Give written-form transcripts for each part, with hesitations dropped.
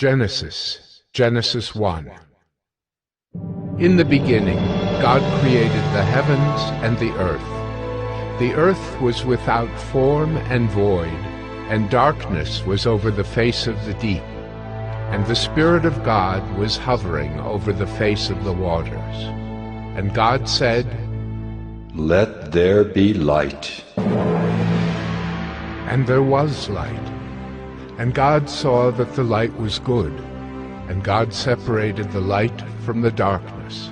Genesis 1. In the beginning, God created the heavens and the earth. The earth was without form and void, and darkness was over the face of the deep. And the Spirit of God was hovering over the face of the waters. And God said, "Let there be light." And there was light. And God saw that the light was good. And God separated the light from the darkness.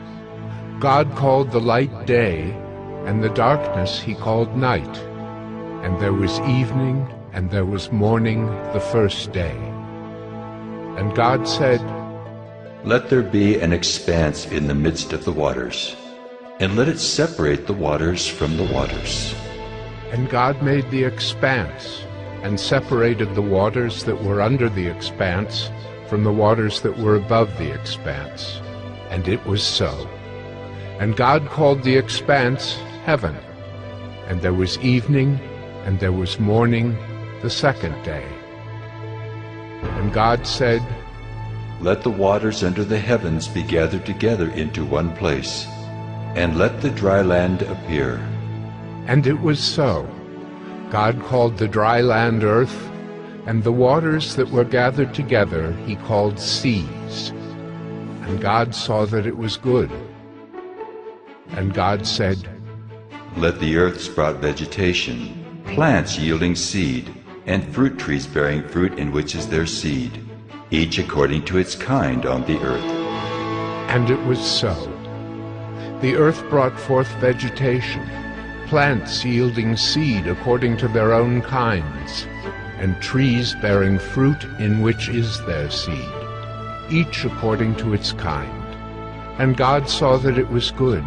God called the light day, and the darkness he called night. And there was evening, and there was morning the first day. And God said, "Let there be an expanse in the midst of the waters, and let it separate the waters from the waters." And God made the expanse, and separated the waters that were under the expanse from the waters that were above the expanse. And it was so. And God called the expanse heaven. And there was evening, and there was morning the second day. And God said, "Let the waters under the heavens be gathered together into one place, and let the dry land appear." And it was so. God called the dry land earth, and the waters that were gathered together he called seas. And God saw that it was good. And God said, "Let the earth sprout vegetation, plants yielding seed, and fruit trees bearing fruit in which is their seed, each according to its kind on the earth." And it was so. The earth brought forth vegetation, plants yielding seed according to their own kinds, and trees bearing fruit in which is their seed, each according to its kind. And God saw that it was good.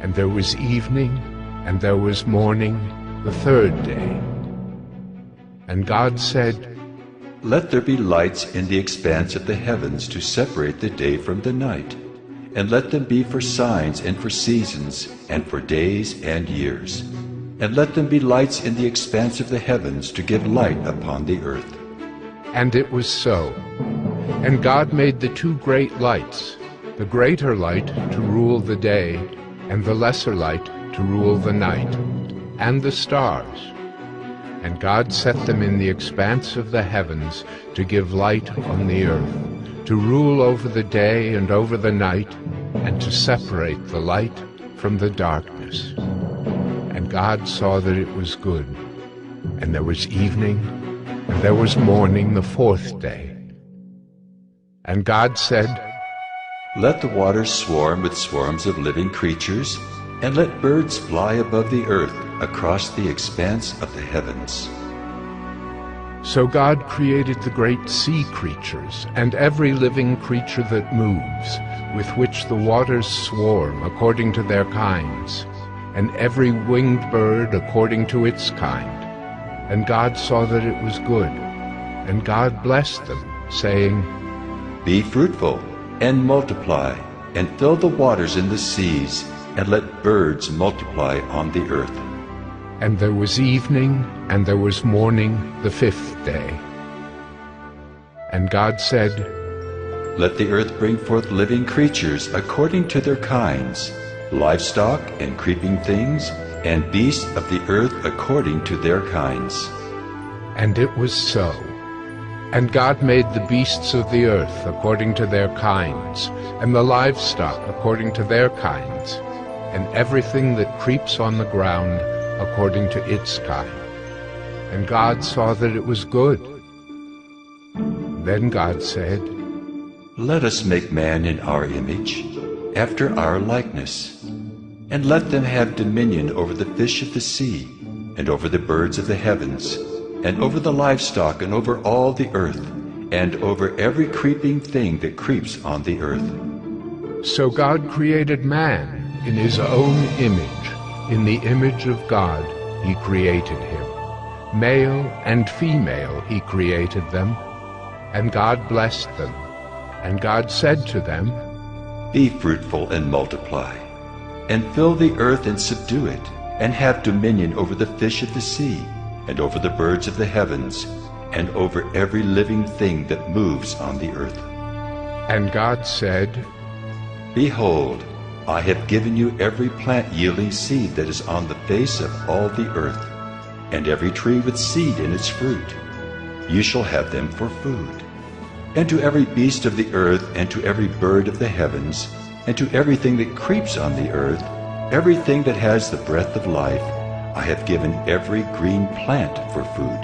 And there was evening, and there was morning the third day. And God said, "Let there be lights in the expanse of the heavens to separate the day from the night, and let them be for signs and for seasons and for days and years. And let them be lights in the expanse of the heavens to give light upon the earth." And it was so. And God made the two great lights, the greater light to rule the day, and the lesser light to rule the night, and the stars. And God set them in the expanse of the heavens to give light on the earth, to rule over the day and over the night, and to separate the light from the darkness. And God saw that it was good. And there was evening, and there was morning the fourth day. And God said, "Let the waters swarm with swarms of living creatures, and let birds fly above the earth across the expanse of the heavens." So God created the great sea creatures, and every living creature that moves, with which the waters swarm according to their kinds, and every winged bird according to its kind. And God saw that it was good. And God blessed them, saying, "Be fruitful, and multiply, and fill the waters in the seas, and let birds multiply on the earth." And there was evening, and there was morning the fifth day. And God said, "Let the earth bring forth living creatures according to their kinds, livestock and creeping things, and beasts of the earth according to their kinds." And it was so. And God made the beasts of the earth according to their kinds, and the livestock according to their kinds, and everything that creeps on the ground according to its kind. And God saw that it was good. Then God said, "Let us make man in our image, after our likeness, and let them have dominion over the fish of the sea, and over the birds of the heavens, and over the livestock, and over all the earth, and over every creeping thing that creeps on the earth." So God created man in his own image. In the image of God he created him. Male and female he created them. And God blessed them. And God said to them, "Be fruitful and multiply, and fill the earth and subdue it, and have dominion over the fish of the sea, and over the birds of the heavens, and over every living thing that moves on the earth. And God said, Behold, I have given you every plant yielding seed that is on the face of all the earth, and every tree with seed in its fruit. You shall have them for food. And to every beast of the earth, and to every bird of the heavens, and to everything that creeps on the earth, everything that has the breath of life, I have given every green plant for food.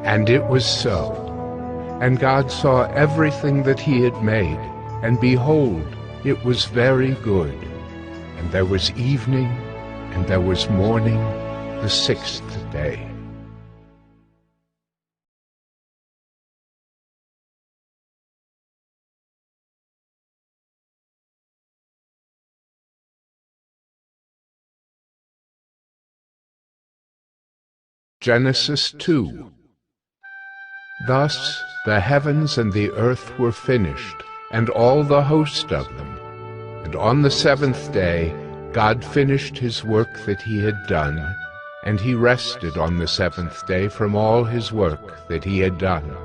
And it was so. And God saw everything that he had made, and behold, it was very good. And there was evening, and there was morning, the sixth day. Genesis 2. Thus the heavens and the earth were finished, and all the host of them. And on the seventh day God finished his work that he had done, and he rested on the seventh day from all his work that he had done.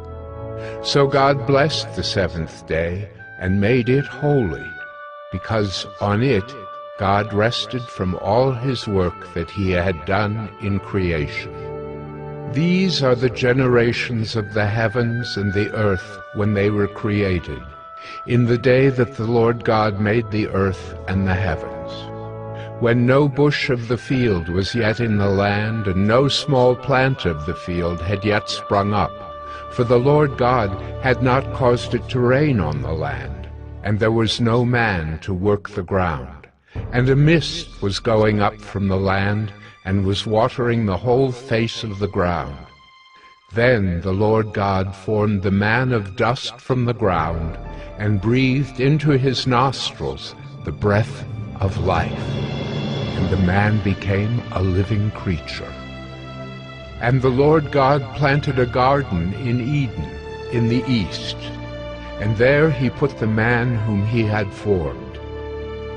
So God blessed the seventh day, and made it holy, because on it God rested from all his work that he had done in creation. These are the generations of the heavens and the earth when they were created, in the day that the Lord God made the earth and the heavens, when no bush of the field was yet in the land, and no small plant of the field had yet sprung up, for the Lord God had not caused it to rain on the land, and there was no man to work the ground. And a mist was going up from the land, and was watering the whole face of the ground. Then the Lord God formed the man of dust from the ground, and breathed into his nostrils the breath of life, and the man became a living creature. And the Lord God planted a garden in Eden, in the east, and there he put the man whom he had formed.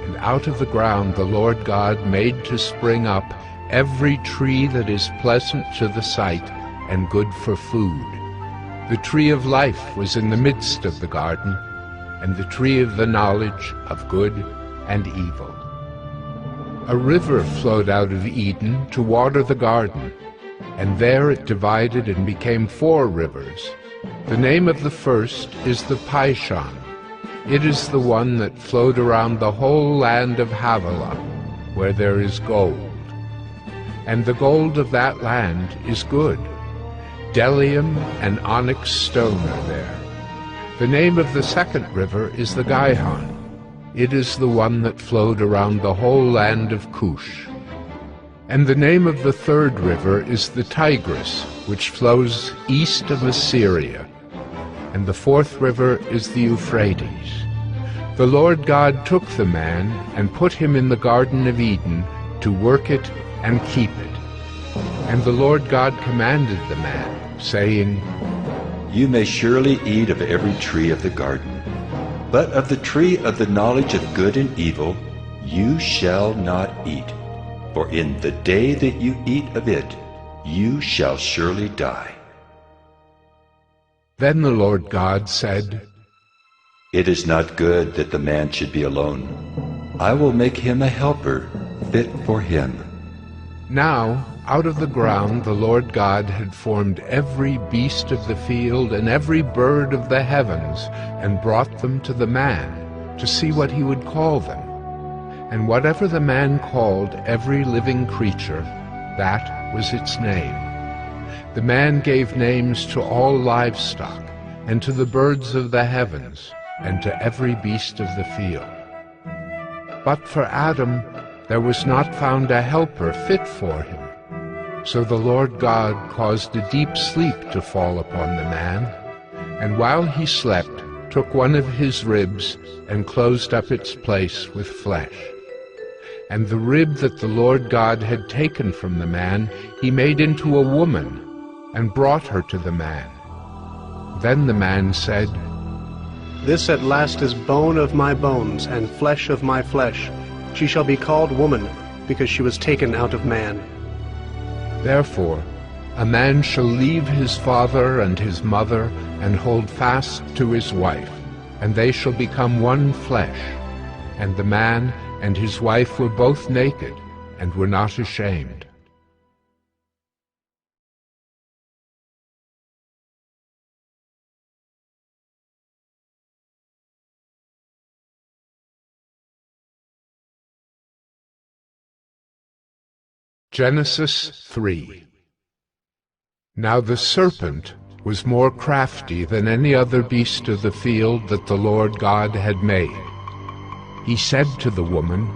And out of the ground the Lord God made to spring up every tree that is pleasant to the sight and good for food. The tree of life was in the midst of the garden, and the tree of the knowledge of good and evil. A river flowed out of Eden to water the garden, and there it divided and became 4 rivers. The name of the first is the Pishon. It is the one that flowed around the whole land of Havilah, where there is gold. And the gold of that land is good. Bdellium and onyx stone are there. The name of the second river is the Gihon. It is the one that flowed around the whole land of Cush. And the name of the third river is the Tigris, which flows east of Assyria. And the fourth river is the Euphrates. The Lord God took the man and put him in the Garden of Eden to work it and keep it. And the Lord God commanded the man, saying, You may surely eat of every tree of the garden, but of the tree of the knowledge of good and evil you shall not eat, for in the day that you eat of it you shall surely die. Then the Lord God said, It is not good that the man should be alone. I will make him a helper fit for him. Now out of the ground the Lord God had formed every beast of the field and every bird of the heavens, and brought them to the man, to see what he would call them. And whatever the man called every living creature, that was its name. The man gave names to all livestock, and to the birds of the heavens, and to every beast of the field. But for Adam there was not found a helper fit for him. So the Lord God caused a deep sleep to fall upon the man, and while he slept, took one of his ribs and closed up its place with flesh. And the rib that the Lord God had taken from the man he made into a woman, and brought her to the man. Then the man said, This at last is bone of my bones, and flesh of my flesh. She shall be called woman, because she was taken out of man. Therefore A man shall leave his father and his mother and hold fast to his wife, and they shall become one flesh. And the man and his wife were both naked and were not ashamed. Genesis 3. Now the serpent was more crafty than any other beast of the field that the Lord God had made. He said to the woman,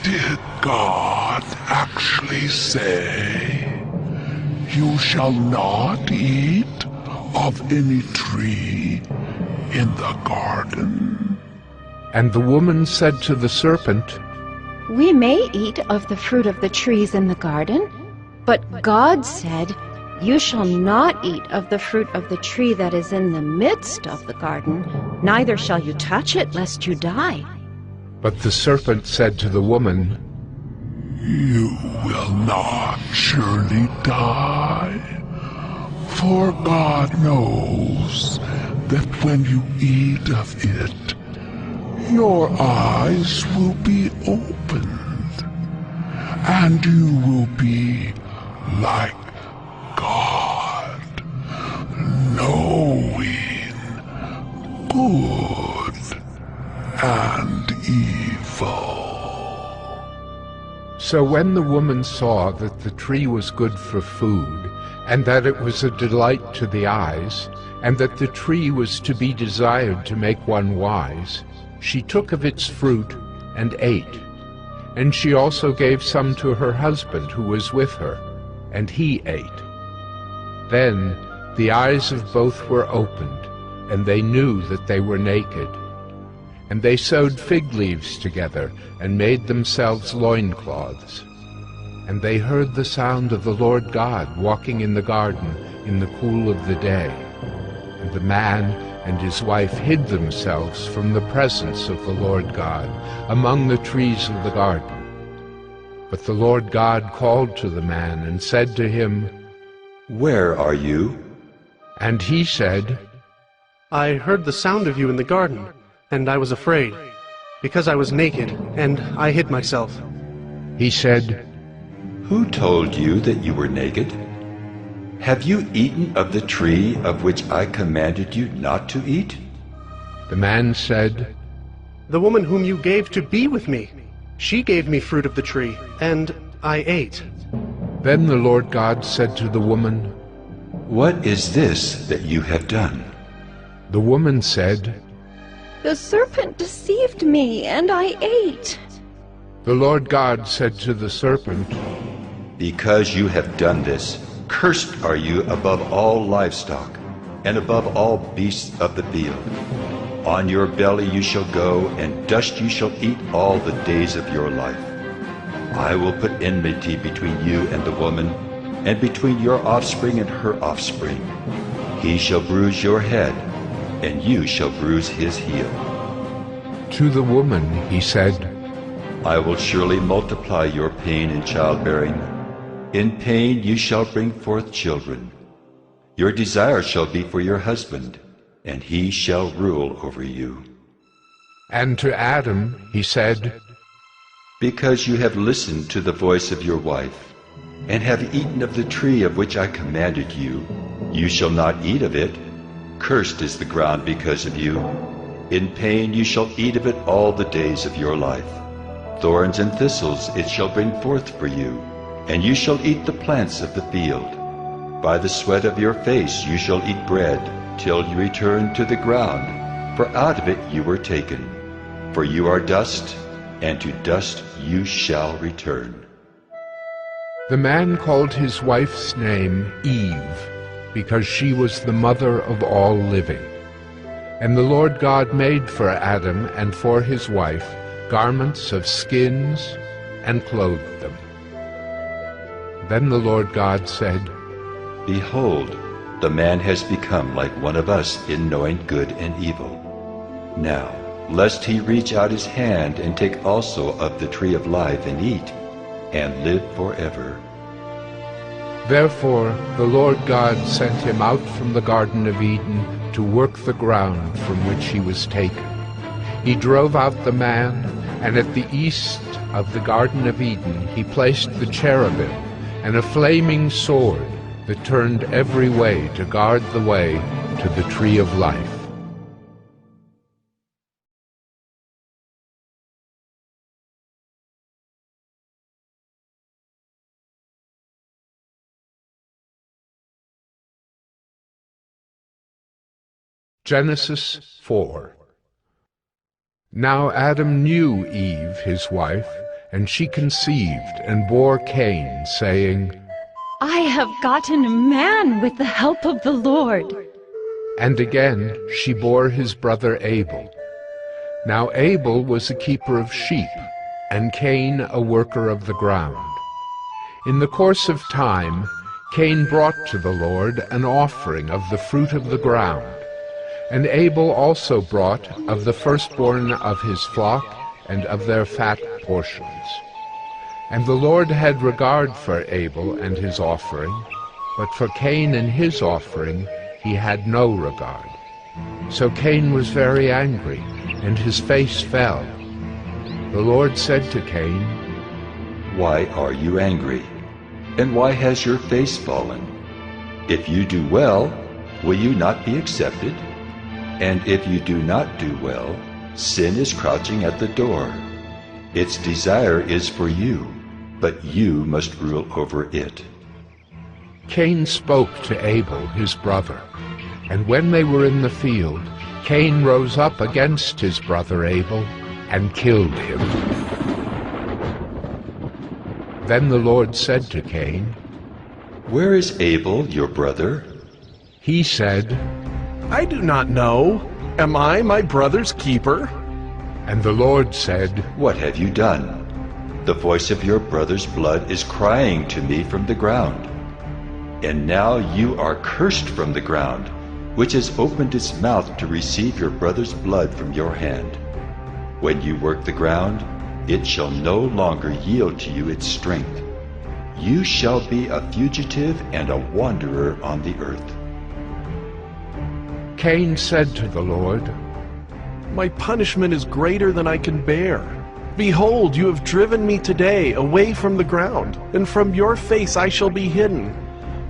Did God actually say, "You shall not eat of any tree in the garden"? And the woman said to the serpent, We may eat of the fruit of the trees in the garden, but God said, You shall not eat of the fruit of the tree that is in the midst of the garden, neither shall you touch it, lest you die. But the serpent said to the woman, You will not surely die, for God knows that when you eat of it, your eyes will be opened, and you will be like God, knowing good and evil. So when the woman saw that the tree was good for food, and that it was a delight to the eyes, and that the tree was to be desired to make one wise, she took of its fruit and ate. And she also gave some to her husband who was with her, and he ate. Then the eyes of both were opened, and they knew that they were naked. And they sewed fig leaves together, and made themselves loincloths. And they heard the sound of the Lord God walking in the garden in the cool of the day. And the man and his wife hid themselves from the presence of the Lord God among the trees of the garden. But the Lord God called to the man and said to him, Where are you? And he said, I heard the sound of you in the garden, and I was afraid, because I was naked, and I hid myself. He said, Who told you that you were naked? Have you eaten of the tree of which I commanded you not to eat? The man said, The woman whom you gave to be with me, she gave me fruit of the tree, and I ate. Then the Lord God said to the woman, What is this that you have done? The woman said, The serpent deceived me, and I ate. The Lord God said to the serpent, Because you have done this, cursed are you above all livestock, and above all beasts of the field. On your belly you shall go, and dust you shall eat all the days of your life. I will put enmity between you and the woman, and between your offspring and her offspring. He shall bruise your head, and you shall bruise his heel. To the woman he said, I will surely multiply your pain in childbearing. In pain you shall bring forth children. Your desire shall be for your husband, and he shall rule over you. And to Adam he said, Because you have listened to the voice of your wife, and have eaten of the tree of which I commanded you, you shall not eat of it. Cursed is the ground because of you. In pain you shall eat of it all the days of your life. Thorns and thistles it shall bring forth for you, and you shall eat the plants of the field. By the sweat of your face you shall eat bread, till you return to the ground, for out of it you were taken. For you are dust, and to dust you shall return. The man called his wife's name Eve, because she was the mother of all living. And the Lord God made for Adam and for his wife garments of skins and clothed them. Then the Lord God said, Behold, the man has become like one of us in knowing good and evil. Now, lest he reach out his hand and take also of the tree of life and eat, and live forever. Therefore the Lord God sent him out from the Garden of Eden to work the ground from which he was taken. He drove out the man, and at the east of the Garden of Eden he placed the cherubim and a flaming sword that turned every way to guard the way to the tree of life. Genesis 4. Now Adam knew Eve, his wife, and she conceived and bore Cain, saying, I have gotten a man with the help of the Lord. And again she bore his brother Abel. Now Abel was a keeper of sheep, and Cain a worker of the ground. In the course of time, Cain brought to the Lord an offering of the fruit of the ground. And Abel also brought of the firstborn of his flock and of their fat portions. And the Lord had regard for Abel and his offering, but for Cain and his offering he had no regard. So Cain was very angry, and his face fell. The Lord said to Cain, Why are you angry? And why has your face fallen? If you do well, will you not be accepted? And if you do not do well, sin is crouching at the door. Its desire is for you, but you must rule over it. Cain spoke to Abel his brother, and when they were in the field, Cain rose up against his brother Abel and killed him. Then the Lord said to Cain, Where is Abel, your brother? He said, I do not know. Am I my brother's keeper? And the Lord said, What have you done? The voice of your brother's blood is crying to me from the ground. And now you are cursed from the ground, which has opened its mouth to receive your brother's blood from your hand. When you work the ground, it shall no longer yield to you its strength. You shall be a fugitive and a wanderer on the earth. Cain said to the Lord, My punishment is greater than I can bear. Behold, you have driven me today away from the ground, and from your face I shall be hidden.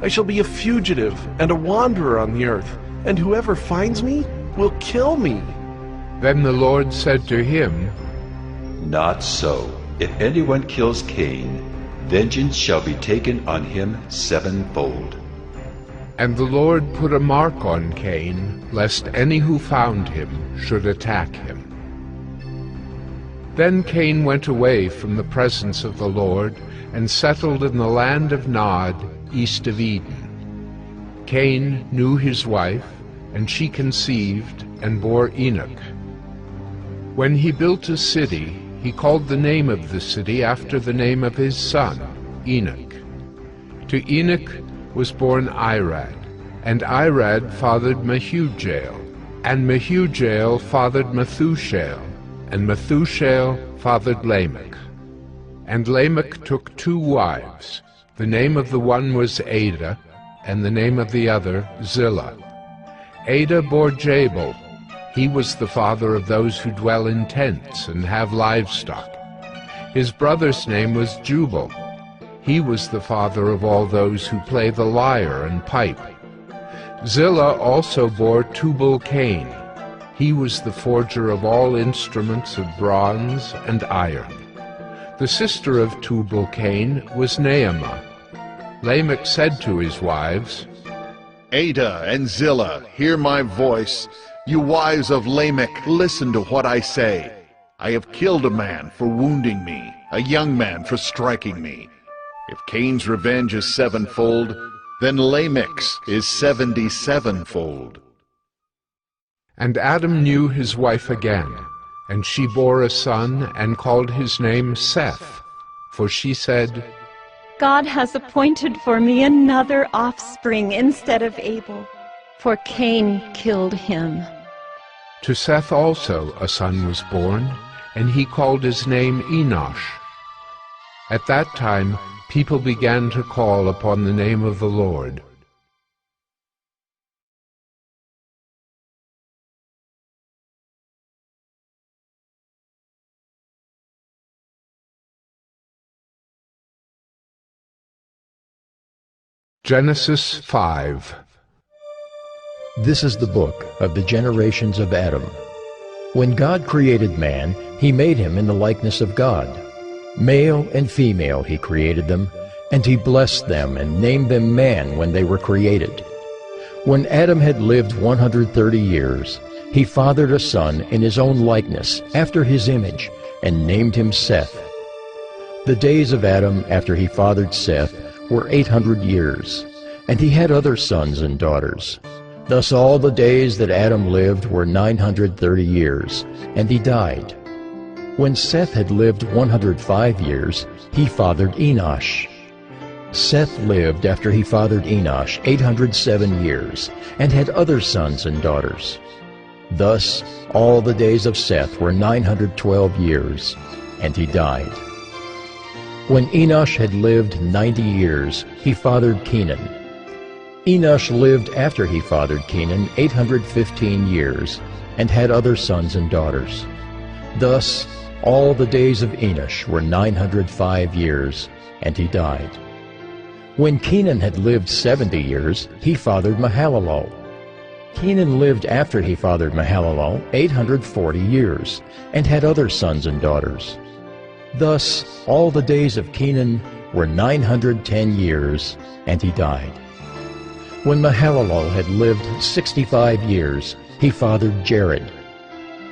I shall be a fugitive and a wanderer on the earth, and whoever finds me will kill me. Then the Lord said to him, Not so. If anyone kills Cain, vengeance shall be taken on him sevenfold. And the Lord put a mark on Cain, lest any who found him should attack him. Then Cain went away from the presence of the Lord, and settled in the land of Nod, east of Eden. Cain knew his wife, and she conceived and bore Enoch. When he built a city, he called the name of the city after the name of his son, Enoch. To Enoch was born Irad, and Irad fathered Mehujael, and Mehujael fathered Methushael, and Methushael fathered Lamech. And Lamech took 2 wives. The name of the one was Ada, and the name of the other Zillah. Ada bore Jabal. He was the father of those who dwell in tents and have livestock. His brother's name was Jubal. He was the father of all those who play the lyre and pipe. Zillah also bore Tubal-Cain. He was the forger of all instruments of bronze and iron. The sister of Tubal-Cain was Naamah. Lamech said to his wives, Ada and Zillah, hear my voice. You wives of Lamech, listen to what I say. I have killed a man for wounding me, a young man for striking me. If Cain's revenge is sevenfold, then Lamech's is 77-fold. And Adam knew his wife again, and she bore a son and called his name Seth, for she said, God has appointed for me another offspring instead of Abel, for Cain killed him. To Seth also a son was born, and he called his name Enosh. At that time people began to call upon the name of the Lord. Genesis 5. This is the book of the generations of Adam. When God created man, he made him in the likeness of God. Male and female he created them, and he blessed them and named them man when they were created. When Adam had lived 130 years, he fathered a son in his own likeness, after his image, and named him Seth. The days of Adam after he fathered Seth were 800 years, and he had other sons and daughters. Thus all the days that Adam lived were 930 years, and he died. When Seth had lived 105 years, he fathered Enosh. Seth lived after he fathered Enosh 807 years, and had other sons and daughters. Thus all the days of Seth were 912 years, and he died. When Enosh had lived 90 years, he fathered Kenan. Enosh lived after he fathered Kenan 815 years, and had other sons and daughters. Thus all the days of Enosh were 905 years, and he died. When Kenan had lived 70 years, he fathered Mahalalel. Kenan lived after he fathered Mahalalel 840 years, and had other sons and daughters. Thus all the days of Kenan were 910 years, and he died. When Mahalalel had lived 65 years, he fathered Jared.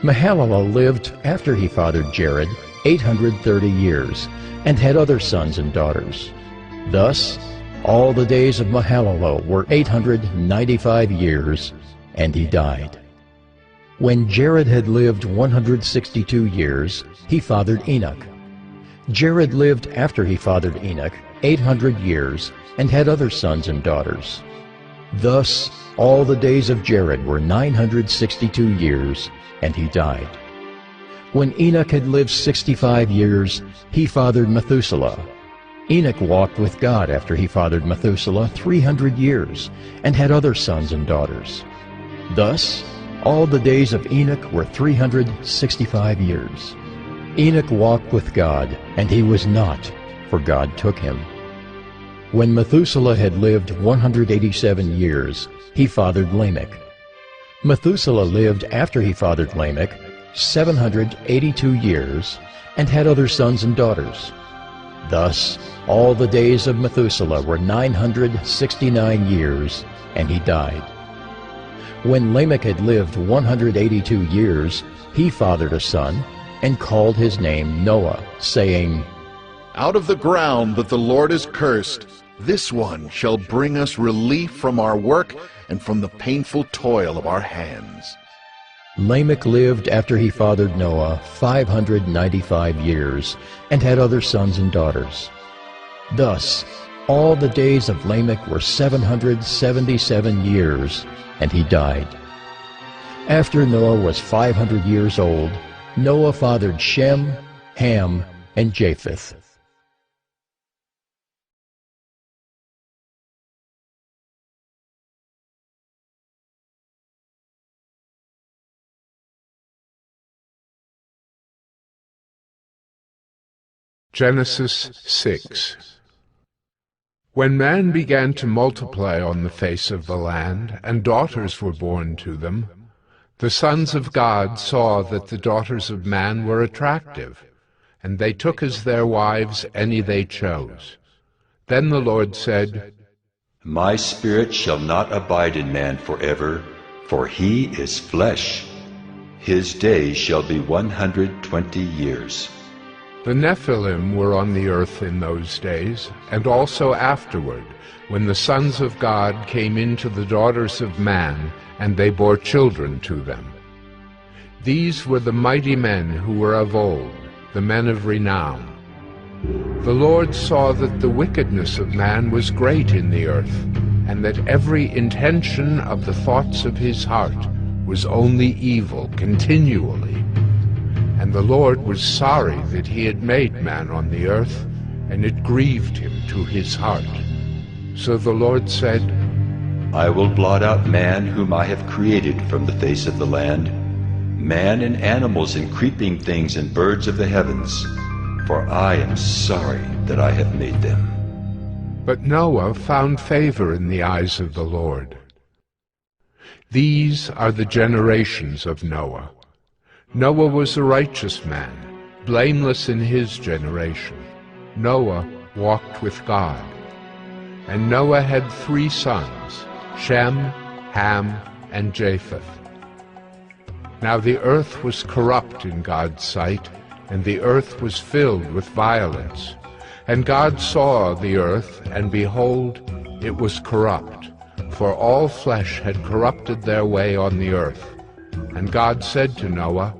Mahalalel lived after he fathered Jared 830 years, and had other sons and daughters. Thus all the days of Mahalalel were 895 years, and he died. When Jared had lived 162 years, he fathered Enoch. Jared lived after he fathered Enoch 800 years, and had other sons and daughters. Thus all the days of Jared were 962 years, and he died. When Enoch had lived 65 years, he fathered Methuselah. Enoch walked with God after he fathered Methuselah 300 years, and had other sons and daughters. Thus all the days of Enoch were 365 years. Enoch walked with God, and he was not, for God took him. When Methuselah had lived 187 years, he fathered Lamech. Methuselah lived after he fathered Lamech 782 years, and had other sons and daughters. Thus all the days of Methuselah were 969 years, and he died. When Lamech had lived 182 years, he fathered a son, and called his name Noah, saying, Out of the ground that the Lord has cursed, this one shall bring us relief from our work and from the painful toil of our hands. Lamech lived after he fathered Noah 595 years, and had other sons and daughters. Thus all the days of Lamech were 777 years, and he died. After Noah was 500 years old, Noah fathered Shem, Ham, and Japheth. Genesis 6. When man began to multiply on the face of the land, and daughters were born to them, the sons of God saw that the daughters of man were attractive, and they took as their wives any they chose. Then the Lord said, My spirit shall not abide in man forever, for he is flesh. His days shall be 120 years. The Nephilim were on the earth in those days, and also afterward, when the sons of God came into the daughters of man, and they bore children to them. These were the mighty men who were of old, the men of renown. The Lord saw that the wickedness of man was great in the earth, and that every intention of the thoughts of his heart was only evil continually. And the Lord was sorry that he had made man on the earth, and it grieved him to his heart. So the Lord said, I will blot out man whom I have created from the face of the land, man and animals and creeping things and birds of the heavens, for I am sorry that I have made them. But Noah found favor in the eyes of the Lord. These are the generations of Noah. Noah was a righteous man, blameless in his generation. Noah walked with God. And Noah had 3 sons, Shem, Ham, and Japheth. Now the earth was corrupt in God's sight, and the earth was filled with violence. And God saw the earth, and behold, it was corrupt, for all flesh had corrupted their way on the earth. And God said to Noah,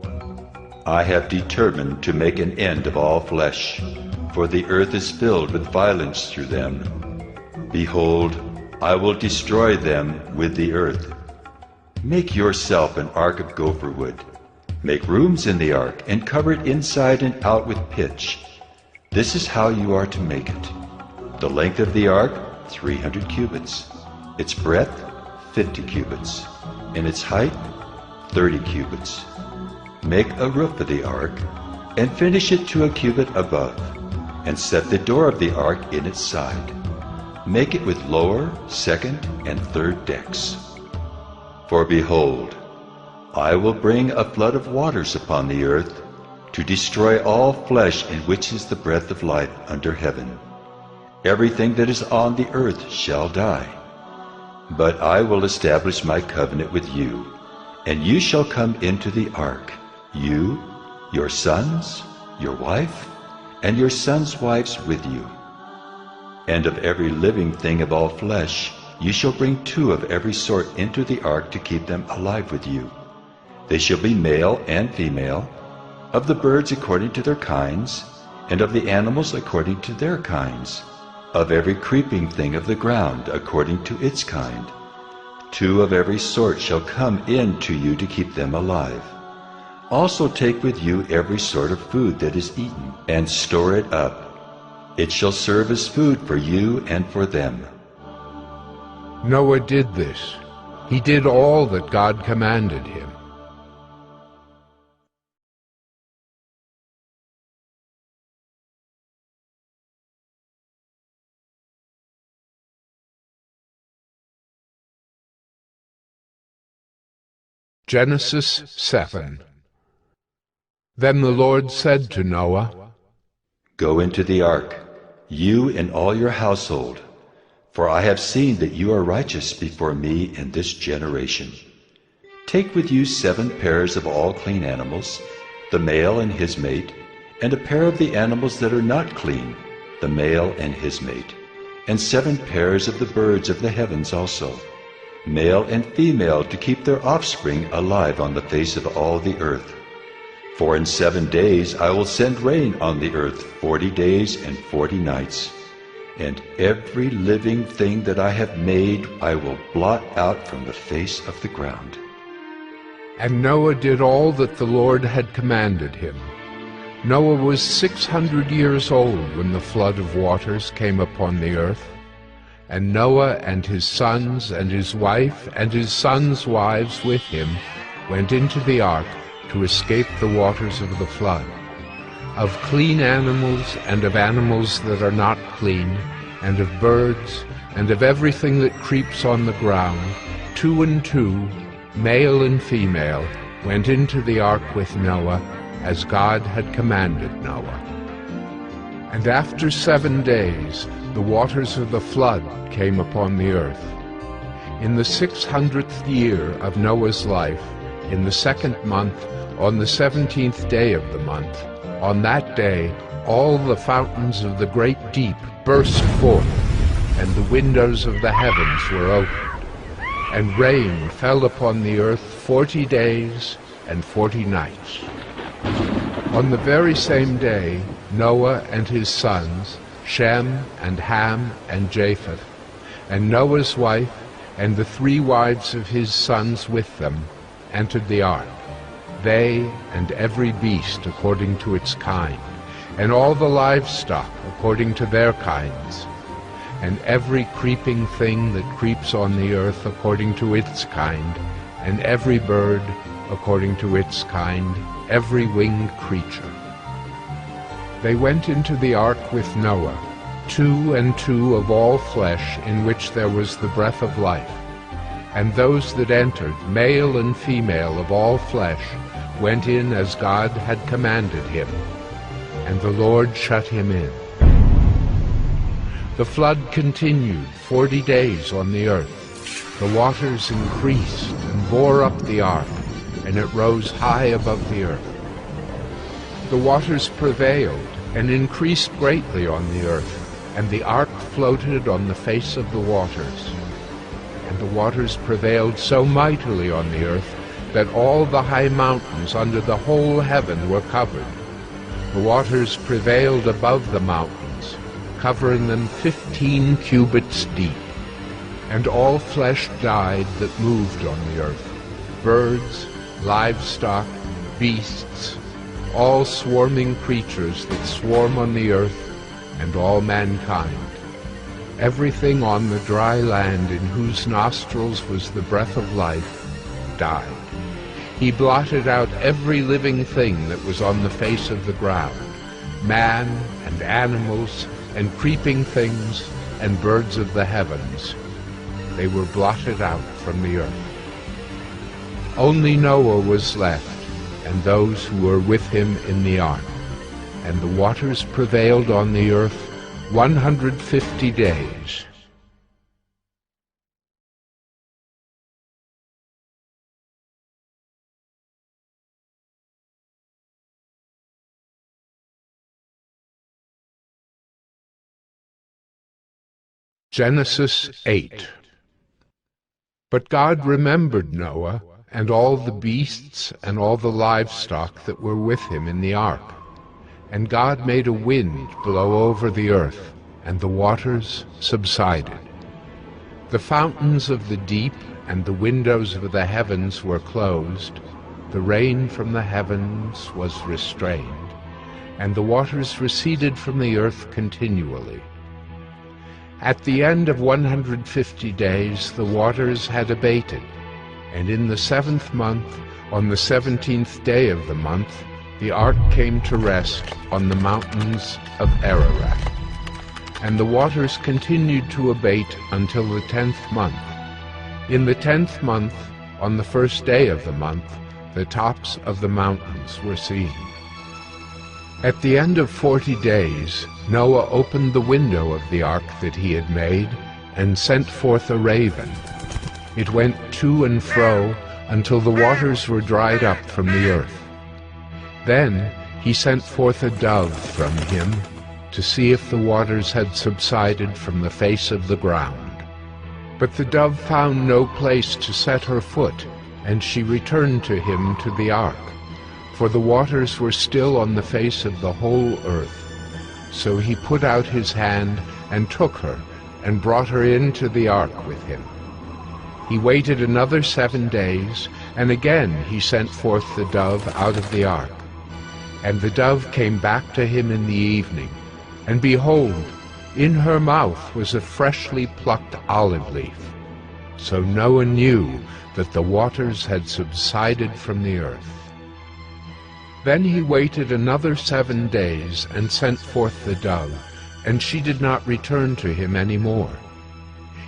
I have determined to make an end of all flesh, for the earth is filled with violence through them. Behold, I will destroy them with the earth. Make yourself an ark of gopher wood. Make rooms in the ark, and cover it inside and out with pitch. This is how you are to make it. The length of the ark, 300 cubits. Its breadth, 50 cubits. And its height, 30 cubits. Make a roof for the ark, and finish it to a cubit above, and set the door of the ark in its side. Make it with lower, second, and third decks. For behold, I will bring a flood of waters upon the earth, to destroy all flesh in which is the breath of life under heaven. Everything that is on the earth shall die. But I will establish my covenant with you, and you shall come into the ark, you, your sons, your wife, and your sons' wives with you. And of every living thing of all flesh, you shall bring 2 of every sort into the ark to keep them alive with you. They shall be male and female, of the birds according to their kinds, and of the animals according to their kinds, of every creeping thing of the ground according to its kind. 2 of every sort shall come in to you to keep them alive. Also take with you every sort of food that is eaten, and store it up. It shall serve as food for you and for them. Noah did this. He did all that God commanded him. Genesis 7. Then the Lord said to Noah, Go into the ark, you and all your household, for I have seen that you are righteous before me in this generation. Take with you 7 pairs of all clean animals, the male and his mate, and a pair of the animals that are not clean, the male and his mate, and 7 pairs of the birds of the heavens also, male and female, to keep their offspring alive on the face of all the earth. For in 7 days I will send rain on the earth 40 days and 40 nights, and every living thing that I have made I will blot out from the face of the ground. And Noah did all that the Lord had commanded him. Noah was 600 years old when the flood of waters came upon the earth. And Noah and his sons and his wife and his sons' wives with him went into the ark to escape the waters of the flood. Of clean animals and of animals that are not clean, and of birds, and of everything that creeps on the ground, 2 and 2, male and female, went into the ark with Noah, as God had commanded Noah. And after 7 days the waters of the flood came upon the earth. In the 600th year of Noah's life, in the 2nd month, on the 17th day of the month, on that day all the fountains of the great deep burst forth, and the windows of the heavens were opened. And rain fell upon the earth 40 days and 40 nights. On the very same day Noah and his sons, Shem and Ham and Japheth, and Noah's wife and the 3 wives of his sons with them, entered the ark, they and every beast according to its kind, and all the livestock according to their kinds, and every creeping thing that creeps on the earth according to its kind, and every bird according to its kind, every winged creature. They went into the ark with Noah, 2 and 2 of all flesh in which there was the breath of life. And those that entered, male and female of all flesh, went in as God had commanded him. And the Lord shut him in. The flood continued 40 days on the earth. The waters increased and bore up the ark, and it rose high above the earth. The waters prevailed and increased greatly on the earth, and the ark floated on the face of the waters. And the waters prevailed so mightily on the earth that all the high mountains under the whole heaven were covered. The waters prevailed above the mountains, covering them 15 cubits deep. And all flesh died that moved on the earth, birds, livestock, beasts, all swarming creatures that swarm on the earth, and all mankind. Everything on the dry land in whose nostrils was the breath of life died. He blotted out every living thing that was on the face of the ground, man and animals and creeping things and birds of the heavens. They were blotted out from the earth. Only Noah was left, and those who were with him in the ark. And the waters prevailed on the earth 150 days. Genesis 8. But God remembered Noah, and all the beasts and all the livestock that were with him in the ark. And God made a wind blow over the earth, and the waters subsided. The fountains of the deep and the windows of the heavens were closed, the rain from the heavens was restrained, and the waters receded from the earth continually. At the end of 150 days the waters had abated, and in the 7th month, on the 17th day of the month, the ark came to rest on the mountains of Ararat. And the waters continued to abate until the 10th month. In the 10th month, on the 1st day of the month, the tops of the mountains were seen. At the end of 40 days, Noah opened the window of the ark that he had made, and sent forth a raven. It went to and fro until the waters were dried up from the earth. Then he sent forth a dove from him to see if the waters had subsided from the face of the ground. But the dove found no place to set her foot, and she returned to him to the ark, for the waters were still on the face of the whole earth. So he put out his hand and took her, and brought her into the ark with him. He waited another 7 days, and again he sent forth the dove out of the ark. And the dove came back to him in the evening, and behold, in her mouth was a freshly plucked olive leaf. So Noah knew that the waters had subsided from the earth. Then he waited another 7 days and sent forth the dove, and she did not return to him any more.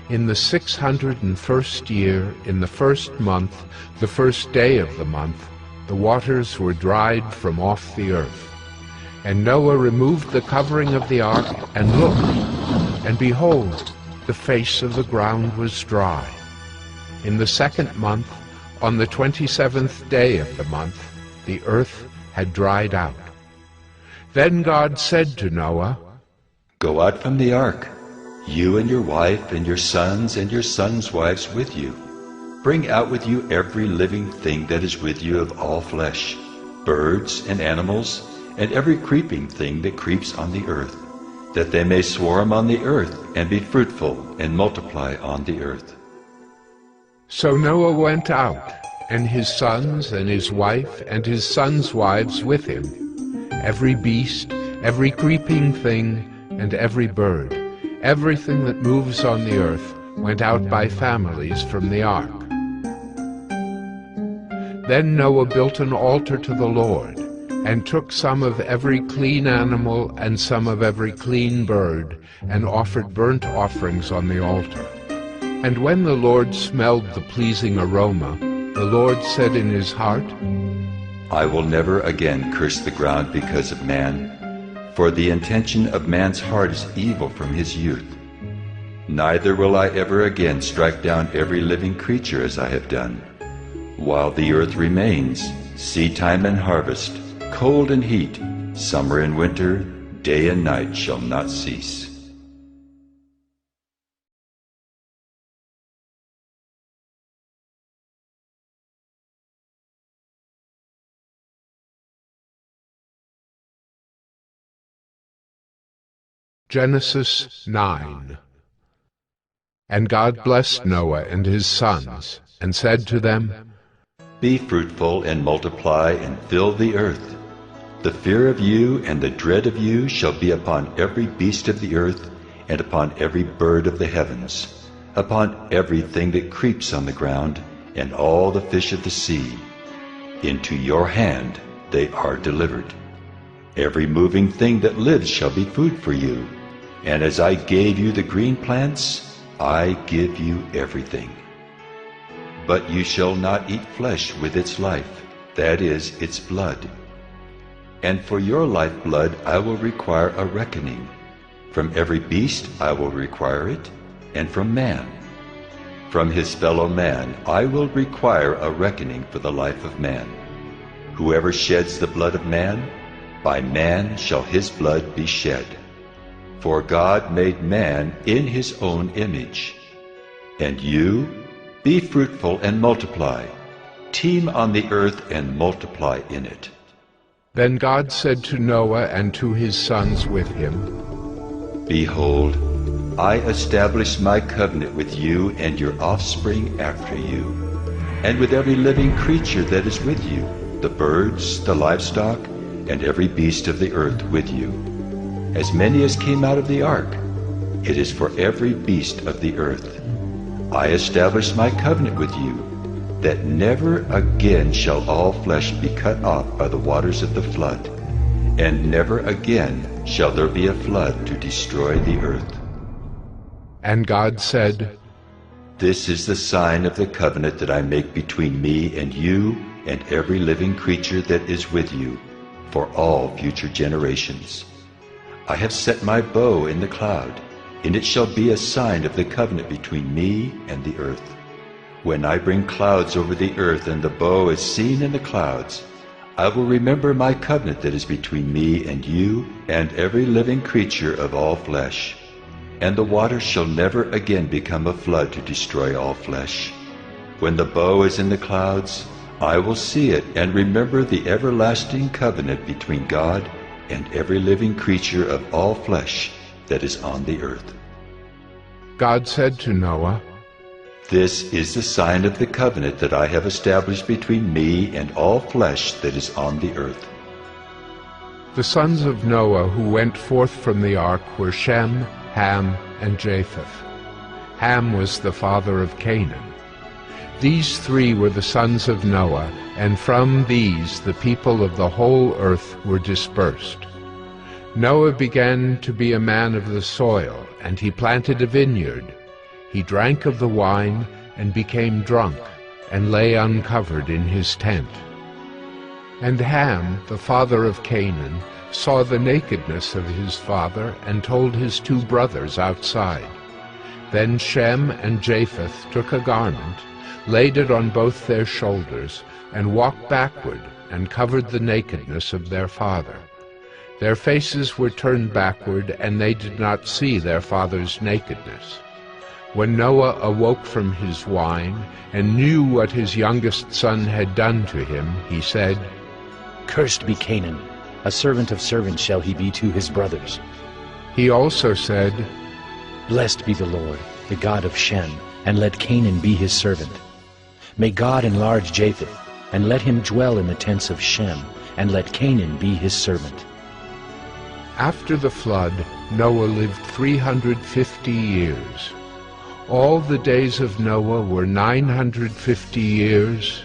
In the 601st year, in the 1st month, the 1st day of the month, the waters were dried from off the earth. And Noah removed the covering of the ark, and looked, and behold, the face of the ground was dry. In the 2nd month, on the 27th day of the month, the earth had dried out. Then God said to Noah, Go out from the ark, you and your wife and your sons and your sons' wives with you. Bring out with you every living thing that is with you of all flesh, birds and animals, and every creeping thing that creeps on the earth, that they may swarm on the earth and be fruitful and multiply on the earth. So Noah went out, and his sons and his wife and his sons' wives with him, every beast every creeping thing and every bird, everything that moves on the earth, went out by families from the ark. Then Noah built an altar to the Lord, and took some of every clean animal and some of every clean bird, and offered burnt offerings on the altar. And when the Lord smelled the pleasing aroma, the Lord said in his heart, I will never again curse the ground because of man, for the intention of man's heart is evil from his youth. Neither will I ever again strike down every living creature as I have done. While the earth remains, seedtime and harvest, cold and heat, summer and winter, day and night shall not cease. Genesis 9. And God blessed Noah and his sons, and said to them, Be fruitful and multiply and fill the earth. The fear of you and the dread of you shall be upon every beast of the earth, and upon every bird of the heavens, upon everything that creeps on the ground, and all the fish of the sea. Into your hand they are delivered. Every moving thing that lives shall be food for you. And as I gave you the green plants, I give you everything. But you shall not eat flesh with its life, that is, its blood. And for your lifeblood I will require a reckoning. From every beast I will require it, and from man. From his fellow man I will require a reckoning for the life of man. Whoever sheds the blood of man, by man shall his blood be shed. For God made man in his own image. And you, be fruitful and multiply. Teem on the earth and multiply in it. Then God said to Noah and to his sons with him, Behold, I establish my covenant with you and your offspring after you, and with every living creature that is with you, the birds, the livestock, and every beast of the earth with you. As many as came out of the ark, it is for every beast of the earth. I establish my covenant with you, that never again shall all flesh be cut off by the waters of the flood, and never again shall there be a flood to destroy the earth. And God said, This is the sign of the covenant that I make between me and you and every living creature that is with you, for all future generations. I have set my bow in the cloud, and it shall be a sign of the covenant between me and the earth. When I bring clouds over the earth and the bow is seen in the clouds, I will remember my covenant that is between me and you and every living creature of all flesh. And the waters shall never again become a flood to destroy all flesh. When the bow is in the clouds, I will see it and remember the everlasting covenant between God and every living creature of all flesh that is on the earth. God said to Noah, This is the sign of the covenant that I have established between me and all flesh that is on the earth. The sons of Noah who went forth from the ark were Shem, Ham, and Japheth. Ham was the father of Canaan. These three were the sons of Noah, and from these the people of the whole earth were dispersed. Noah began to be a man of the soil, and he planted a vineyard. He drank of the wine, and became drunk, and lay uncovered in his tent. And Ham, the father of Canaan, saw the nakedness of his father, and told his two brothers outside. Then Shem and Japheth took a garment, laid it on both their shoulders, and walked backward, and covered the nakedness of their father. Their faces were turned backward, and they did not see their father's nakedness. When Noah awoke from his wine, and knew what his youngest son had done to him, he said, Cursed be Canaan, a servant of servants shall he be to his brothers. He also said, Blessed be the Lord, the God of Shem, and let Canaan be his servant. May God enlarge Japheth, and let him dwell in the tents of Shem, and let Canaan be his servant. After the flood, Noah lived 350 years. All the days of Noah were 950 years,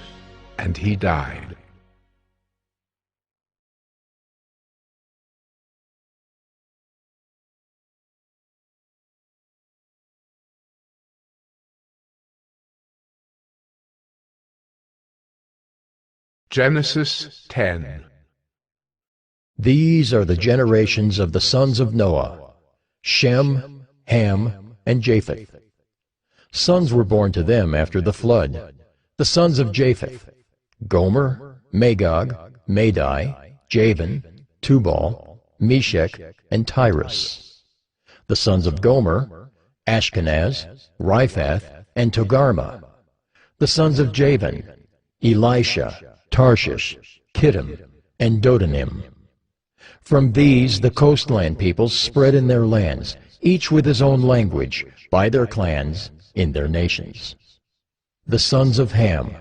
and he died. Genesis 10. These are the generations of the sons of Noah: Shem, Ham, and Japheth. Sons were born to them after the flood. The sons of Japheth: Gomer, Magog, Madai, Javan, Tubal, Meshech, and Tyrus. The sons of Gomer: Ashkenaz, Riphath, and Togarmah. The sons of Javan: Elisha, Tarshish, Kittim, and Dodanim. From these the coastland peoples spread in their lands, each with his own language, by their clans, in their nations. The sons of Ham: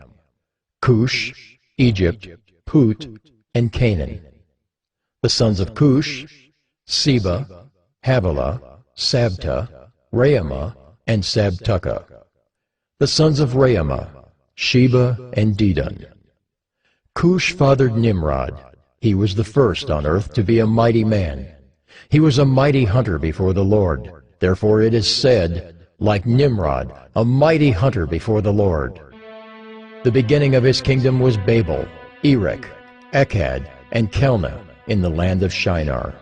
Cush, Egypt, Put, and Canaan. The sons of Cush: Seba, Havilah, Sabta, Raamah, and Sabtucca. The sons of Raamah: Sheba and Dedan. Cush fathered Nimrod. He was the first on earth to be a mighty man. He was a mighty hunter before the Lord. Therefore it is said, like Nimrod, a mighty hunter before the Lord. The beginning of his kingdom was Babel, Erech, Akkad, and Calneh in the land of Shinar.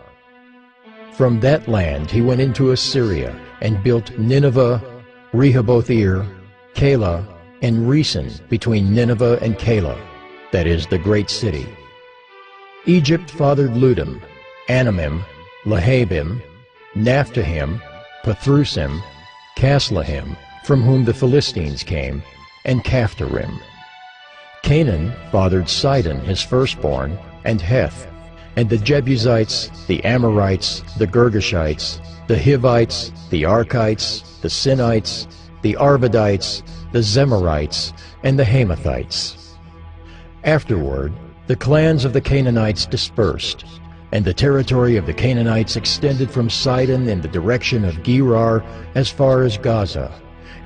From that land he went into Assyria and built Nineveh, Rehoboth-ir, Calah, and Resen between Nineveh and Calah, that is, the great city. Egypt fathered Ludim, Anamim, Lehabim, Naphtahim, Pathrusim, Caslahim, from whom the Philistines came, and Caphtorim. Canaan fathered Sidon his firstborn, and Heth, and the Jebusites, the Amorites, the Girgashites, the Hivites, the Arkites, the Sinites, the Arvadites, the Zemarites, and the Hamathites. Afterward, the clans of the Canaanites dispersed, and the territory of the Canaanites extended from Sidon in the direction of Gerar as far as Gaza,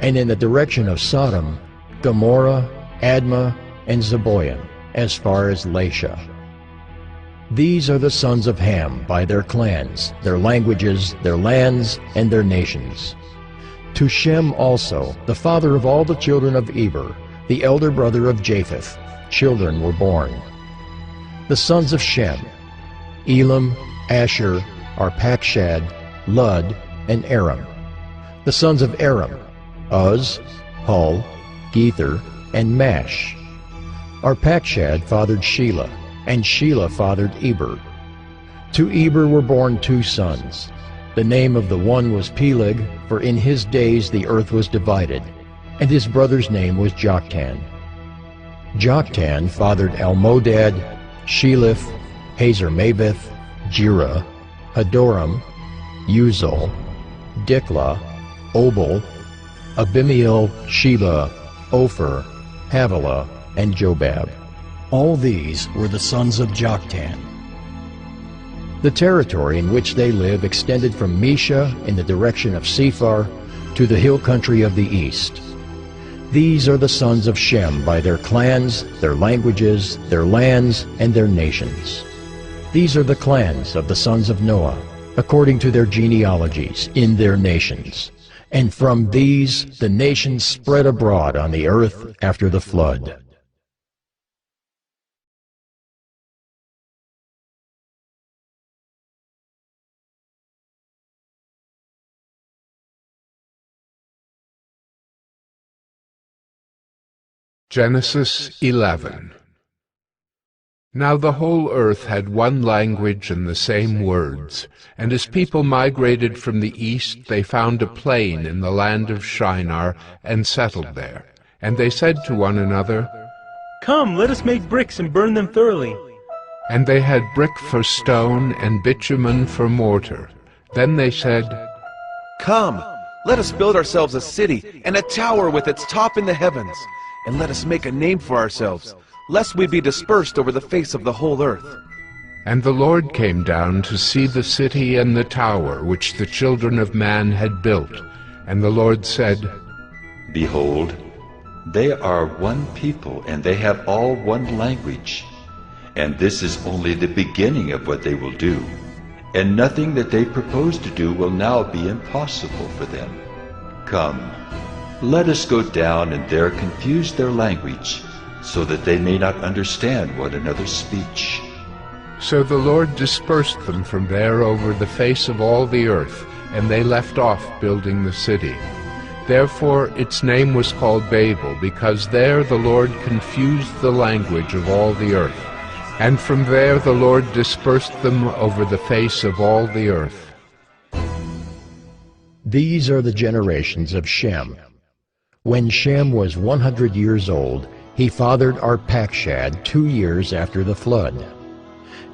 and in the direction of Sodom, Gomorrah, Admah, and Zeboiim, as far as Lasha. These are the sons of Ham by their clans, their languages, their lands, and their nations. To Shem also, the father of all the children of Eber, the elder brother of Japheth, children were born. The sons of Shem: Elam, Asher, Arpachshad, Lud, and Aram. The sons of Aram: Uz, Hul, Gether, and Mash. Arpachshad fathered Shelah, and Shelah fathered Eber. To Eber were born two sons. The name of the one was Peleg, for in his days the earth was divided, and his brother's name was Joktan. Joktan fathered Almodad, Sheleph, Hazarmaveth, Jirah, Hadoram, Uzal, Diklah, Obal, Abimiel, Sheba, Ophir, Havilah, and Jobab. All these were the sons of Joktan. The territory in which they live extended from Mesha in the direction of Sephar to the hill country of the east. These are the sons of Shem by their clans, their languages, their lands, and their nations. These are the clans of the sons of Noah, according to their genealogies, in their nations. And from these the nations spread abroad on the earth after the flood. Genesis 11. Now the whole earth had one language and the same words, and as people migrated from the east, they found a plain in the land of Shinar and settled there. And they said to one another, "Come, let us make bricks and burn them thoroughly." And they had brick for stone and bitumen for mortar. Then they said, Come, let us build ourselves a city and a tower with its top in the heavens, and let us make a name for ourselves, lest we be dispersed over the face of the whole earth. And the Lord came down to see the city and the tower which the children of man had built. And the Lord said, Behold, they are one people, and they have all one language. And this is only the beginning of what they will do, and nothing that they propose to do will now be impossible for them. Come, let us go down and there confuse their language, so that they may not understand one another's speech. So the Lord dispersed them from there over the face of all the earth, and they left off building the city. Therefore its name was called Babel, because there the Lord confused the language of all the earth. And from there the Lord dispersed them over the face of all the earth. These are the generations of Shem. When Shem was 100 years old, he fathered Arpachshad 2 years after the flood.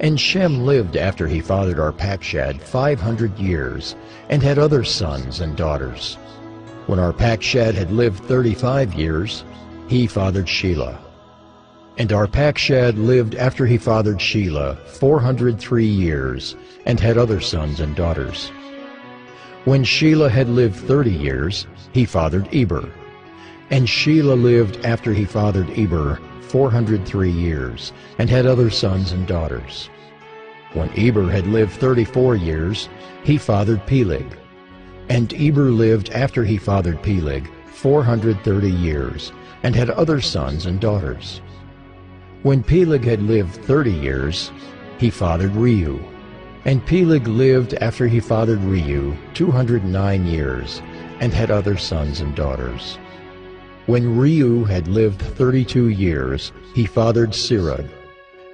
And Shem lived after he fathered Arpachshad 500 years, and had other sons and daughters. When Arpachshad had lived 35 years, he fathered Shelah. And Arpachshad lived after he fathered Shelah 403 years, and had other sons and daughters. When Shelah had lived 30 years, he fathered Eber. And Shelah lived after he fathered Eber 403 years, and had other sons and daughters. When Eber had lived 34 years, he fathered Peleg. And Eber lived after he fathered Peleg 430 years, and had other sons and daughters. When Peleg had lived 30 years, he fathered Reu. And Peleg lived after he fathered Reu 209 years, and had other sons and daughters. When Reu had lived 32 years, he fathered Serug.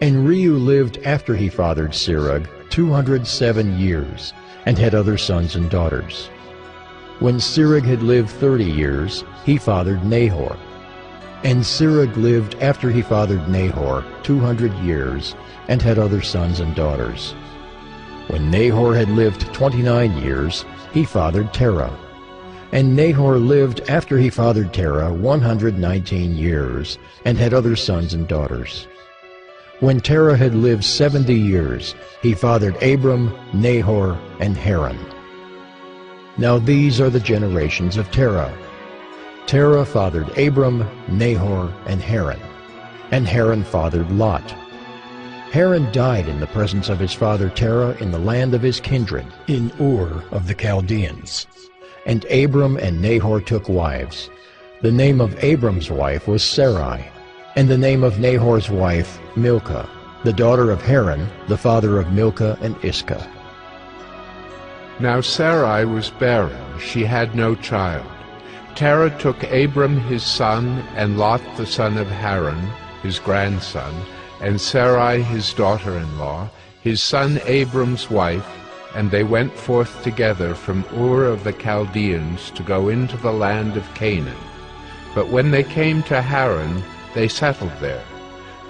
And Reu lived after he fathered Serug 207 years, and had other sons and daughters. When Serug had lived 30 years, he fathered Nahor. And Serug lived after he fathered Nahor 200 years, and had other sons and daughters. When Nahor had lived 29 years, he fathered Terah. And Nahor lived after he fathered Terah 119 years, and had other sons and daughters. When Terah had lived 70 years, he fathered Abram, Nahor, and Haran. Now these are the generations of Terah. Terah fathered Abram, Nahor, and Haran. And Haran fathered Lot. Haran died in the presence of his father Terah in the land of his kindred, in Ur of the Chaldeans. And Abram and Nahor took wives. The name of Abram's wife was Sarai, and the name of Nahor's wife Milcah, the daughter of Haran, the father of Milcah and Iscah. Now Sarai was barren, she had no child. Terah took Abram his son, and Lot the son of Haran, his grandson, and Sarai his daughter-in-law, his son Abram's wife, and they went forth together from Ur of the Chaldeans to go into the land of Canaan. But when they came to Haran, they settled there.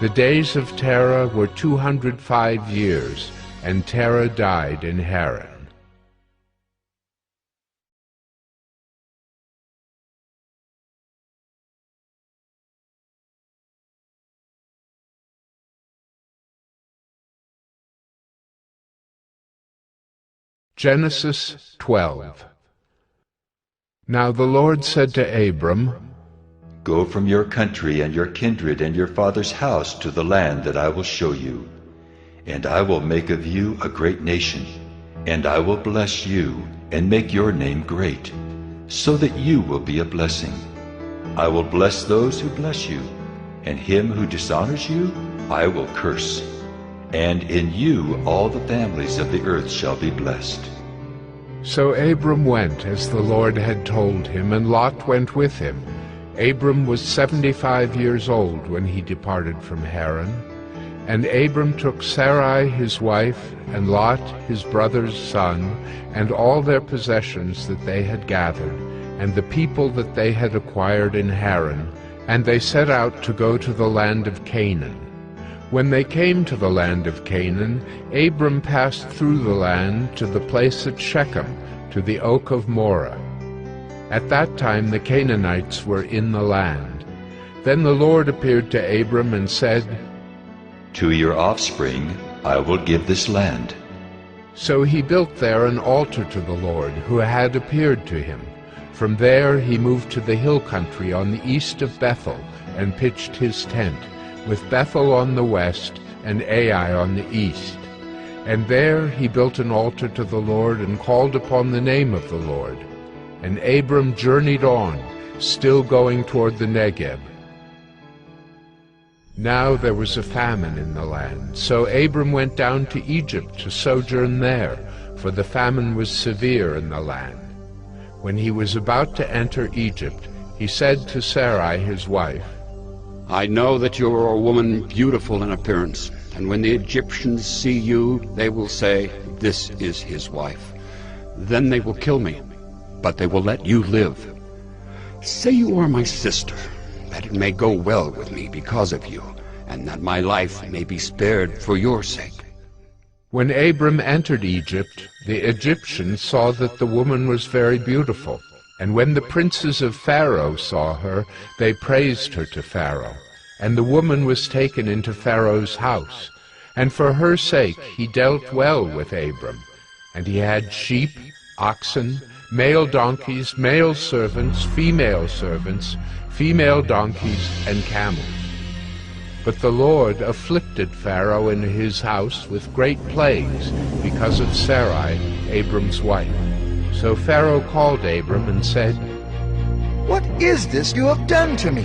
The days of Terah were 205 years, and Terah died in Haran. Genesis 12. Now the Lord said to Abram, Go from your country and your kindred and your father's house to the land that I will show you. And I will make of you a great nation, and I will bless you and make your name great, so that you will be a blessing. I will bless those who bless you, and him who dishonors you I will curse. And in you all the families of the earth shall be blessed. So Abram went as the Lord had told him, and Lot went with him. Abram was 75 years old when he departed from Haran. And Abram took Sarai his wife, and Lot his brother's son, and all their possessions that they had gathered, and the people that they had acquired in Haran, and they set out to go to the land of Canaan. When they came to the land of Canaan, Abram passed through the land to the place at Shechem, to the oak of Moreh. At that time the Canaanites were in the land. Then the Lord appeared to Abram and said, To your offspring I will give this land. So he built there an altar to the Lord, who had appeared to him. From there he moved to the hill country on the east of Bethel, and pitched his tent, with Bethel on the west and Ai on the east. And there he built an altar to the Lord, and called upon the name of the Lord. And Abram journeyed on, still going toward the Negeb. Now there was a famine in the land, so Abram went down to Egypt to sojourn there, for the famine was severe in the land. When he was about to enter Egypt, he said to Sarai his wife, I know that you are a woman beautiful in appearance, and when the Egyptians see you, they will say, This is his wife. Then they will kill me, but they will let you live. Say you are my sister, that it may go well with me because of you, and that my life may be spared for your sake. When Abram entered Egypt, the Egyptians saw that the woman was very beautiful. And when the princes of Pharaoh saw her, they praised her to Pharaoh. And the woman was taken into Pharaoh's house. And for her sake he dealt well with Abram. And he had sheep, oxen, male donkeys, male servants, female donkeys, and camels. But the Lord afflicted Pharaoh and his house with great plagues because of Sarai, Abram's wife. So Pharaoh called Abram and said, What is this you have done to me?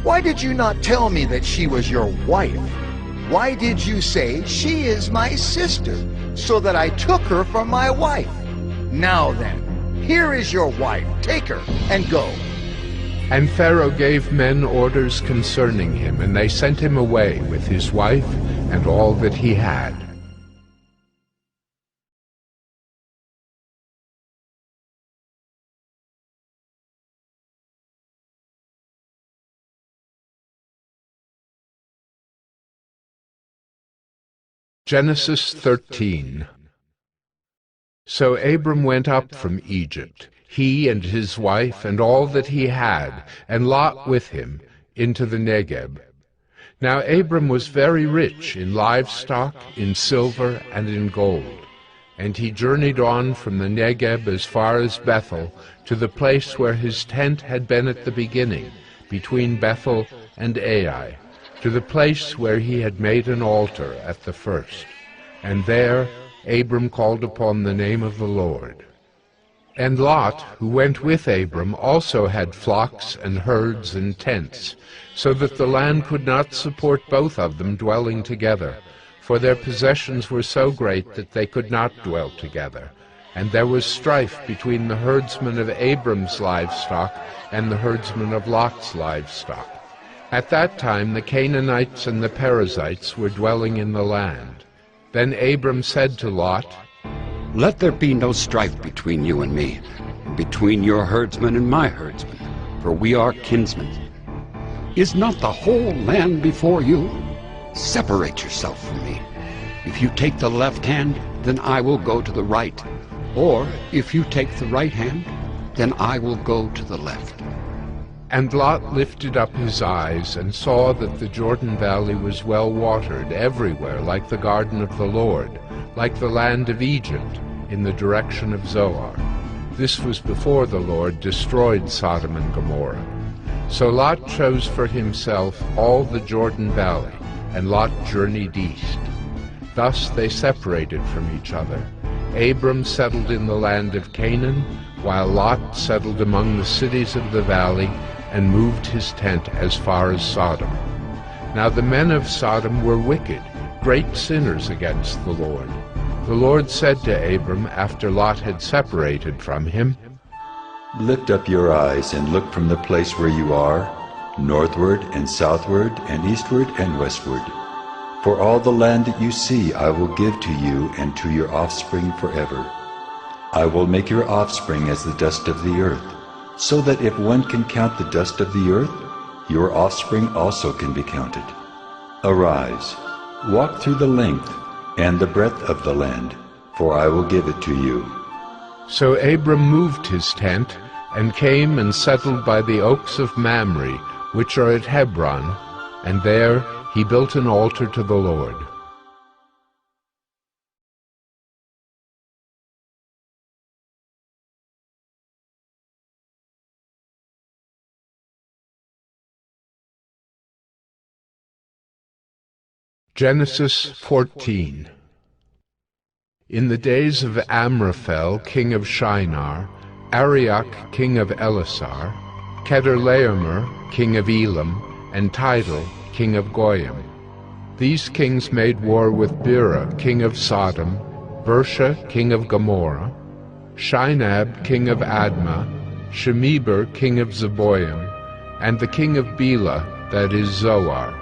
Why did you not tell me that she was your wife? Why did you say, She is my sister, so that I took her for my wife? Now then, here is your wife. Take her and go. And Pharaoh gave men orders concerning him, and they sent him away with his wife and all that he had. Genesis 13. So Abram went up from Egypt, he and his wife and all that he had, and Lot with him, into the Negeb. Now Abram was very rich in livestock, in silver, and in gold. And he journeyed on from the Negeb as far as Bethel, to the place where his tent had been at the beginning, between Bethel and Ai, to the place where he had made an altar at the first. And there Abram called upon the name of the Lord. And Lot, who went with Abram, also had flocks and herds and tents, so that the land could not support both of them dwelling together, for their possessions were so great that they could not dwell together. And there was strife between the herdsmen of Abram's livestock and the herdsmen of Lot's livestock. At that time the Canaanites and the Perizzites were dwelling in the land. Then Abram said to Lot, Let there be no strife between you and me, between your herdsmen and my herdsmen, for we are kinsmen. Is not the whole land before you? Separate yourself from me. If you take the left hand, then I will go to the right. Or if you take the right hand, then I will go to the left. And Lot lifted up his eyes, and saw that the Jordan Valley was well watered everywhere, like the garden of the Lord, like the land of Egypt, in the direction of Zoar. This was before the Lord destroyed Sodom and Gomorrah. So Lot chose for himself all the Jordan Valley, and Lot journeyed east. Thus they separated from each other. Abram settled in the land of Canaan, while Lot settled among the cities of the valley, and moved his tent as far as Sodom. Now the men of Sodom were wicked, great sinners against the Lord. The Lord said to Abram, after Lot had separated from him, Lift up your eyes and look from the place where you are, northward and southward and eastward and westward. For all the land that you see I will give to you and to your offspring forever. I will make your offspring as the dust of the earth, so that if one can count the dust of the earth, your offspring also can be counted. Arise, walk through the length and the breadth of the land, for I will give it to you. So Abram moved his tent, and came and settled by the oaks of Mamre, which are at Hebron, and there he built an altar to the Lord. Genesis 14. In the days of Amraphel, king of Shinar, Arioch, king of Elasar, Chedorlaomer, king of Elam, and Tidal, king of Goyim. These kings made war with Bera, king of Sodom, Bersha, king of Gomorrah, Shinab, king of Admah, Shemeber, king of Zeboim, and the king of Bela, that is Zoar.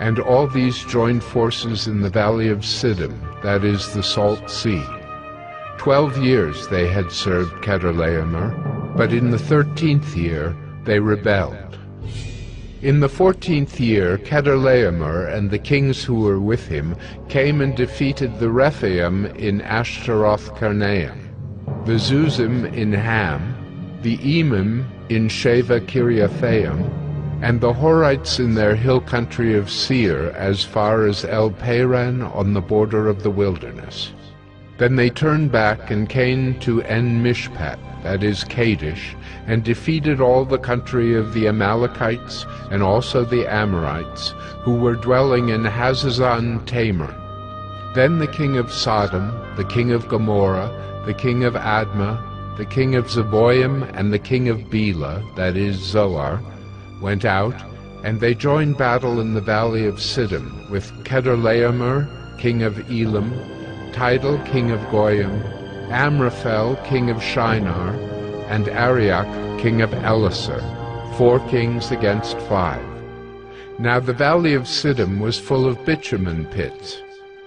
And all these joined forces in the valley of Siddim, that is the Salt Sea. 12 years they had served Chedorlaomer, but in the 13th year they rebelled. In the 14th year Chedorlaomer and the kings who were with him came and defeated the Rephaim in Ashtaroth-Karnaim, the Zuzim in Ham, the Emim in Sheva Kiriathaim, and the Horites in their hill country of Seir as far as El-Paran on the border of the wilderness. Then they turned back and came to En-Mishpat, that is Kadesh, and defeated all the country of the Amalekites and also the Amorites, who were dwelling in Hazazon Tamar. Then the king of Sodom, the king of Gomorrah, the king of Admah, the king of Zeboim, and the king of Bela, that is Zoar, went out, and they joined battle in the valley of Siddim with Chedorlaomer, king of Elam, Tidal, king of Goyim, Amraphel, king of Shinar, and Arioch, king of Elasar, 4 kings against 5. Now the valley of Siddim was full of bitumen pits,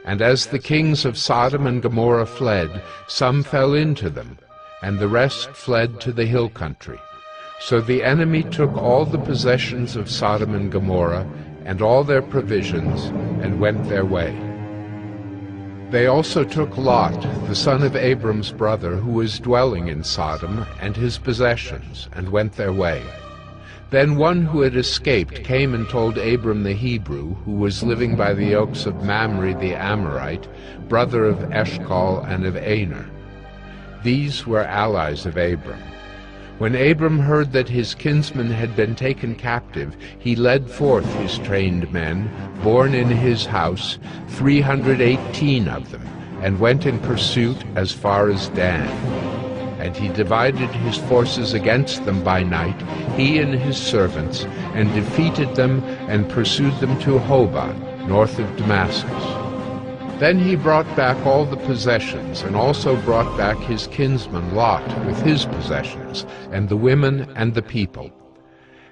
and as the kings of Sodom and Gomorrah fled, some fell into them, and the rest fled to the hill country. So the enemy took all the possessions of Sodom and Gomorrah, and all their provisions, and went their way. They also took Lot, the son of Abram's brother, who was dwelling in Sodom, and his possessions, and went their way. Then one who had escaped came and told Abram the Hebrew, who was living by the oaks of Mamre the Amorite, brother of Eshcol and of Aner. These were allies of Abram. When Abram heard that his kinsman had been taken captive, he led forth his trained men, born in his house, 318 of them, and went in pursuit as far as Dan. And he divided his forces against them by night, he and his servants, and defeated them and pursued them to Hobah, north of Damascus. Then he brought back all the possessions, and also brought back his kinsman Lot with his possessions, and the women and the people.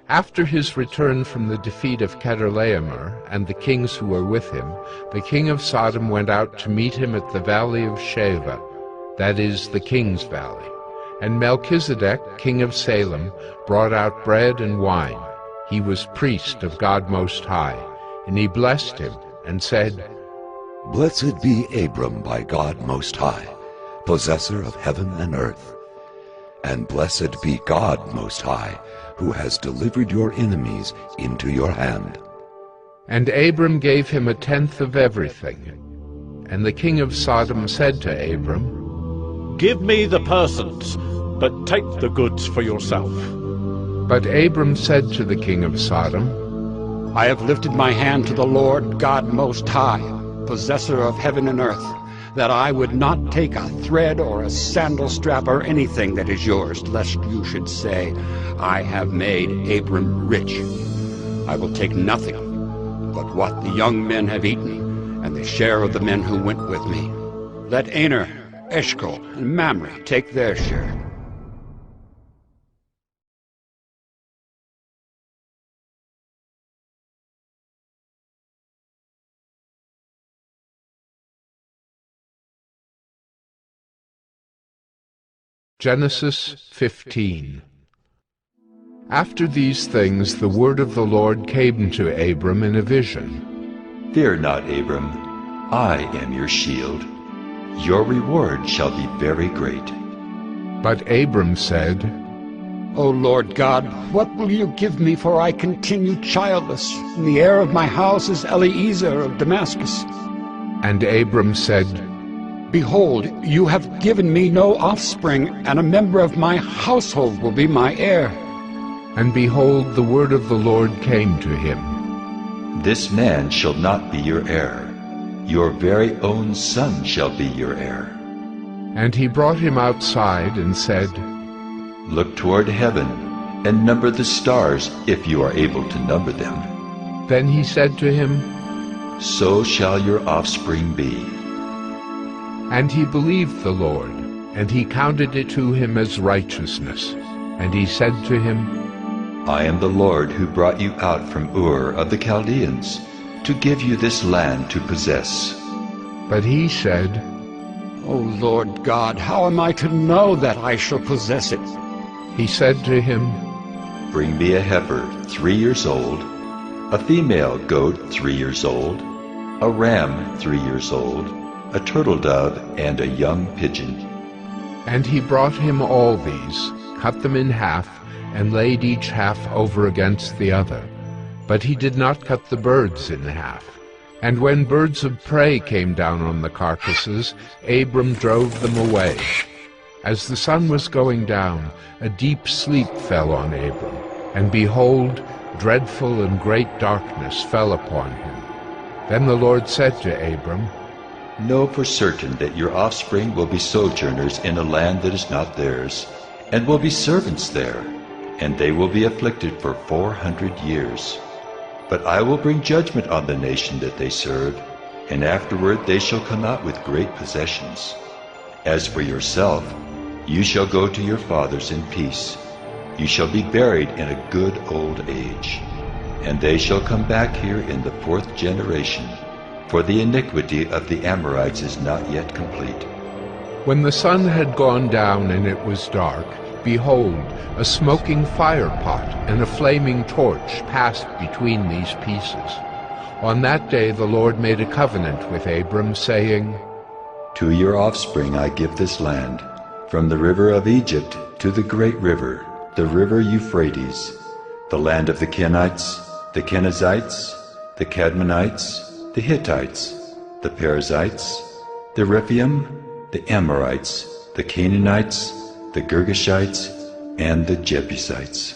After his return from the defeat of Chedorlaomer and the kings who were with him, the king of Sodom went out to meet him at the valley of Sheva, that is, the king's valley. And Melchizedek, king of Salem, brought out bread and wine. He was priest of God Most High, and he blessed him, and said, Blessed be Abram by God Most High, possessor of heaven and earth. And blessed be God Most High, who has delivered your enemies into your hand. And Abram gave him 1/10 of everything. And the king of Sodom said to Abram, Give me the persons, but take the goods for yourself. But Abram said to the king of Sodom, I have lifted my hand to the Lord God Most High, possessor of heaven and earth, that I would not take a thread or a sandal strap or anything that is yours, lest you should say, I have made Abram rich. I will take nothing but what the young men have eaten, and the share of the men who went with me. Let Aner, Eshcol, and Mamre take their share. Genesis 15. After these things the word of the Lord came to Abram in a vision. Fear not, Abram. I am your shield. Your reward shall be very great. But Abram said, O Lord God, what will you give me, for I continue childless, and the heir of my house is Eliezer of Damascus? And Abram said, Behold, you have given me no offspring, and a member of my household will be my heir. And behold, the word of the Lord came to him. This man shall not be your heir. Your very own son shall be your heir. And he brought him outside and said, Look toward heaven, and number the stars, if you are able to number them. Then he said to him, So shall your offspring be. And he believed the Lord, and he counted it to him as righteousness. And he said to him, I am the Lord who brought you out from Ur of the Chaldeans, to give you this land to possess. But he said, O Lord God, how am I to know that I shall possess it? He said to him, Bring me a heifer 3 years old, a female goat 3 years old, a ram 3 years old, a turtle dove, and a young pigeon. And he brought him all these, cut them in half, and laid each half over against the other. But he did not cut the birds in half. And when birds of prey came down on the carcasses, Abram drove them away. As the sun was going down, a deep sleep fell on Abram, and behold, dreadful and great darkness fell upon him. Then the Lord said to Abram, Know for certain that your offspring will be sojourners in a land that is not theirs, and will be servants there, and they will be afflicted for 400 years. But I will bring judgment on the nation that they serve, and afterward they shall come out with great possessions. As for yourself, you shall go to your fathers in peace. You shall be buried in a good old age. And they shall come back here in the 4th generation, for the iniquity of the Amorites is not yet complete. When the sun had gone down and it was dark, behold, a smoking fire pot and a flaming torch passed between these pieces. On that day the Lord made a covenant with Abram, saying, To your offspring I give this land, from the river of Egypt to the great river, the river Euphrates, the land of the Kenites, the Kenizzites, the Cadmonites, the Hittites, the Perizzites, the Rephaim, the Amorites, the Canaanites, the Girgashites, and the Jebusites.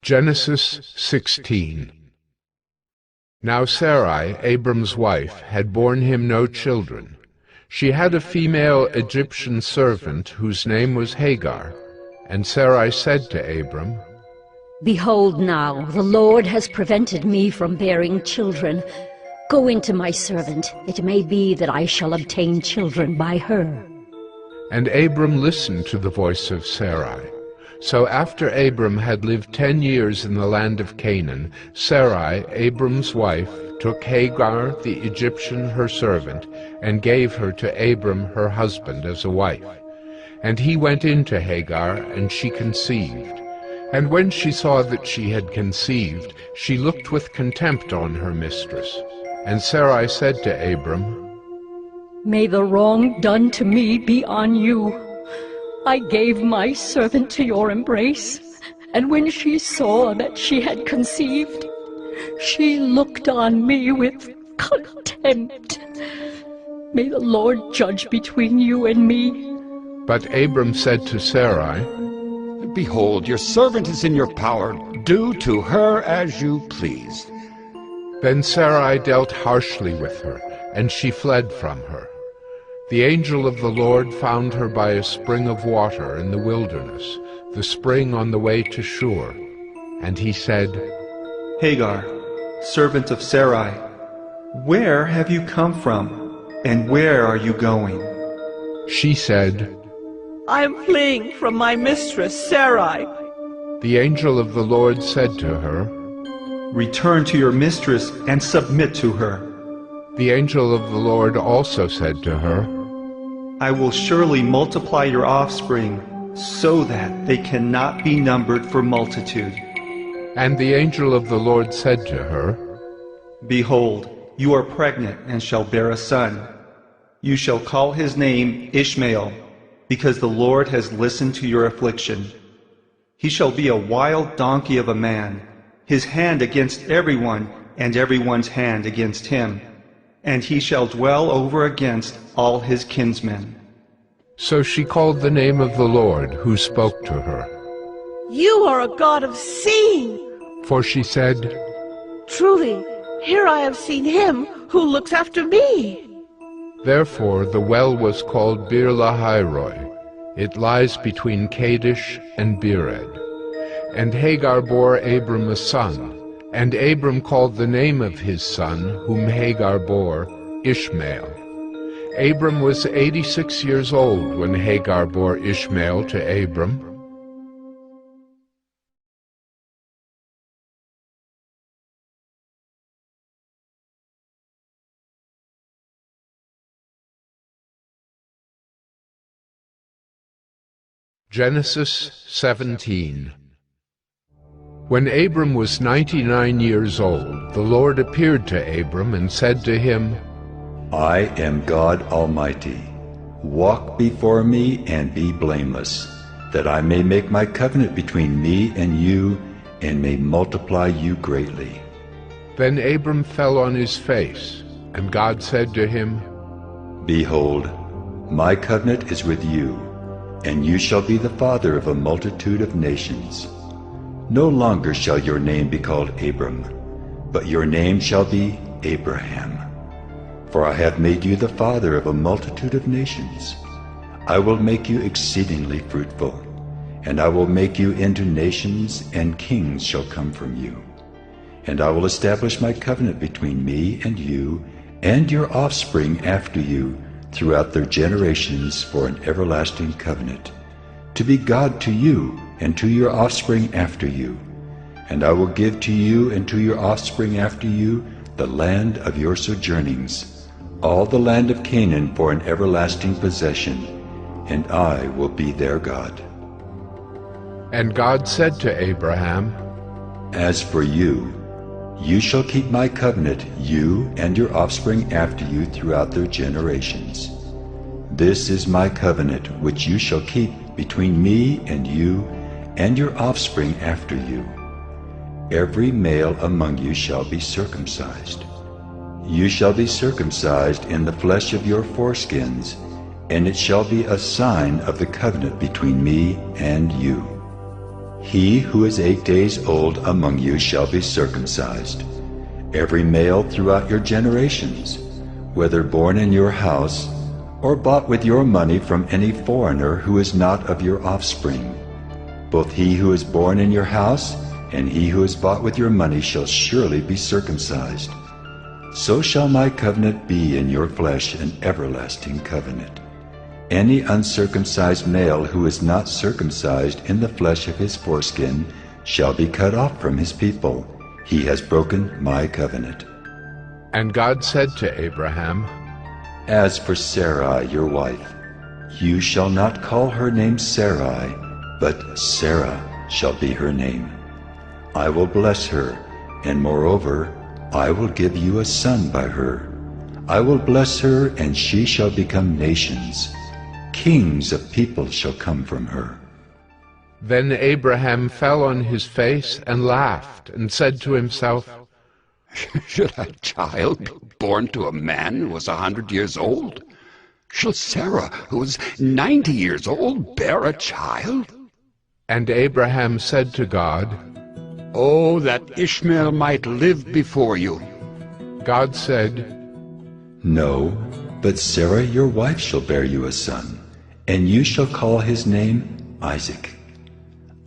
Genesis 16. Now Sarai, Abram's wife, had borne him no children. She had a female Egyptian servant whose name was Hagar. And Sarai said to Abram, Behold now, the Lord has prevented me from bearing children. Go into my servant. It may be that I shall obtain children by her. And Abram listened to the voice of Sarai. So after Abram had lived 10 years in the land of Canaan, Sarai, Abram's wife, took Hagar the Egyptian her servant, and gave her to Abram her husband as a wife. And he went in to Hagar, and she conceived. And when she saw that she had conceived, she looked with contempt on her mistress. And Sarai said to Abram, May the wrong done to me be on you. I gave my servant to your embrace, and when she saw that she had conceived, she looked on me with contempt. May the Lord judge between you and me. But Abram said to Sarai, Behold, your servant is in your power. Do to her as you please. Then Sarai dealt harshly with her, and she fled from her. The angel of the Lord found her by a spring of water in the wilderness, the spring on the way to Shur. And he said, Hagar, servant of Sarai, where have you come from, and where are you going? She said, I am fleeing from my mistress, Sarai. The angel of the Lord said to her, Return to your mistress and submit to her. The angel of the Lord also said to her, I will surely multiply your offspring, so that they cannot be numbered for multitude. And the angel of the Lord said to her, Behold, you are pregnant and shall bear a son. You shall call his name Ishmael, because the Lord has listened to your affliction. He shall be a wild donkey of a man, his hand against everyone, and everyone's hand against him, and he shall dwell over against all his kinsmen. So she called the name of the Lord who spoke to her. You are a God of seeing. For she said, Truly, here I have seen him who looks after me. Therefore the well was called Bir Lahairoi. It lies between Kadesh and Bered. And Hagar bore Abram a son, and Abram called the name of his son, whom Hagar bore, Ishmael. Abram was 86 years old when Hagar bore Ishmael to Abram. Genesis 17. When Abram was 99 years old, the Lord appeared to Abram and said to him, I am God Almighty. Walk before me and be blameless, that I may make my covenant between me and you, and may multiply you greatly. Then Abram fell on his face, and God said to him, Behold, my covenant is with you, and you shall be the father of a multitude of nations. No longer shall your name be called Abram, but your name shall be Abraham. For I have made you the father of a multitude of nations. I will make you exceedingly fruitful, and I will make you into nations, and kings shall come from you. And I will establish my covenant between me and you, and your offspring after you, throughout their generations for an everlasting covenant, to be God to you and to your offspring after you. And I will give to you and to your offspring after you the land of your sojournings, all the land of Canaan for an everlasting possession, and I will be their God. And God said to Abraham, As for you, you shall keep my covenant, you and your offspring after you throughout their generations. This is my covenant which you shall keep between me and you and your offspring after you. Every male among you shall be circumcised. You shall be circumcised in the flesh of your foreskins, and it shall be a sign of the covenant between me and you. He who is 8 days old among you shall be circumcised, every male throughout your generations, whether born in your house or bought with your money from any foreigner who is not of your offspring. Both he who is born in your house and he who is bought with your money shall surely be circumcised. So shall my covenant be in your flesh, an everlasting covenant. Any uncircumcised male who is not circumcised in the flesh of his foreskin shall be cut off from his people. He has broken my covenant. And God said to Abraham, As for Sarai, your wife, you shall not call her name Sarai, but Sarah shall be her name. I will bless her, and moreover, I will give you a son by her. I will bless her, and she shall become nations. Kings of people shall come from her. Then Abraham fell on his face and laughed, and said to himself, Should a child be born to a man who was 100 years old? Shall Sarah, who was 90 years old, bear a child? And Abraham said to God, Oh, that Ishmael might live before you. God said, No, but Sarah your wife shall bear you a son, and you shall call his name Isaac.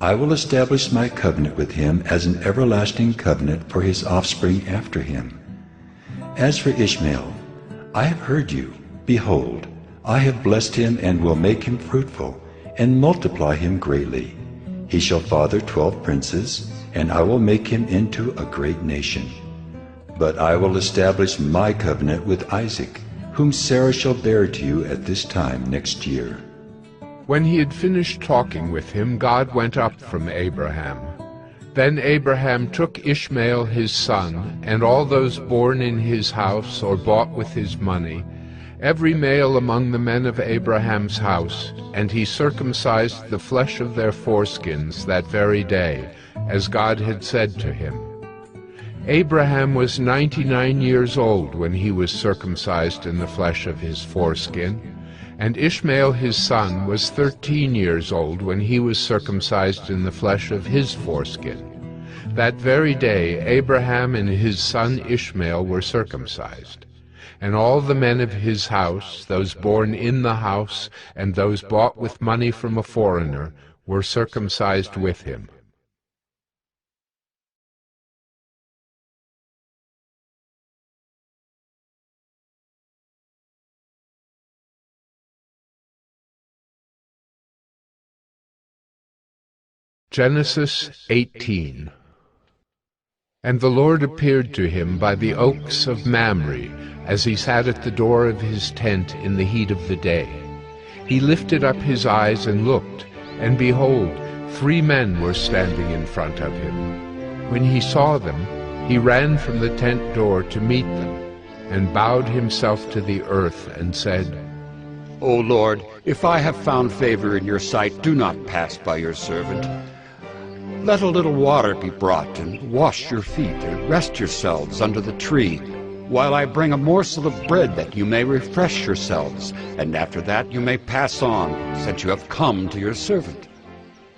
I will establish my covenant with him as an everlasting covenant for his offspring after him. As for Ishmael, I have heard you. Behold, I have blessed him and will make him fruitful, and multiply him greatly. He shall father 12 princes, and I will make him into a great nation. But I will establish my covenant with Isaac, whom Sarah shall bear to you at this time next year. When he had finished talking with him, God went up from Abraham. Then Abraham took Ishmael his son, and all those born in his house or bought with his money, every male among the men of Abraham's house, and he circumcised the flesh of their foreskins that very day, as God had said to him. Abraham was 99 years old when he was circumcised in the flesh of his foreskin, and Ishmael his son was 13 years old when he was circumcised in the flesh of his foreskin. That very day Abraham and his son Ishmael were circumcised. And all the men of his house, those born in the house, and those bought with money from a foreigner, were circumcised with him. Genesis 18. And the Lord appeared to him by the oaks of Mamre, as he sat at the door of his tent in the heat of the day. He lifted up his eyes and looked, and behold, 3 men were standing in front of him. When he saw them, he ran from the tent door to meet them, and bowed himself to the earth, and said, O Lord, if I have found favor in your sight, do not pass by your servant. Let a little water be brought, and wash your feet, and rest yourselves under the tree, while I bring a morsel of bread that you may refresh yourselves, and after that you may pass on, since you have come to your servant.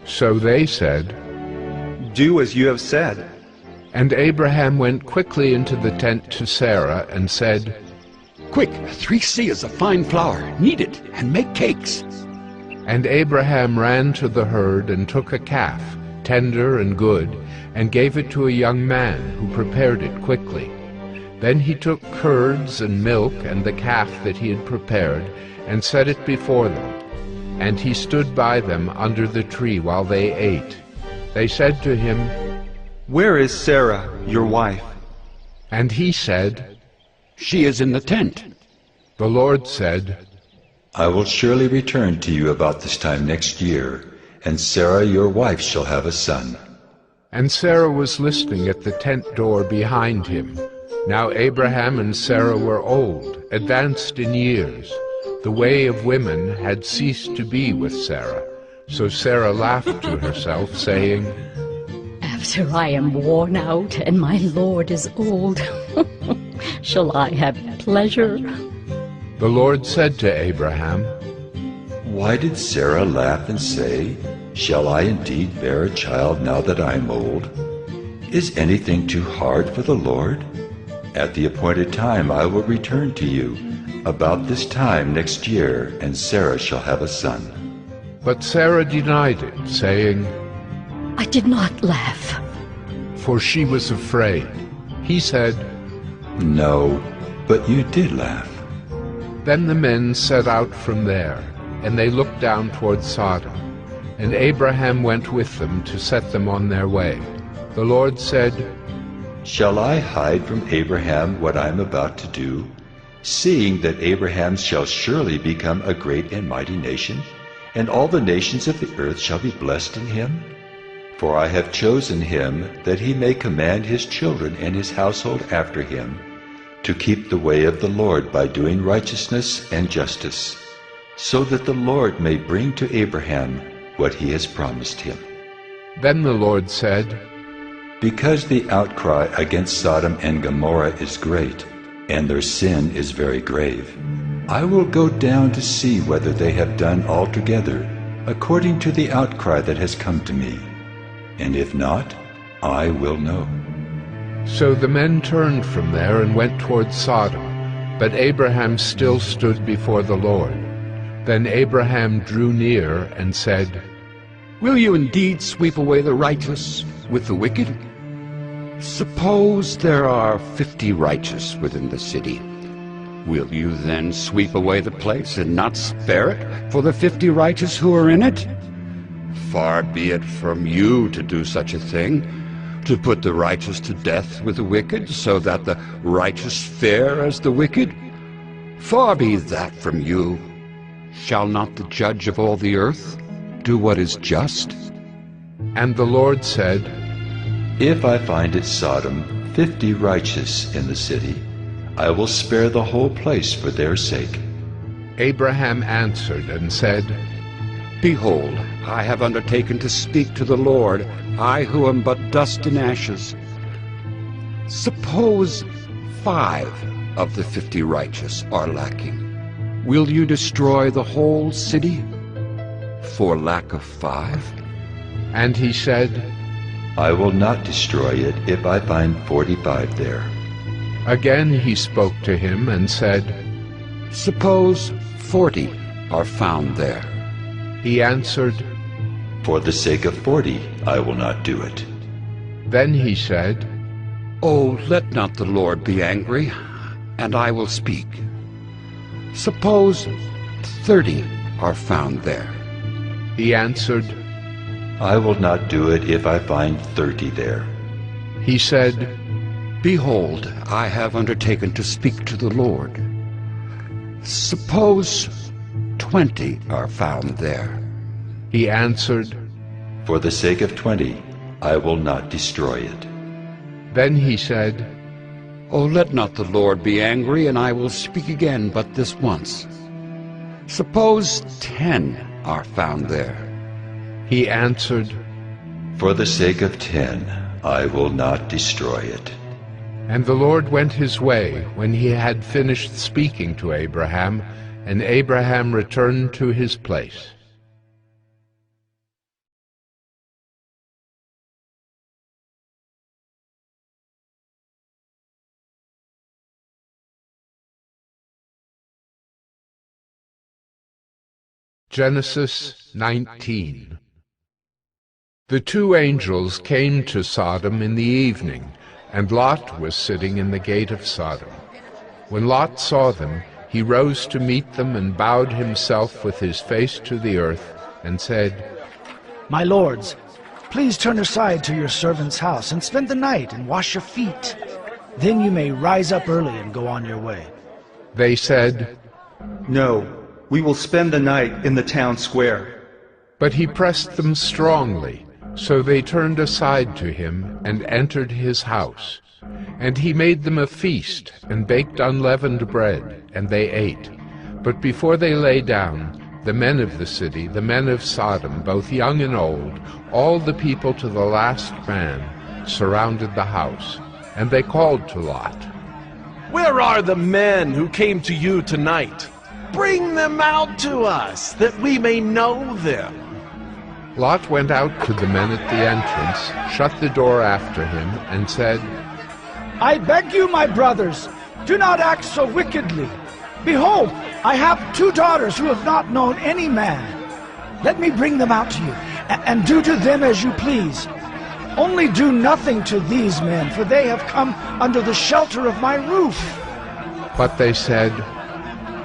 So they said, Do as you have said. And Abraham went quickly into the tent to Sarah and said, Quick, 3 seahs of fine flour, knead it, and make cakes. And Abraham ran to the herd and took a calf, tender and good, and gave it to a young man, who prepared it quickly. Then he took curds and milk and the calf that he had prepared, and set it before them. And he stood by them under the tree while they ate. They said to him, Where is Sarah, your wife? And he said, She is in the tent. The Lord said, I will surely return to you about this time next year, and Sarah your wife shall have a son. And Sarah was listening at the tent door behind him. Now Abraham and Sarah were old, advanced in years. The way of women had ceased to be with Sarah. So Sarah laughed to herself, saying, After I am worn out and my Lord is old, shall I have pleasure? The Lord said to Abraham, Why did Sarah laugh and say, Shall I indeed bear a child now that I am old? Is anything too hard for the Lord? At the appointed time I will return to you, about this time next year, and Sarah shall have a son. But Sarah denied it, saying, I did not laugh. For she was afraid. He said, No, but you did laugh. Then the men set out from there, and they looked down toward Sodom. And Abraham went with them to set them on their way. The Lord said, Shall I hide from Abraham what I am about to do, seeing that Abraham shall surely become a great and mighty nation, and all the nations of the earth shall be blessed in him? For I have chosen him that he may command his children and his household after him, to keep the way of the Lord by doing righteousness and justice, so that the Lord may bring to Abraham what he has promised him. Then the Lord said, Because the outcry against Sodom and Gomorrah is great, and their sin is very grave, I will go down to see whether they have done altogether according to the outcry that has come to me. And if not, I will know. So the men turned from there and went toward Sodom, but Abraham still stood before the Lord. Then Abraham drew near and said, Will you indeed sweep away the righteous with the wicked? Suppose there are 50 righteous within the city. Will you then sweep away the place and not spare it for the 50 righteous who are in it? Far be it from you to do such a thing, to put the righteous to death with the wicked, so that the righteous fare as the wicked. Far be that from you. Shall not the judge of all the earth do what is just? And the Lord said, If I find at Sodom 50 righteous in the city, I will spare the whole place for their sake. Abraham answered and said, Behold, I have undertaken to speak to the Lord, I who am but dust and ashes. Suppose 5 of the 50 righteous are lacking. Will you destroy the whole city for lack of 5? And he said, I will not destroy it if I find 45 there. Again he spoke to him and said, Suppose 40 are found there. He answered, For the sake of 40, I will not do it. Then he said, Oh, let not the Lord be angry, and I will speak. Suppose 30 are found there. He answered, I will not do it if I find 30 there. He said, Behold, I have undertaken to speak to the Lord. Suppose 20 are found there. He answered, For the sake of 20, I will not destroy it. Then he said, Oh, let not the Lord be angry, and I will speak again but this once. Suppose 10 are found there. He answered, For the sake of 10, I will not destroy it. And the Lord went his way when he had finished speaking to Abraham, and Abraham returned to his place. Genesis 19. The 2 angels came to Sodom in the evening, and Lot was sitting in the gate of Sodom. When Lot saw them, he rose to meet them and bowed himself with his face to the earth, and said, My lords, please turn aside to your servant's house and spend the night and wash your feet. Then you may rise up early and go on your way. They said, No, we will spend the night in the town square. But he pressed them strongly, so they turned aside to him and entered his house. And he made them a feast, and baked unleavened bread, and they ate. But before they lay down, the men of the city, the men of Sodom, both young and old, all the people to the last man, surrounded the house. And they called to Lot, Where are the men who came to you tonight? Bring them out to us, that we may know them. Lot went out to the men at the entrance, shut the door after him, and said, I beg you, my brothers, do not act so wickedly. Behold, I have 2 daughters who have not known any man. Let me bring them out to you, and do to them as you please. Only do nothing to these men, for they have come under the shelter of my roof. But they said,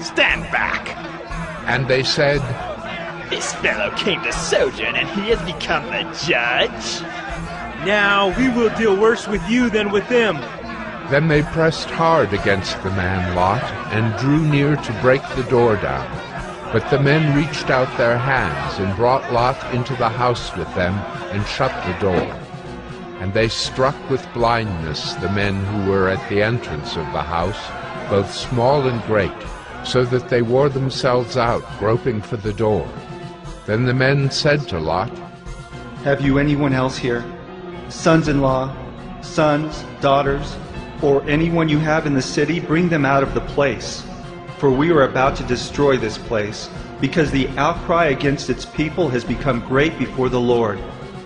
Stand back! And they said, This fellow came to sojourn, and he has become the judge? Now we will deal worse with you than with them. Then they pressed hard against the man Lot, and drew near to break the door down. But the men reached out their hands, and brought Lot into the house with them, and shut the door. And they struck with blindness the men who were at the entrance of the house, both small and great, so that they wore themselves out, groping for the door. Then the men said to Lot, Have you anyone else here? Sons-in-law, sons, daughters, or anyone you have in the city, bring them out of the place. For we are about to destroy this place, because the outcry against its people has become great before the Lord,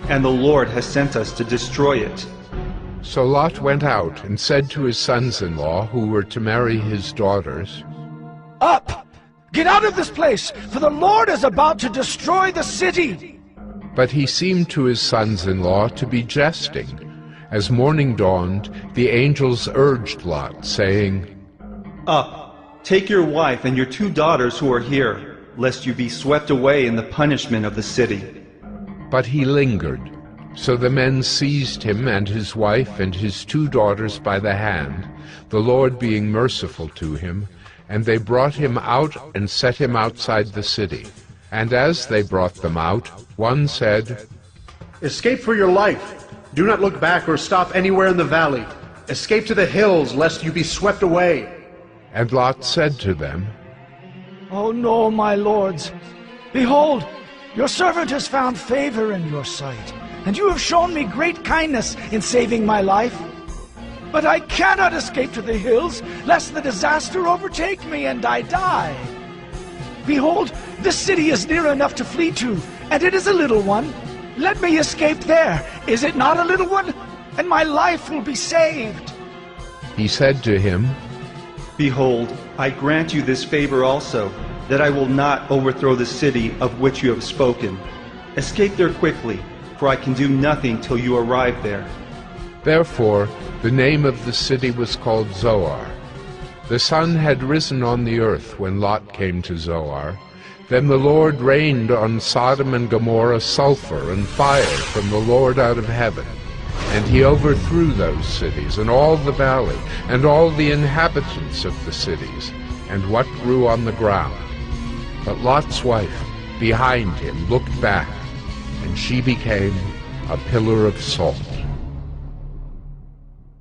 and the Lord has sent us to destroy it. So Lot went out and said to his sons-in-law, who were to marry his daughters, Up! Get out of this place, for the Lord is about to destroy the city! But he seemed to his sons-in-law to be jesting. As morning dawned, the angels urged Lot, saying, Up, take your wife and your 2 daughters who are here, lest you be swept away in the punishment of the city. But he lingered. So the men seized him and his wife and his 2 daughters by the hand, the Lord being merciful to him, and they brought him out and set him outside the city. And as they brought them out, one said, Escape for your life. Do not look back or stop anywhere in the valley. Escape to the hills, lest you be swept away. And Lot said to them, Oh no, my lords. Behold, your servant has found favor in your sight, and you have shown me great kindness in saving my life. But I cannot escape to the hills, lest the disaster overtake me and I die. Behold, the city is near enough to flee to, and it is a little one. Let me escape there. Is it not a little one? And my life will be saved. He said to him, Behold, I grant you this favor also, that I will not overthrow the city of which you have spoken. Escape there quickly, for I can do nothing till you arrive there. Therefore the name of the city was called Zoar. The sun had risen on the earth when Lot came to Zoar. Then the Lord rained on Sodom and Gomorrah sulfur and fire from the Lord out of heaven. And he overthrew those cities, and all the valley, and all the inhabitants of the cities, and what grew on the ground. But Lot's wife, behind him, looked back, and she became a pillar of salt.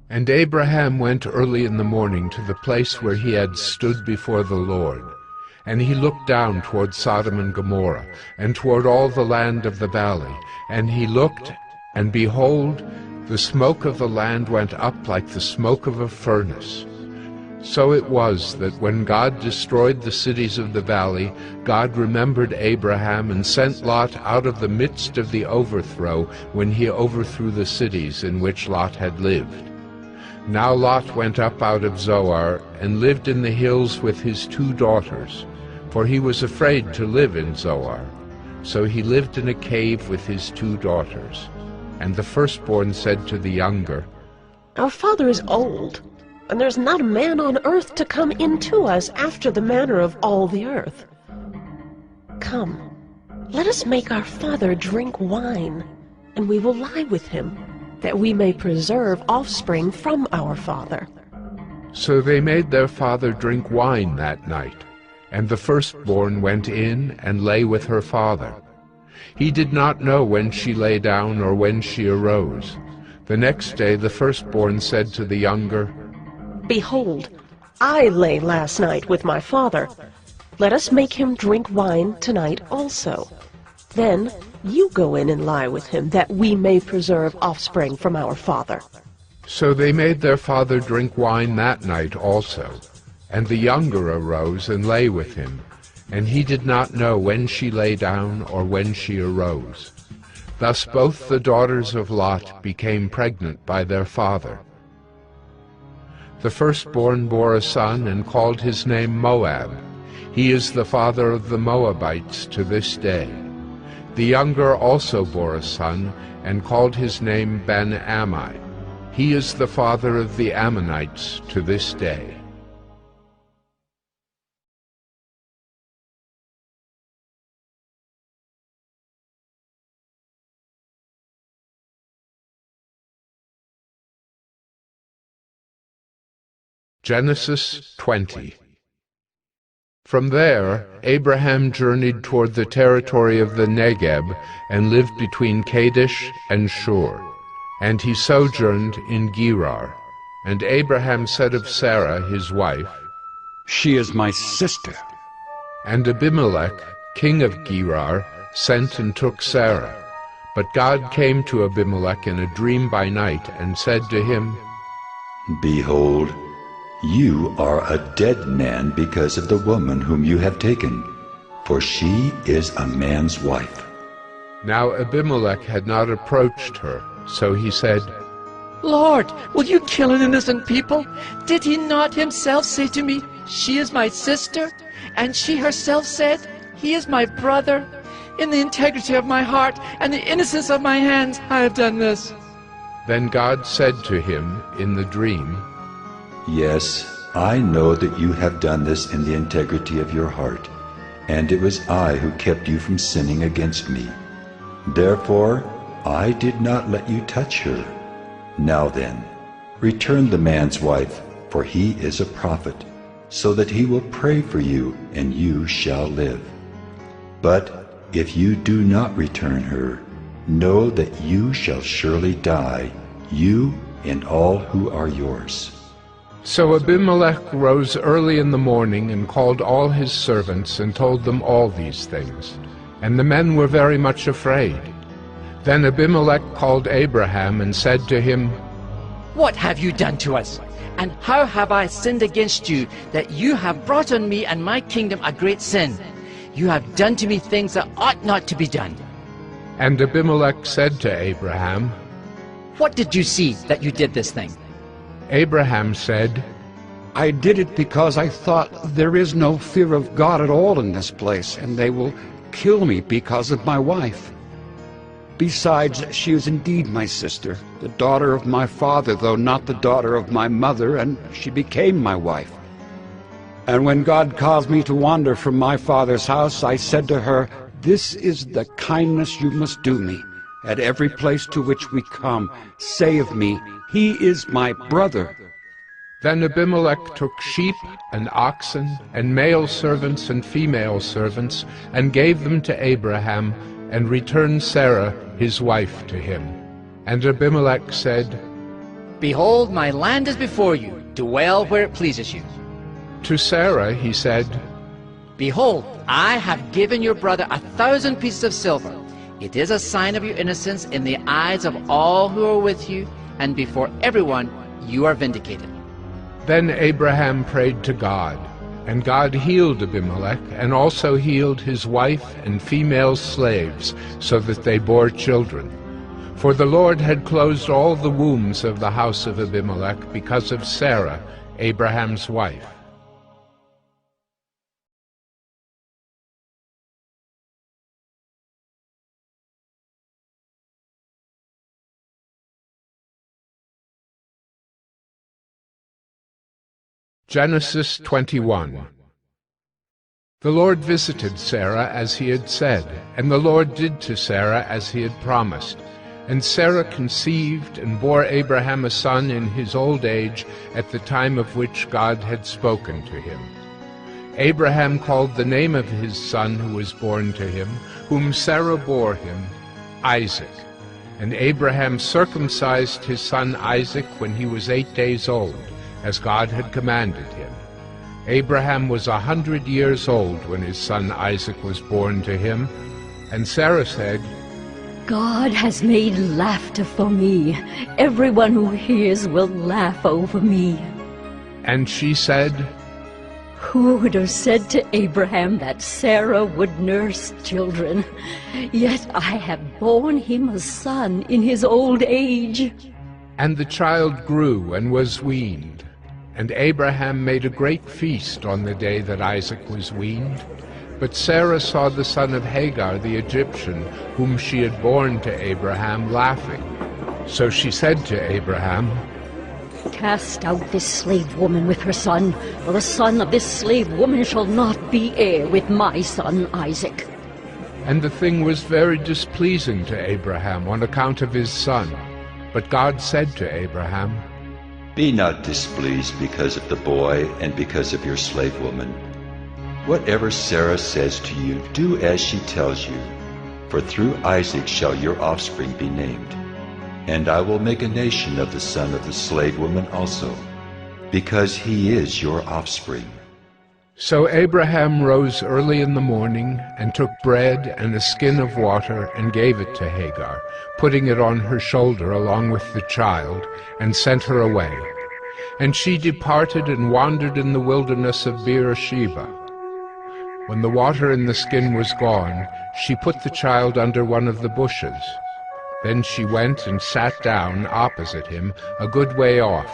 And Abraham went early in the morning to the place where he had stood before the Lord. And he looked down toward Sodom and Gomorrah, and toward all the land of the valley. And he looked, and behold, the smoke of the land went up like the smoke of a furnace. So it was that when God destroyed the cities of the valley, God remembered Abraham and sent Lot out of the midst of the overthrow when he overthrew the cities in which Lot had lived. Now Lot went up out of Zoar and lived in the hills with his 2 daughters, for he was afraid to live in Zoar. So he lived in a cave with his 2 daughters. And the firstborn said to the younger, Our father is old, and there's not a man on earth to come into us after the manner of all the earth. Come, let us make our father drink wine, and we will lie with him, that we may preserve offspring from our father. So they made their father drink wine that night, and the firstborn went in and lay with her father. He did not know when she lay down or when she arose. The next day the firstborn said to the younger, Behold, I lay last night with my father. Let us make him drink wine tonight also. Then you go in and lie with him, that we may preserve offspring from our father. So they made their father drink wine that night also. And the younger arose and lay with him, and he did not know when she lay down or when she arose. Thus both the daughters of Lot became pregnant by their father. The firstborn bore a son and called his name Moab. He is the father of the Moabites to this day. The younger also bore a son and called his name Ben-Ammi. He is the father of the Ammonites to this day. Genesis 20. From there, Abraham journeyed toward the territory of the Negeb and lived between Kadesh and Shur. And he sojourned in Gerar. And Abraham said of Sarah, his wife, She is my sister. And Abimelech, king of Gerar, sent and took Sarah. But God came to Abimelech in a dream by night and said to him, Behold, you are a dead man because of the woman whom you have taken, for she is a man's wife. Now Abimelech had not approached her, so he said, Lord, will you kill an innocent people? Did he not himself say to me, She is my sister? And she herself said, He is my brother. In the integrity of my heart and the innocence of my hands I have done this. Then God said to him in the dream, Yes, I know that you have done this in the integrity of your heart, and it was I who kept you from sinning against me. Therefore, I did not let you touch her. Now then, return the man's wife, for he is a prophet, so that he will pray for you, and you shall live. But if you do not return her, know that you shall surely die, you and all who are yours. So Abimelech rose early in the morning and called all his servants and told them all these things. And the men were very much afraid. Then Abimelech called Abraham and said to him, What have you done to us? And how have I sinned against you, that you have brought on me and my kingdom a great sin? You have done to me things that ought not to be done. And Abimelech said to Abraham, What did you see that you did this thing? Abraham said, I did it because I thought there is no fear of God at all in this place, and they will kill me because of my wife. Besides, she is indeed my sister, the daughter of my father, though not the daughter of my mother, and she became my wife. And when God caused me to wander from my father's house, I said to her, This is the kindness you must do me. At every place to which we come, say of me, He is my brother. Then Abimelech took sheep and oxen and male servants and female servants and gave them to Abraham and returned Sarah his wife to him. And Abimelech said, Behold, my land is before you. Dwell where it pleases you. To Sarah he said, Behold, I have given your brother 1,000 pieces of silver. It is a sign of your innocence in the eyes of all who are with you, and before everyone you are vindicated. Then Abraham prayed to God, and God healed Abimelech, and also healed his wife and female slaves, so that they bore children. For the Lord had closed all the wombs of the house of Abimelech because of Sarah, Abraham's wife. Genesis 21. The Lord visited Sarah as he had said, and the Lord did to Sarah as he had promised. And Sarah conceived and bore Abraham a son in his old age at the time of which God had spoken to him. Abraham called the name of his son who was born to him, whom Sarah bore him, Isaac. And Abraham circumcised his son Isaac when he was 8 days old, as God had commanded him. Abraham was 100 years old when his son Isaac was born to him, and Sarah said, God has made laughter for me. Everyone who hears will laugh over me. And she said, Who would have said to Abraham that Sarah would nurse children? Yet I have borne him a son in his old age. And the child grew and was weaned. And Abraham made a great feast on the day that Isaac was weaned. But Sarah saw the son of Hagar the Egyptian, whom she had borne to Abraham, laughing. So she said to Abraham, Cast out this slave woman with her son, for the son of this slave woman shall not be heir with my son Isaac. And the thing was very displeasing to Abraham on account of his son. But God said to Abraham, Be not displeased because of the boy and because of your slave woman. Whatever Sarah says to you, do as she tells you, for through Isaac shall your offspring be named. And I will make a nation of the son of the slave woman also, because he is your offspring. So Abraham rose early in the morning and took bread and a skin of water and gave it to Hagar, putting it on her shoulder along with the child, and sent her away. And she departed and wandered in the wilderness of Beersheba. When the water in the skin was gone, she put the child under one of the bushes. Then she went and sat down opposite him a good way off,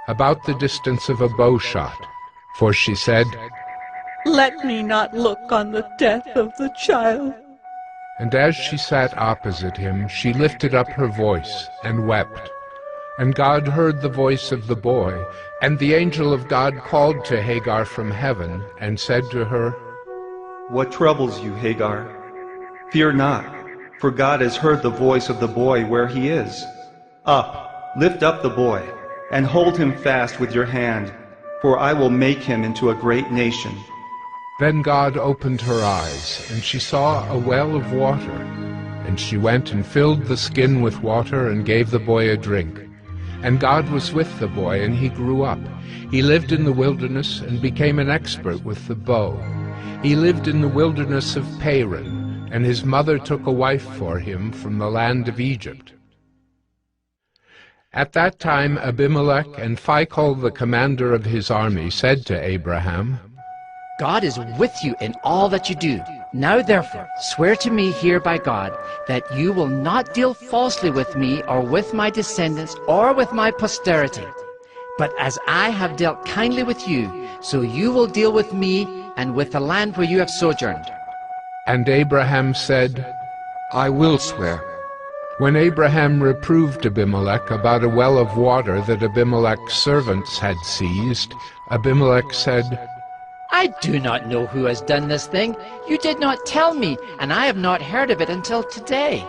about the distance of a bow shot. For she said, Let me not look on the death of the child. And as she sat opposite him, she lifted up her voice and wept. And God heard the voice of the boy, and the angel of God called to Hagar from heaven, and said to her, What troubles you, Hagar? Fear not, for God has heard the voice of the boy where he is. Up, lift up the boy, and hold him fast with your hand, for I will make him into a great nation. Then God opened her eyes, and she saw a well of water. And she went and filled the skin with water and gave the boy a drink. And God was with the boy, and he grew up. He lived in the wilderness and became an expert with the bow. He lived in the wilderness of Paran, and his mother took a wife for him from the land of Egypt. At that time Abimelech and Phicol, the commander of his army, said to Abraham, God is with you in all that you do. Now therefore, swear to me here by God that you will not deal falsely with me or with my descendants or with my posterity. But as I have dealt kindly with you, so you will deal with me and with the land where you have sojourned. And Abraham said, I will swear. When Abraham reproved Abimelech about a well of water that Abimelech's servants had seized, Abimelech said, I do not know who has done this thing. You did not tell me, and I have not heard of it until today.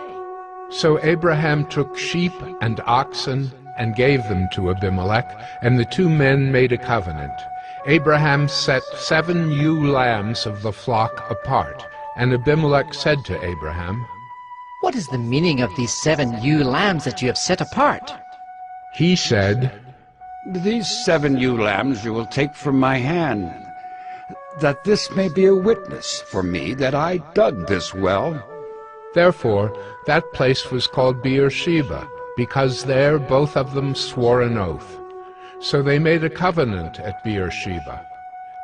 So Abraham took sheep and oxen and gave them to Abimelech, and the two men made a covenant. Abraham set 7 ewe lambs of the flock apart, and Abimelech said to Abraham, What is the meaning of these 7 ewe lambs that you have set apart? He said, These 7 ewe lambs you will take from my hand, that this may be a witness for me that I dug this well. Therefore that place was called Beersheba, because there both of them swore an oath. So they made a covenant at Beersheba.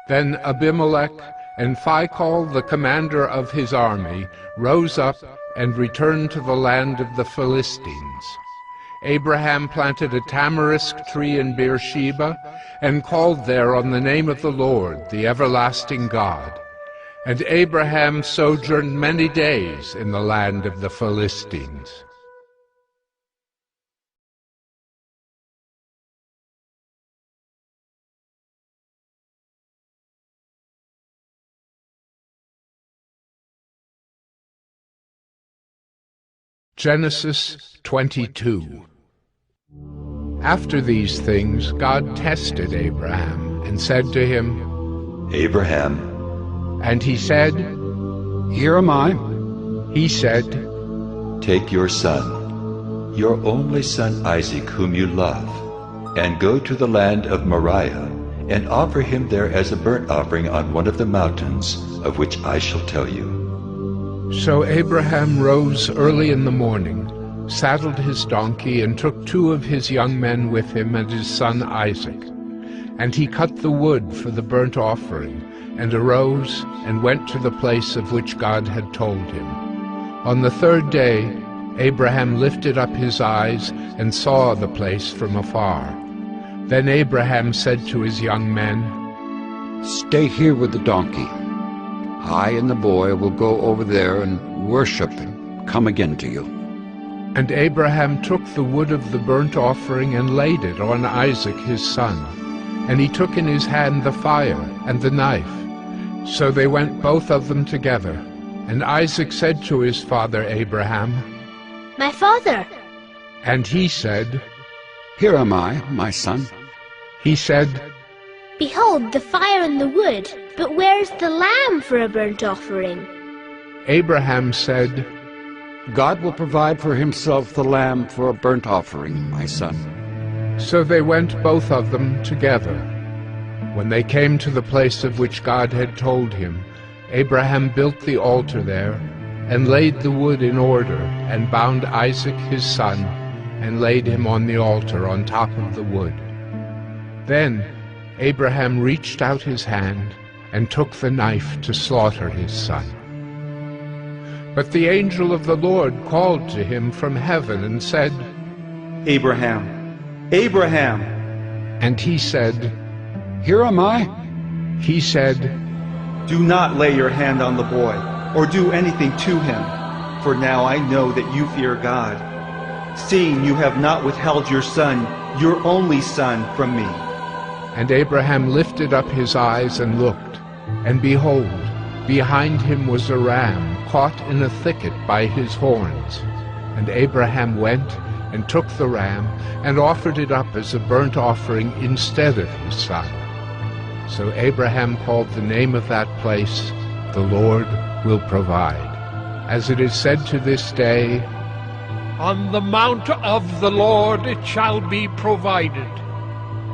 Then Abimelech and Phicol, the commander of his army, rose up and returned to the land of the Philistines. Abraham planted a tamarisk tree in Beersheba, and called there on the name of the Lord, the everlasting God. And Abraham sojourned many days in the land of the Philistines. Genesis 22. After these things, God tested Abraham and said to him, Abraham. And he said, Here am I. He said, Take your son, your only son Isaac, whom you love, and go to the land of Moriah, and offer him there as a burnt offering on one of the mountains, of which I shall tell you. So Abraham rose early in the morning, saddled his donkey, and took 2 of his young men with him and his son Isaac. And he cut the wood for the burnt offering, and arose and went to the place of which God had told him. On the 3rd day Abraham lifted up his eyes and saw the place from afar. Then Abraham said to his young men, Stay here with the donkey. I and the boy will go over there and worship and come again to you. And Abraham took the wood of the burnt offering and laid it on Isaac his son. And he took in his hand the fire and the knife. So they went both of them together. And Isaac said to his father Abraham, My father. And he said, Here am I, my son. He said, Behold the fire and the wood, but where is the lamb for a burnt offering? Abraham said, God will provide for himself the lamb for a burnt offering, my son. So they went both of them together. When they came to the place of which God had told him, Abraham built the altar there, and laid the wood in order, and bound Isaac his son, and laid him on the altar on top of the wood. Then Abraham reached out his hand, and took the knife to slaughter his son. But the angel of the Lord called to him from heaven and said, Abraham, Abraham. And he said, Here am I. He said, Do not lay your hand on the boy, or do anything to him, for now I know that you fear God, seeing you have not withheld your son, your only son, from me. And Abraham lifted up his eyes and looked, and behold, behind him was a ram caught in a thicket by his horns. And Abraham went and took the ram and offered it up as a burnt offering instead of his son. So Abraham called the name of that place, The Lord Will Provide. As it is said to this day, On the mount of the Lord it shall be provided.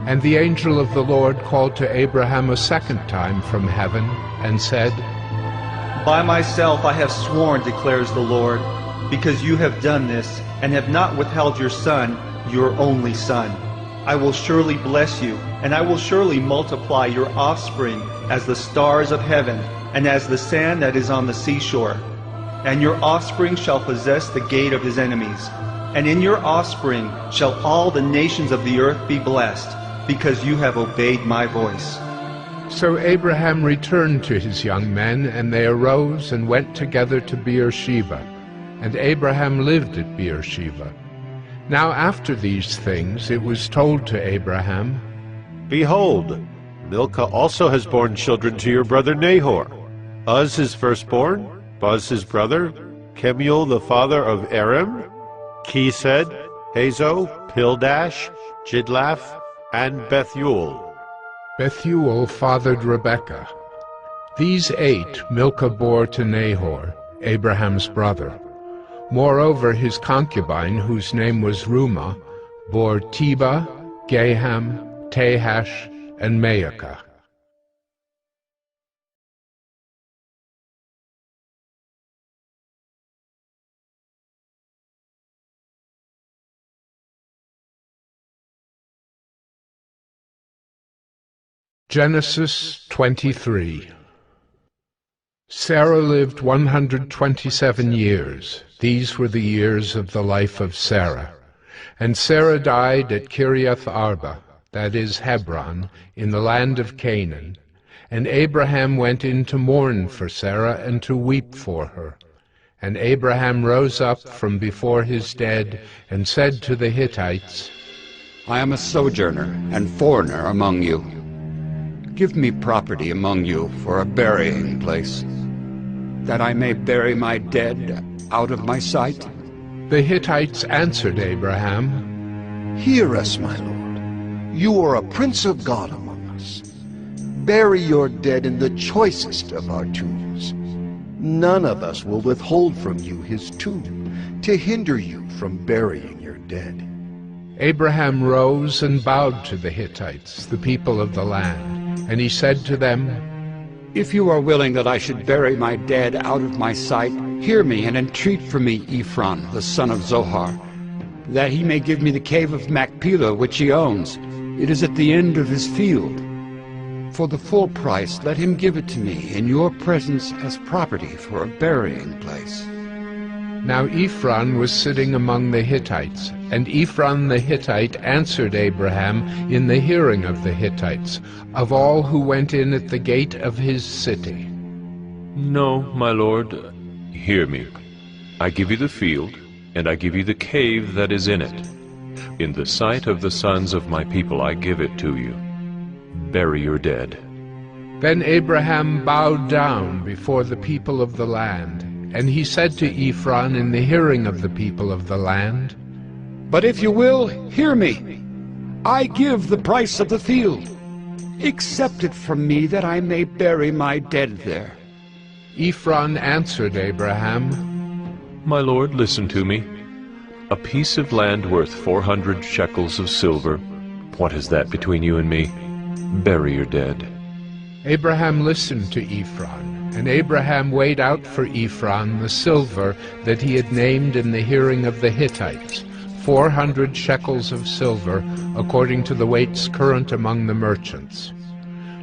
And the angel of the Lord called to Abraham a second time from heaven, and said, By myself I have sworn, declares the Lord, because you have done this, and have not withheld your son, your only son. I will surely bless you, and I will surely multiply your offspring as the stars of heaven, and as the sand that is on the seashore. And your offspring shall possess the gate of his enemies. And in your offspring shall all the nations of the earth be blessed, because you have obeyed my voice. So Abraham returned to his young men, and they arose and went together to Beersheba. And Abraham lived at Beersheba. Now after these things it was told to Abraham, Behold, Milcah also has borne children to your brother Nahor. Uz his firstborn, Buz his brother, Kemuel the father of Aram, Chesed, Hazo, Pildash, Jidlaph, and Bethuel. Bethuel fathered Rebekah. These 8 Milcah bore to Nahor, Abraham's brother. Moreover, his concubine, whose name was Reumah, bore Tebah, Gaham, Tahash, and Maacah. Genesis 23. Sarah lived 127 years. These were the years of the life of Sarah. And Sarah died at Kiriath Arba, that is Hebron, in the land of Canaan. And Abraham went in to mourn for Sarah and to weep for her. And Abraham rose up from before his dead and said to the Hittites, I am a sojourner and foreigner among you. Give me property among you for a burying place, that I may bury my dead out of my sight. The Hittites answered Abraham, Hear us, my lord. You are a prince of God among us. Bury your dead in the choicest of our tombs. None of us will withhold from you his tomb to hinder you from burying your dead. Abraham rose and bowed to the Hittites, the people of the land. And he said to them, If you are willing that I should bury my dead out of my sight, hear me and entreat for me Ephron, the son of Zohar, that he may give me the cave of Machpelah which he owns. It is at the end of his field. For the full price let him give it to me in your presence as property for a burying place. Now Ephron was sitting among the Hittites, and Ephron the Hittite answered Abraham in the hearing of the Hittites, of all who went in at the gate of his city. No, my lord, hear me. I give you the field, and I give you the cave that is in it. In the sight of the sons of my people I give it to you. Bury your dead. Then Abraham bowed down before the people of the land. And he said to Ephron in the hearing of the people of the land, But if you will, hear me. I give the price of the field. Accept it from me that I may bury my dead there. Ephron answered Abraham, My lord, listen to me. A piece of land worth 400 shekels of silver. What is that between you and me? Bury your dead. Abraham listened to Ephron. And Abraham weighed out for Ephron the silver that he had named in the hearing of the Hittites, 400 shekels of silver, according to the weights current among the merchants.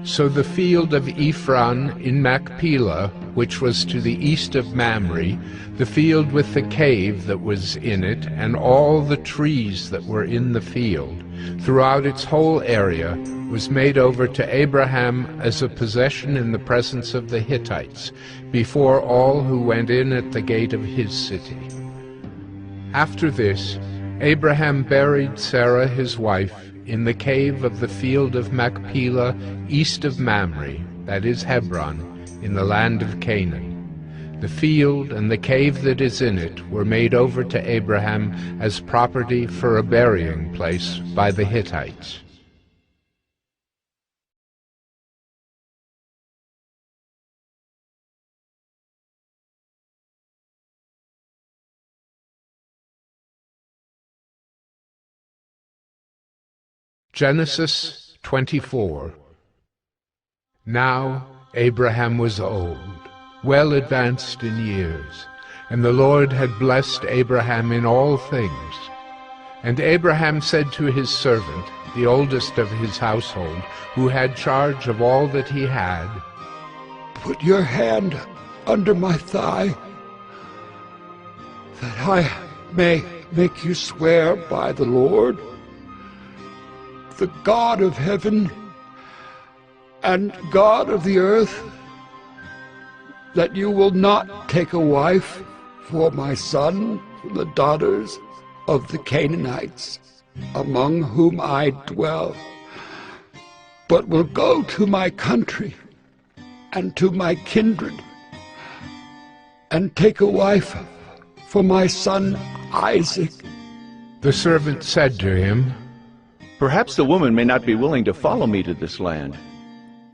So the field of Ephron in Machpelah, which was to the east of Mamre, the field with the cave that was in it, and all the trees that were in the field, throughout its whole area, was made over to Abraham as a possession in the presence of the Hittites, before all who went in at the gate of his city. After this, Abraham buried Sarah his wife in the cave of the field of Machpelah east of Mamre, that is Hebron, in the land of Canaan. The field and the cave that is in it were made over to Abraham as property for a burying place by the Hittites. Genesis 24. Now Abraham was old, well advanced in years, and the Lord had blessed Abraham in all things. And Abraham said to his servant, the oldest of his household, who had charge of all that he had, "Put your hand under my thigh, that I may make you swear by the Lord, the God of heaven and God of the earth, that you will not take a wife for my son from the daughters of the Canaanites, among whom I dwell, but will go to my country and to my kindred, and take a wife for my son Isaac." The servant said to him, "Perhaps the woman may not be willing to follow me to this land.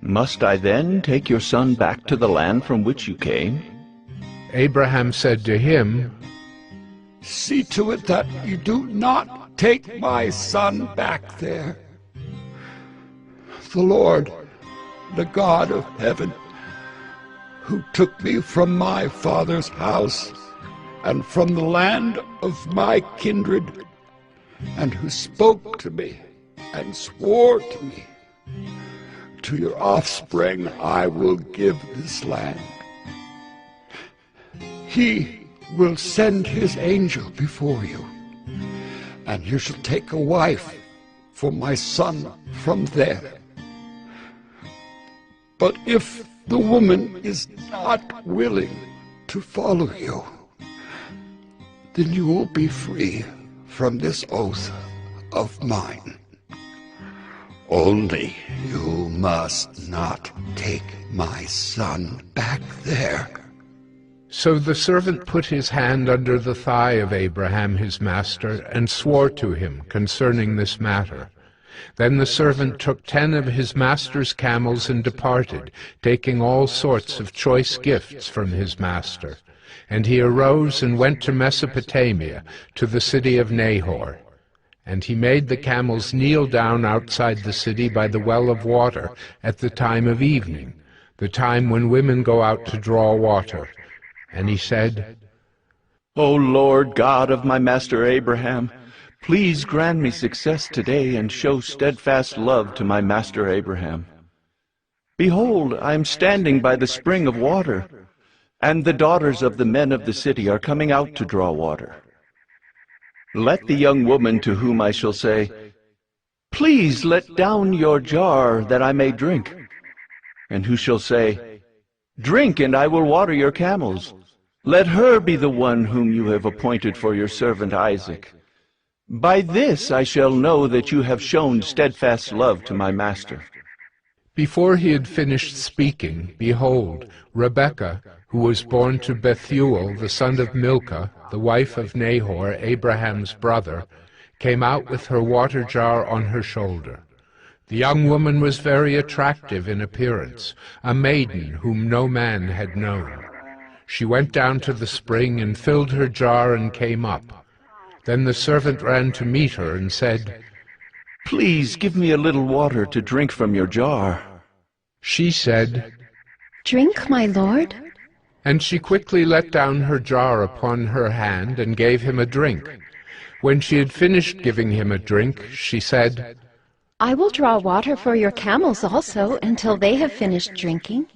Must I then take your son back to the land from which you came?" Abraham said to him, "See to it that you do not take my son back there. The Lord, the God of heaven, who took me from my father's house and from the land of my kindred, and who spoke to me and swore to me, 'To your offspring I will give this land.' He will send his angel before you, and you shall take a wife for my son from there. But if the woman is not willing to follow you, then you will be free from this oath of mine. Only you must not take my son back there." So the servant put his hand under the thigh of Abraham his master, and swore to him concerning this matter. Then the servant took 10 of his master's camels and departed, taking all sorts of choice gifts from his master. And he arose and went to Mesopotamia, to the city of Nahor. And he made the camels kneel down outside the city by the well of water at the time of evening, the time when women go out to draw water. And he said, "O Lord God of my master Abraham, please grant me success today and show steadfast love to my master Abraham. Behold, I am standing by the spring of water, and the daughters of the men of the city are coming out to draw water. Let the young woman to whom I shall say, 'Please let down your jar that I may drink,' and who shall say, 'Drink, and I will water your camels,' let her be the one whom you have appointed for your servant Isaac. By this I shall know that you have shown steadfast love to my master." Before he had finished speaking, behold, Rebekah, who was born to Bethuel, the son of Milcah, the wife of Nahor, Abraham's brother, came out with her water jar on her shoulder. The young woman was very attractive in appearance, a maiden whom no man had known. She went down to the spring and filled her jar and came up. Then the servant ran to meet her and said, "Please give me a little water to drink from your jar." She said, "Drink, my lord." And she quickly let down her jar upon her hand and gave him a drink. When she had finished giving him a drink, she said, "I will draw water for your camels also until they have finished drinking."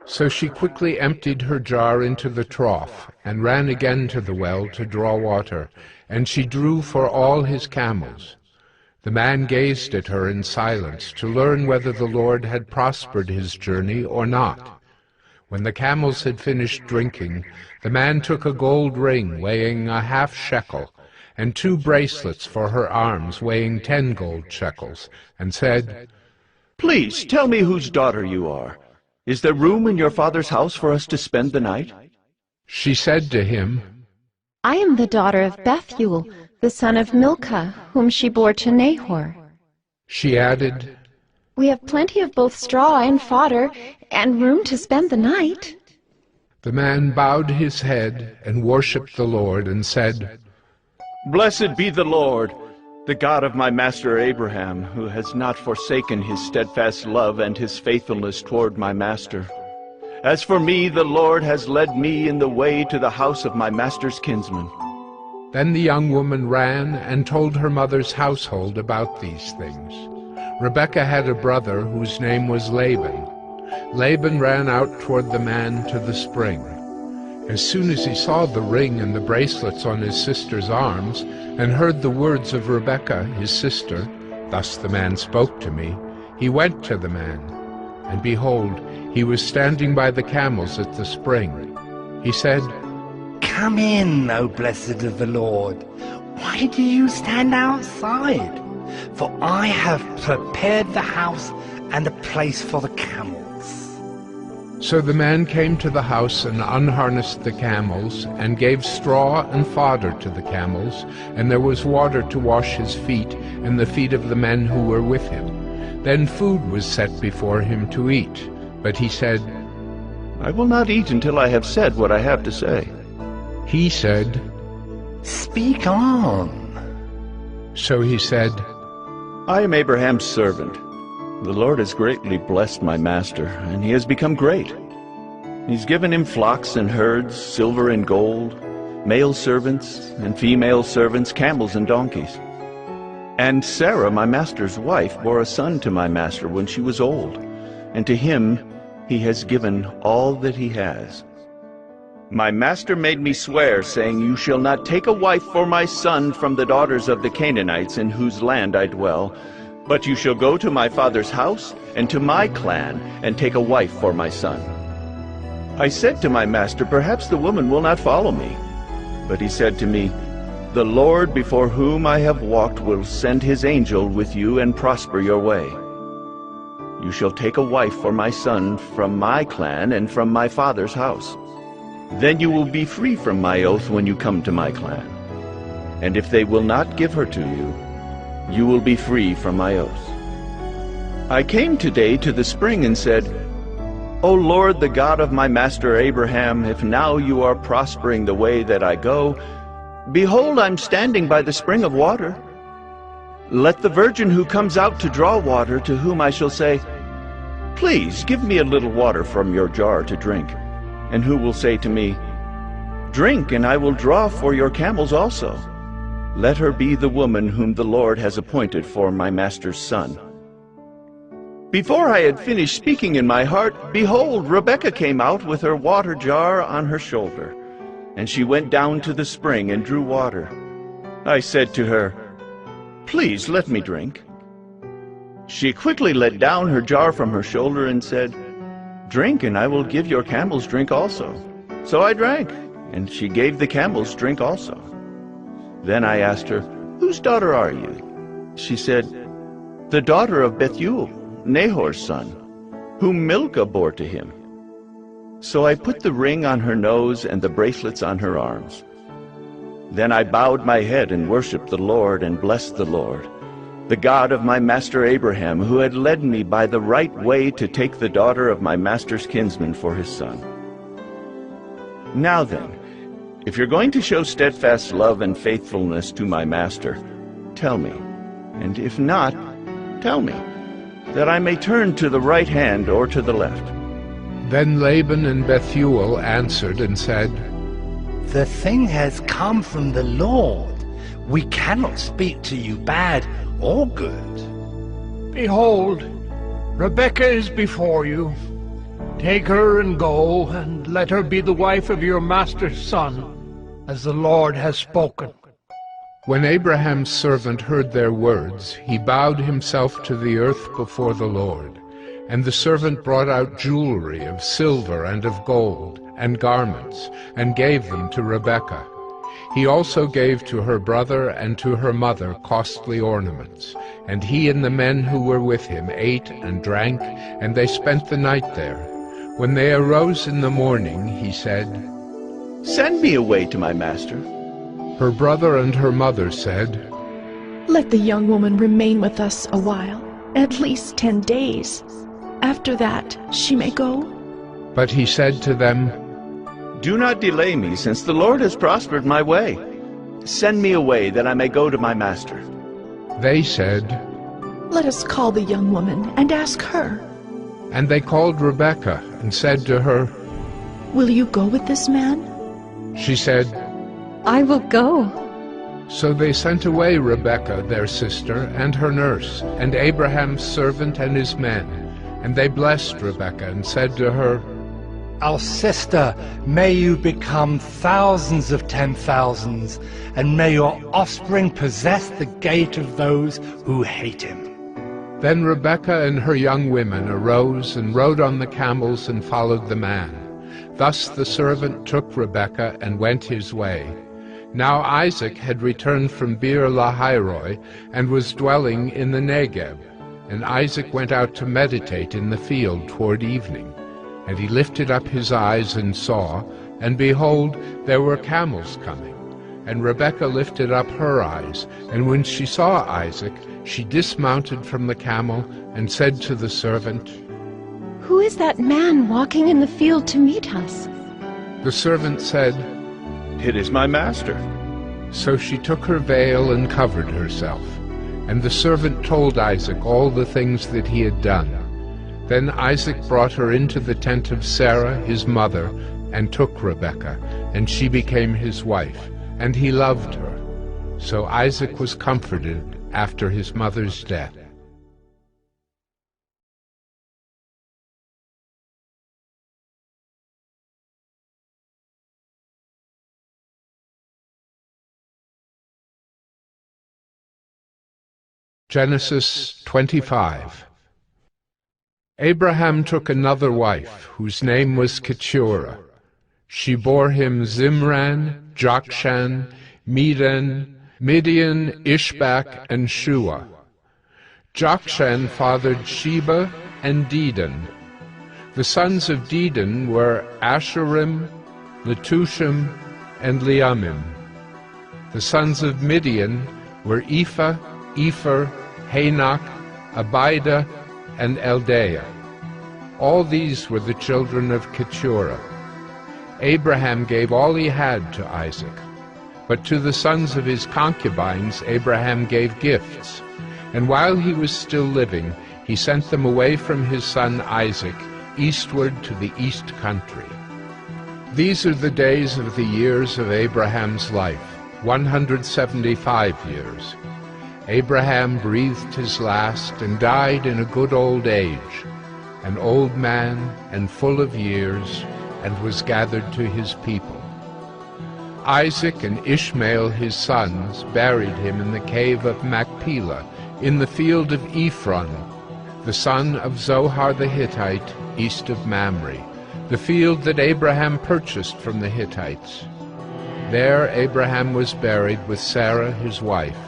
So she quickly emptied her jar into the trough and ran again to the well to draw water, and she drew for all his camels. The man gazed at her in silence to learn whether the Lord had prospered his journey or not. When the camels had finished drinking, the man took a gold ring weighing a half shekel, and 2 bracelets for her arms weighing 10 gold shekels, and said, "Please tell me whose daughter you are. Is there room in your father's house for us to spend the night?" She said to him, "I am the daughter of Bethuel, the son of Milcah, whom she bore to Nahor." She added, "We have plenty of both straw and fodder, and room to spend the night." The man bowed his head and worshipped the Lord and said, "Blessed be the Lord, the God of my master Abraham, who has not forsaken his steadfast love and his faithfulness toward my master. As for me, the Lord has led me in the way to the house of my master's kinsman. Then the young woman ran and told her mother's household about these things. Rebekah had a brother whose name was Laban. Laban ran out toward the man to the spring. As soon as he saw the ring and the bracelets on his sister's arms, and heard the words of Rebekah his sister, "Thus the man spoke to me," he went to the man. And behold, he was standing by the camels at the spring. He said, "Come in, O blessed of the Lord. Why do you stand outside? For I have prepared the house and a place for the camels." So the man came to the house and unharnessed the camels, and gave straw and fodder to the camels, and there was water to wash his feet and the feet of the men who were with him. Then food was set before him to eat. But he said, "I will not eat until I have said what I have to say." He said, "Speak on." So he said, "I am Abraham's servant. The Lord has greatly blessed my master, and he has become great. He's given him flocks and herds, silver and gold, male servants and female servants, camels and donkeys. And Sarah, my master's wife, bore a son to my master when she was old, and to him he has given all that he has. My master made me swear, saying, 'You shall not take a wife for my son from the daughters of the Canaanites in whose land I dwell, but you shall go to my father's house and to my clan and take a wife for my son.' I said to my master, 'Perhaps the woman will not follow me.' But he said to me, 'The Lord before whom I have walked will send his angel with you and prosper your way. You shall take a wife for my son from my clan and from my father's house. Then you will be free from my oath when you come to my clan. And if they will not give her to you, you will be free from my oath.' I came today to the spring and said, 'O Lord, the God of my master Abraham, if now you are prospering the way that I go, behold, I'm standing by the spring of water. Let the virgin who comes out to draw water, to whom I shall say, "Please give me a little water from your jar to drink," and who will say to me, "Drink, and I will draw for your camels also," let her be the woman whom the Lord has appointed for my master's son." Before I had finished speaking in my heart, behold, Rebekah came out with her water jar on her shoulder, and she went down to the spring and drew water. I said to her, "Please let me drink." She quickly let down her jar from her shoulder and said, "Drink, and I will give your camels drink also." So I drank, and she gave the camels drink also. Then I asked her, "Whose daughter are you?" She said, "The daughter of Bethuel, Nahor's son, whom Milcah bore to him." So I put the ring on her nose and the bracelets on her arms. Then I bowed my head and worshipped the Lord and blessed the Lord, the God of my master Abraham, who had led me by the right way to take the daughter of my master's kinsman for his son. Now then, if you're going to show steadfast love and faithfulness to my master, tell me, and if not, tell me, that I may turn to the right hand or to the left." Then Laban and Bethuel answered and said, "The thing has come from the Lord. We cannot speak to you bad or good." Behold, Rebekah is before you. Take her and go, and let her be the wife of your master's son, as the Lord has spoken." When Abraham's servant heard their words, he bowed himself to the earth before the Lord. And the servant brought out jewelry of silver and of gold, and garments, and gave them to Rebekah. He also gave to her brother and to her mother costly ornaments. And he and the men who were with him ate and drank, and they spent the night there. When they arose in the morning, he said, "Send me away to my master." Her brother and her mother said, "Let the young woman remain with us a while, at least 10 days. After that, she may go." But he said to them, "Do not delay me, since the Lord has prospered my way. Send me away, that I may go to my master." They said, "Let us call the young woman and ask her." And they called Rebekah and said to her, "Will you go with this man?" She said, "I will go." So they sent away Rebekah their sister and her nurse, and Abraham's servant and his men. And they blessed Rebekah and said to her, Our sister, may you become thousands of 10,000s, and may your offspring possess the gate of those who hate him. Then Rebekah and her young women arose and rode on the camels and followed the man. Thus the servant took Rebekah and went his way. Now Isaac had returned from Beer-lahai-roi and was dwelling in the Negeb. And Isaac went out to meditate in the field toward evening. And he lifted up his eyes and saw, and behold, there were camels coming. And Rebekah lifted up her eyes, and when she saw Isaac, she dismounted from the camel and said to the servant, Who is that man walking in the field to meet us? The servant said, It is my master. So she took her veil and covered herself. And the servant told Isaac all the things that he had done. Then Isaac brought her into the tent of Sarah, his mother, and took Rebekah, and she became his wife, and he loved her. So Isaac was comforted after his mother's death. Genesis 25. Abraham took another wife, whose name was Keturah. She bore him Zimran, Jokshan, Medan, Midian, Ishbak, and Shua. Jokshan fathered Sheba and Dedan. The sons of Dedan were Asherim, Letushim, and Leamim. The sons of Midian were Ephah, Epher, Hanok, Abida, and Eldaah. All these were the children of Keturah. Abraham gave all he had to Isaac. But to the sons of his concubines Abraham gave gifts. And while he was still living, he sent them away from his son Isaac, eastward to the east country. These are the days of the years of Abraham's life, 175 years. Abraham breathed his last and died in a good old age, an old man and full of years, and was gathered to his people. Isaac and Ishmael his sons buried him in the cave of Machpelah, in the field of Ephron, the son of Zohar the Hittite, east of Mamre, the field that Abraham purchased from the Hittites. There Abraham was buried with Sarah his wife.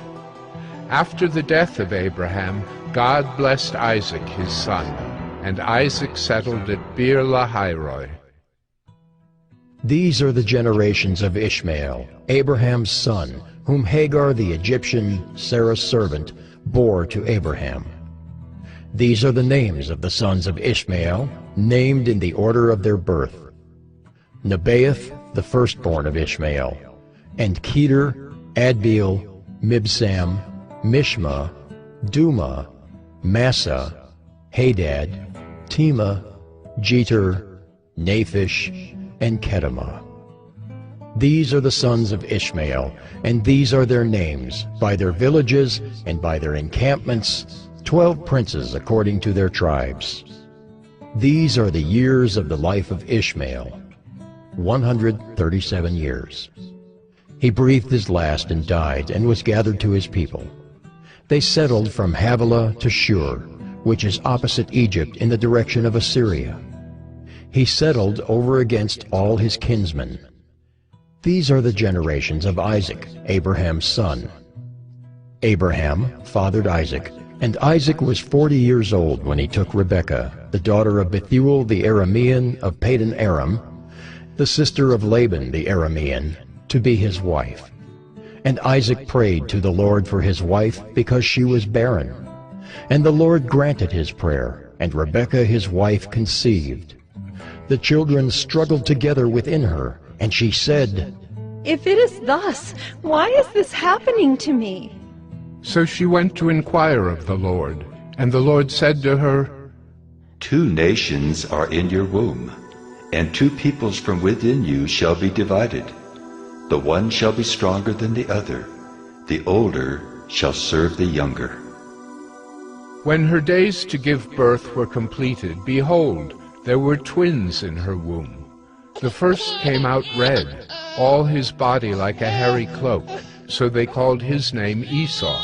After the death of Abraham, God blessed Isaac his son, and Isaac settled at Beer-lahai-roi. These are the generations of Ishmael, Abraham's son, whom Hagar the Egyptian, Sarah's servant, bore to Abraham. These are the names of the sons of Ishmael, named in the order of their birth: Nebaioth, the firstborn of Ishmael, and Kedar, Adbeel, Mibsam, Mishma, Duma, Massa, Hadad, Tema, Jeter, Naphish, and Kedemah. These are the sons of Ishmael, and these are their names, by their villages and by their encampments, 12 princes according to their tribes. These are the years of the life of Ishmael, 137 years. He breathed his last and died, and was gathered to his people. They settled from Havilah to Shur, which is opposite Egypt in the direction of Assyria. He settled over against all his kinsmen. These are the generations of Isaac, Abraham's son. Abraham fathered Isaac, and Isaac was 40 years old when he took Rebekah, the daughter of Bethuel the Aramean of Padan Aram, the sister of Laban the Aramean, to be his wife. And Isaac prayed to the Lord for his wife because she was barren. And the Lord granted his prayer, and Rebekah his wife conceived. The children struggled together within her, and she said, If it is thus, why is this happening to me? So she went to inquire of the Lord, and the Lord said to her, 2 nations are in your womb, and 2 peoples from within you shall be divided. The one shall be stronger than the other, The older shall serve the younger. When her days to give birth were completed, behold, there were twins in her womb. The first came out red, all his body like a hairy cloak, so they called his name Esau.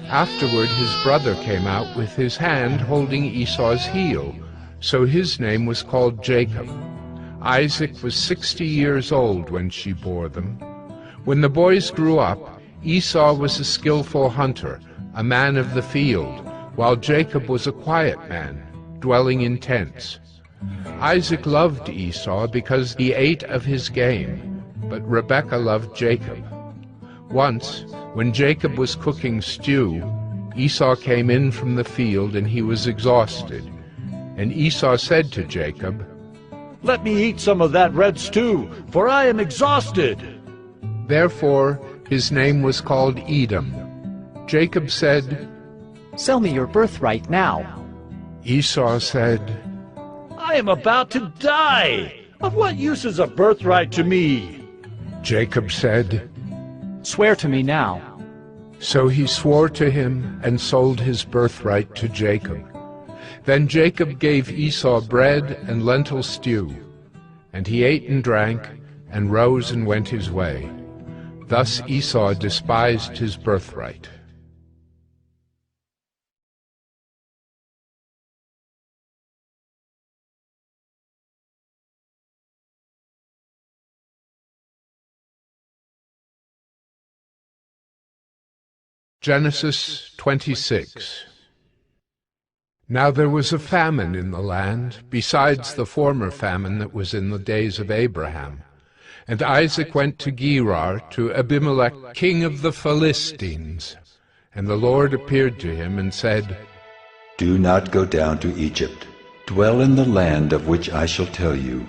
Afterward his brother came out with his hand holding Esau's heel, so his name was called Jacob. Isaac was 60 years old when she bore them. When the boys grew up, Esau was a skillful hunter, a man of the field, while Jacob was a quiet man, dwelling in tents. Isaac loved Esau because he ate of his game, but Rebekah loved Jacob. Once, when Jacob was cooking stew, Esau came in from the field and he was exhausted. And Esau said to Jacob, "Let me eat some of that red stew, for I am exhausted." Therefore his name was called Edom. Jacob said, "Sell me your birthright now." Esau said, "I am about to die. Of what use is a birthright to me?" Jacob said, "Swear to me now." So he swore to him and sold his birthright to Jacob. Then Jacob gave Esau bread and lentil stew, and he ate and drank, and rose and went his way. Thus Esau despised his birthright. Genesis 26. Now there was a famine in the land, besides the former famine that was in the days of Abraham. And Isaac went to Gerar, to Abimelech, king of the Philistines. And the Lord appeared to him and said, Do not go down to Egypt. Dwell in the land of which I shall tell you.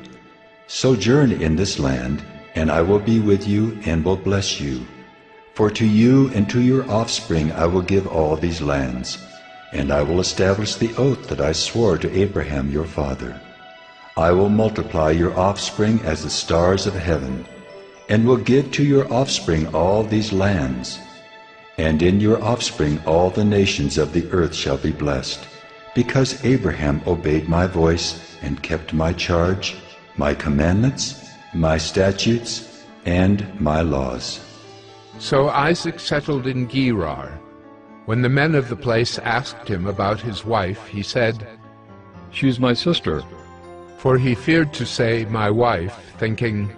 Sojourn in this land, and I will be with you and will bless you. For to you and to your offspring I will give all these lands, and I will establish the oath that I swore to Abraham your father. I will multiply your offspring as the stars of heaven, and will give to your offspring all these lands. And in your offspring all the nations of the earth shall be blessed, because Abraham obeyed my voice and kept my charge, my commandments, my statutes, and my laws. So Isaac settled in Gerar. When the men of the place asked him about his wife, he said, She is my sister. For he feared to say, my wife, thinking,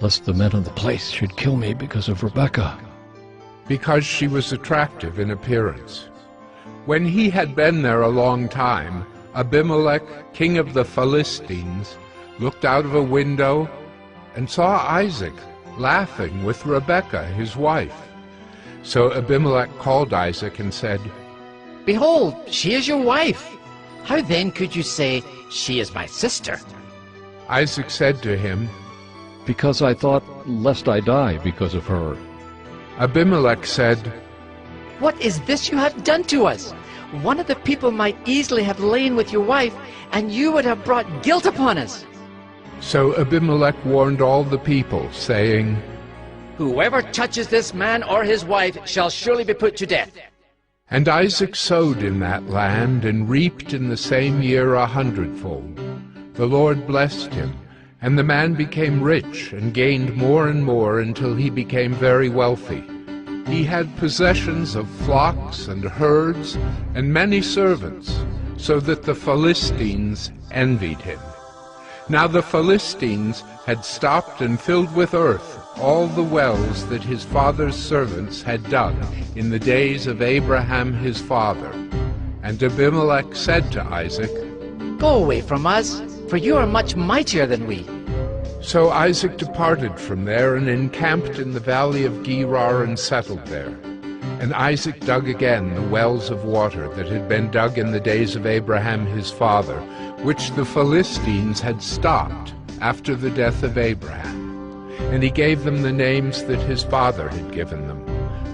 Lest the men of the place should kill me because of Rebekah. Because she was attractive in appearance. When he had been there a long time, Abimelech, king of the Philistines, looked out of a window and saw Isaac laughing with Rebekah, his wife. So Abimelech called Isaac and said, Behold, she is your wife. How then could you say, She is my sister? Isaac said to him, Because I thought, lest I die because of her. Abimelech said, What is this you have done to us? One of the people might easily have lain with your wife, and you would have brought guilt upon us. So Abimelech warned all the people, saying, Whoever touches this man or his wife shall surely be put to death. And Isaac sowed in that land, and reaped in the same year 100-fold. The Lord blessed him, and the man became rich, and gained more and more until he became very wealthy. He had possessions of flocks and herds, and many servants, so that the Philistines envied him. Now the Philistines had stopped and filled with earth all the wells that his father's servants had dug in the days of Abraham his father. And Abimelech said to Isaac, Go away from us, for you are much mightier than we. So Isaac departed from there and encamped in the valley of Gerar and settled there. And Isaac dug again the wells of water that had been dug in the days of Abraham his father, which the Philistines had stopped after the death of Abraham. And he gave them the names that his father had given them.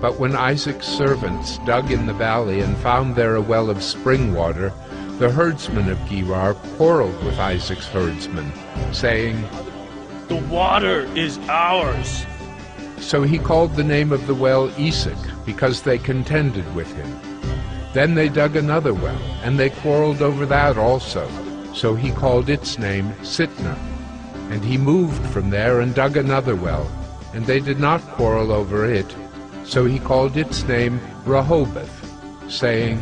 But when Isaac's servants dug in the valley and found there a well of spring water, the herdsmen of Gerar quarreled with Isaac's herdsmen, saying, The water is ours. So he called the name of the well Esek, because they contended with him. Then they dug another well, and they quarreled over that also. So he called its name Sitnah. And he moved from there and dug another well, and they did not quarrel over it. So he called its name Rehoboth, saying,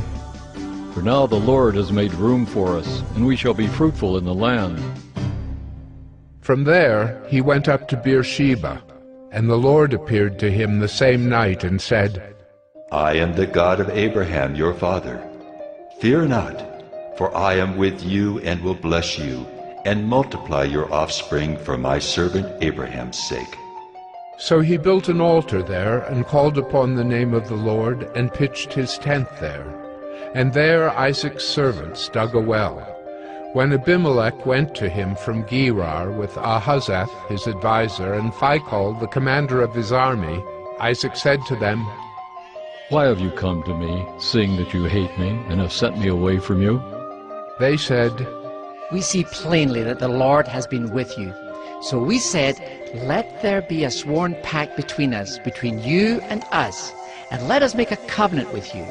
For now the Lord has made room for us, and we shall be fruitful in the land. From there he went up to Beersheba, and the Lord appeared to him the same night and said, I am the God of Abraham your father. Fear not, for I am with you and will bless you, and multiply your offspring for my servant Abraham's sake. So he built an altar there, and called upon the name of the Lord, and pitched his tent there. And there Isaac's servants dug a well. When Abimelech went to him from Gerar with Ahuzzath his adviser, and Phicol the commander of his army, Isaac said to them, Why have you come to me, seeing that you hate me, and have sent me away from you? They said, We see plainly that the Lord has been with you. So we said, Let there be a sworn pact between us, between you and us, and let us make a covenant with you,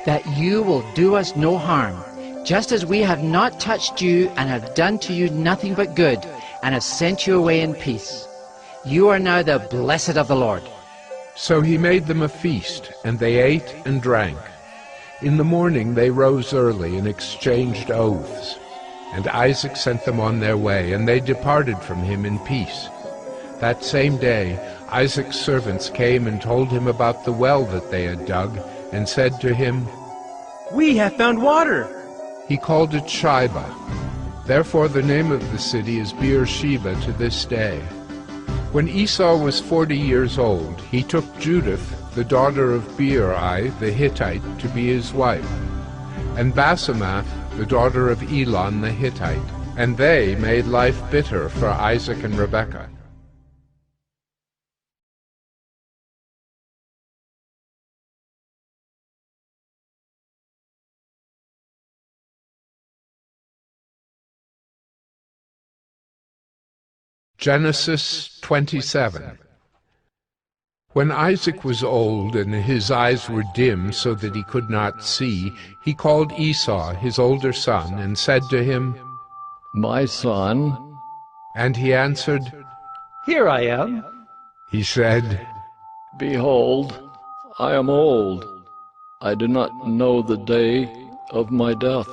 that you will do us no harm, just as we have not touched you and have done to you nothing but good, and have sent you away in peace. You are now the blessed of the Lord. So he made them a feast, and they ate and drank. In the morning they rose early and exchanged oaths. And Isaac sent them on their way, and they departed from him in peace. That same day Isaac's servants came and told him about the well that they had dug, and said to him, We have found water. He called it Shibah. Therefore the name of the city is Beersheba to this day. When Esau was 40 years old, he took Judith, the daughter of Beeri the Hittite, to be his wife, and Basemath, the daughter of Elon the Hittite, and they made life bitter for Isaac and Rebekah. Genesis 27. When Isaac was old and his eyes were dim so that he could not see, he called Esau, his older son, and said to him, My son. And he answered, Here I am. He said, Behold, I am old. I do not know the day of my death.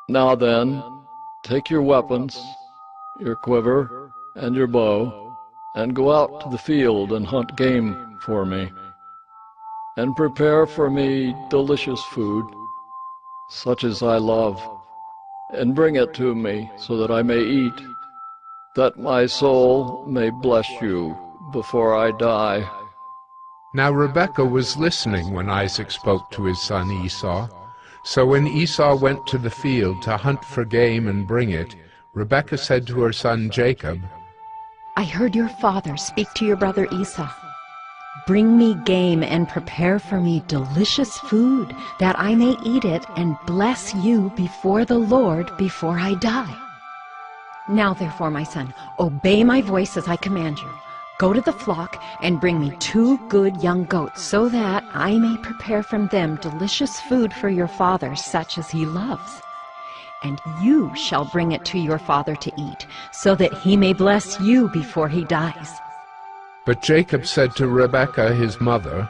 Now then, take your weapons, your quiver, and your bow, and go out to the field and hunt game for me, and prepare for me delicious food, such as I love, and bring it to me so that I may eat, that my soul may bless you before I die. Now Rebekah was listening when Isaac spoke to his son Esau. So when Esau went to the field to hunt for game and bring it, Rebekah said to her son Jacob, I heard your father speak to your brother Esau. Bring me game and prepare for me delicious food, that I may eat it and bless you before the Lord before I die. Now therefore, my son, obey my voice as I command you. Go to the flock and bring me 2 good young goats, so that I may prepare from them delicious food for your father, such as he loves. And you shall bring it to your father to eat, so that he may bless you before he dies. But Jacob said to Rebekah his mother,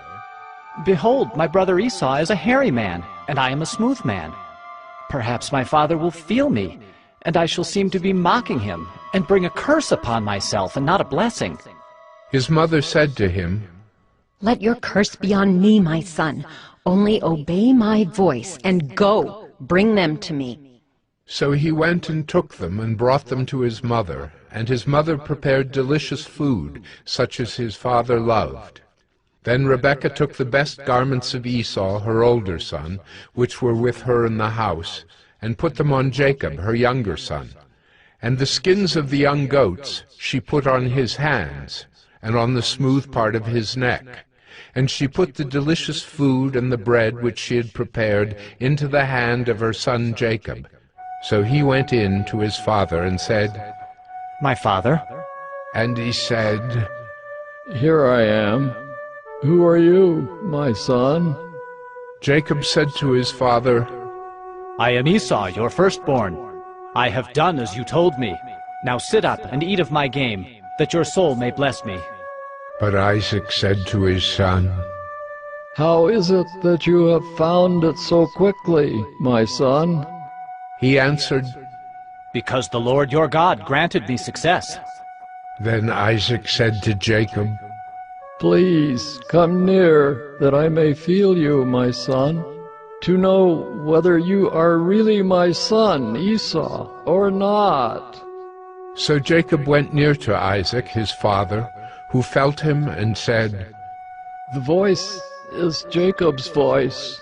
Behold, my brother Esau is a hairy man, and I am a smooth man. Perhaps my father will feel me, and I shall seem to be mocking him, and bring a curse upon myself, and not a blessing. His mother said to him, Let your curse be on me, my son. Only obey my voice, and go, bring them to me. So he went and took them and brought them to his mother, and his mother prepared delicious food, such as his father loved. Then Rebekah took the best garments of Esau, her older son, which were with her in the house, and put them on Jacob, her younger son. And the skins of the young goats she put on his hands, and on the smooth part of his neck. And she put the delicious food and the bread which she had prepared into the hand of her son Jacob. So he went in to his father and said, My father? And he said, Here I am. Who are you, my son? Jacob said to his father, I am Esau, your firstborn. I have done as you told me. Now sit up and eat of my game, that your soul may bless me. But Isaac said to his son, How is it that you have found it so quickly, my son? He answered, Because the Lord your God granted me success. Then Isaac said to Jacob, Please come near, that I may feel you, my son, to know whether you are really my son, Esau, or not. So Jacob went near to Isaac, his father, who felt him and said, The voice is Jacob's voice,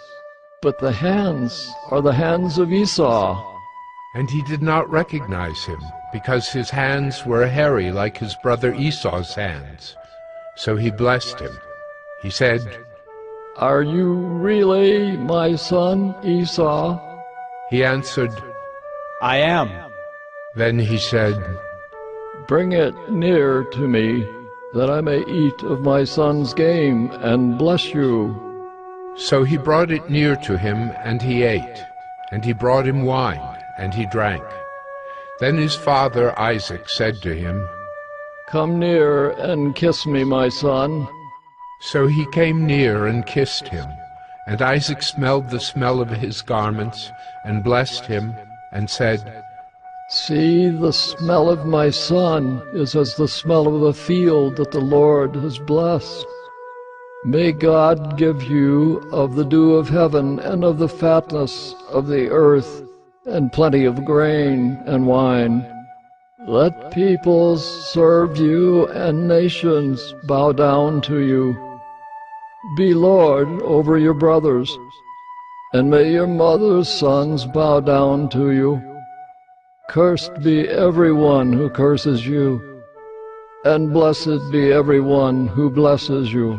but the hands are the hands of Esau. And he did not recognize him, because his hands were hairy like his brother Esau's hands. So he blessed him. He said, Are you really my son, Esau? He answered, I am. Then he said, Bring it near to me, that I may eat of my son's game and bless you. So he brought it near to him, and he ate. And he brought him wine, and he drank. Then his father Isaac said to him, Come near and kiss me, my son. So he came near and kissed him. And Isaac smelled the smell of his garments, and blessed him, and said, See, the smell of my son is as the smell of the field that the Lord has blessed. May God give you of the dew of heaven and of the fatness of the earth, and plenty of grain and wine. Let peoples serve you, and nations bow down to you. Be Lord over your brothers, and may your mother's sons bow down to you. Cursed be everyone who curses you, and blessed be everyone who blesses you.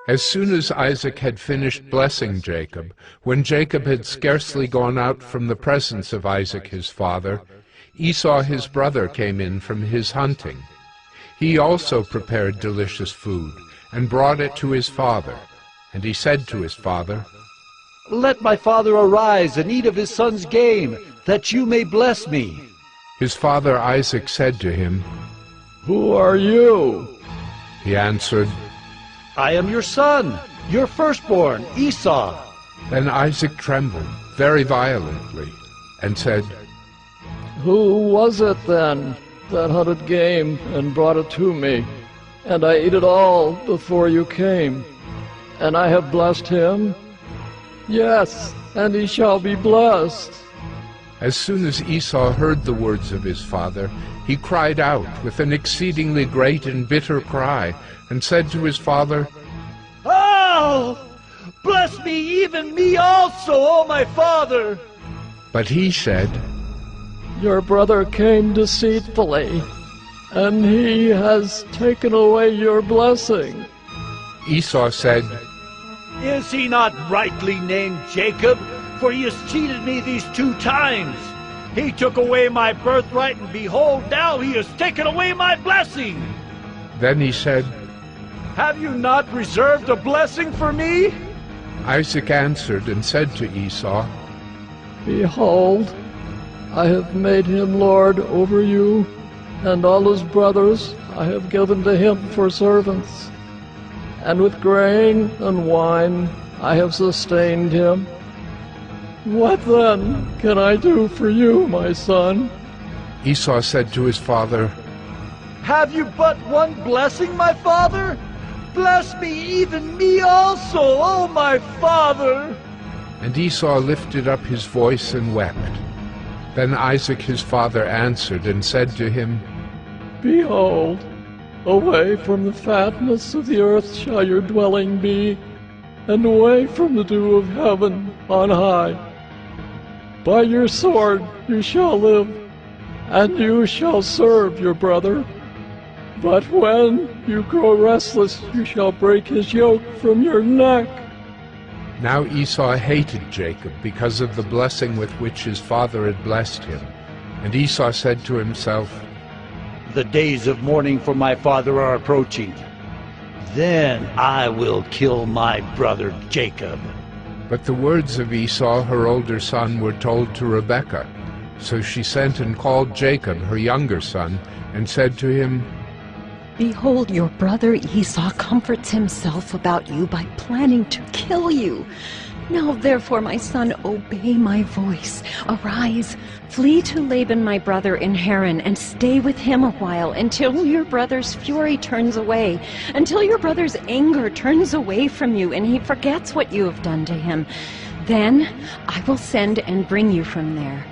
As soon as Isaac had finished blessing Jacob, when Jacob had scarcely gone out from the presence of Isaac his father, Esau his brother came in from his hunting. He also prepared delicious food, and brought it to his father. And he said to his father, Let my father arise and eat of his son's game, that you may bless me. His father Isaac said to him, Who are you? He answered, I am your son, your firstborn, Esau. Then Isaac trembled very violently, and said, Who was it then that hunted game and brought it to me? And I ate it all before you came. And I have blessed him? Yes, and he shall be blessed. As soon as Esau heard the words of his father, he cried out with an exceedingly great and bitter cry, and said to his father, Oh! Bless me, even me also, O my father! But he said, Your brother came deceitfully, and he has taken away your blessing. Esau said, Is he not rightly named Jacob? For he has cheated me these 2 times. He took away my birthright, and behold, now he has taken away my blessing. Then he said, Have you not reserved a blessing for me? Isaac answered and said to Esau, Behold, I have made him lord over you, and all his brothers I have given to him for servants. And with grain and wine I have sustained him. What then can I do for you, my son? Esau said to his father, Have you but one blessing, my father? Bless me, even me also, O my father! And Esau lifted up his voice and wept. Then Isaac his father answered and said to him, Behold, away from the fatness of the earth shall your dwelling be, and away from the dew of heaven on high. By your sword you shall live, and you shall serve your brother. But when you grow restless, you shall break his yoke from your neck. Now Esau hated Jacob because of the blessing with which his father had blessed him. And Esau said to himself, The days of mourning for my father are approaching. Then I will kill my brother Jacob. But the words of Esau, her older son, were told to Rebekah. So she sent and called Jacob, her younger son, and said to him, Behold, your brother Esau comforts himself about you by planning to kill you. Now therefore, my son, obey my voice. Arise, flee to Laban my brother in Haran, and stay with him a while, until your brother's fury turns away, until your brother's anger turns away from you, and he forgets what you have done to him. Then I will send and bring you from there.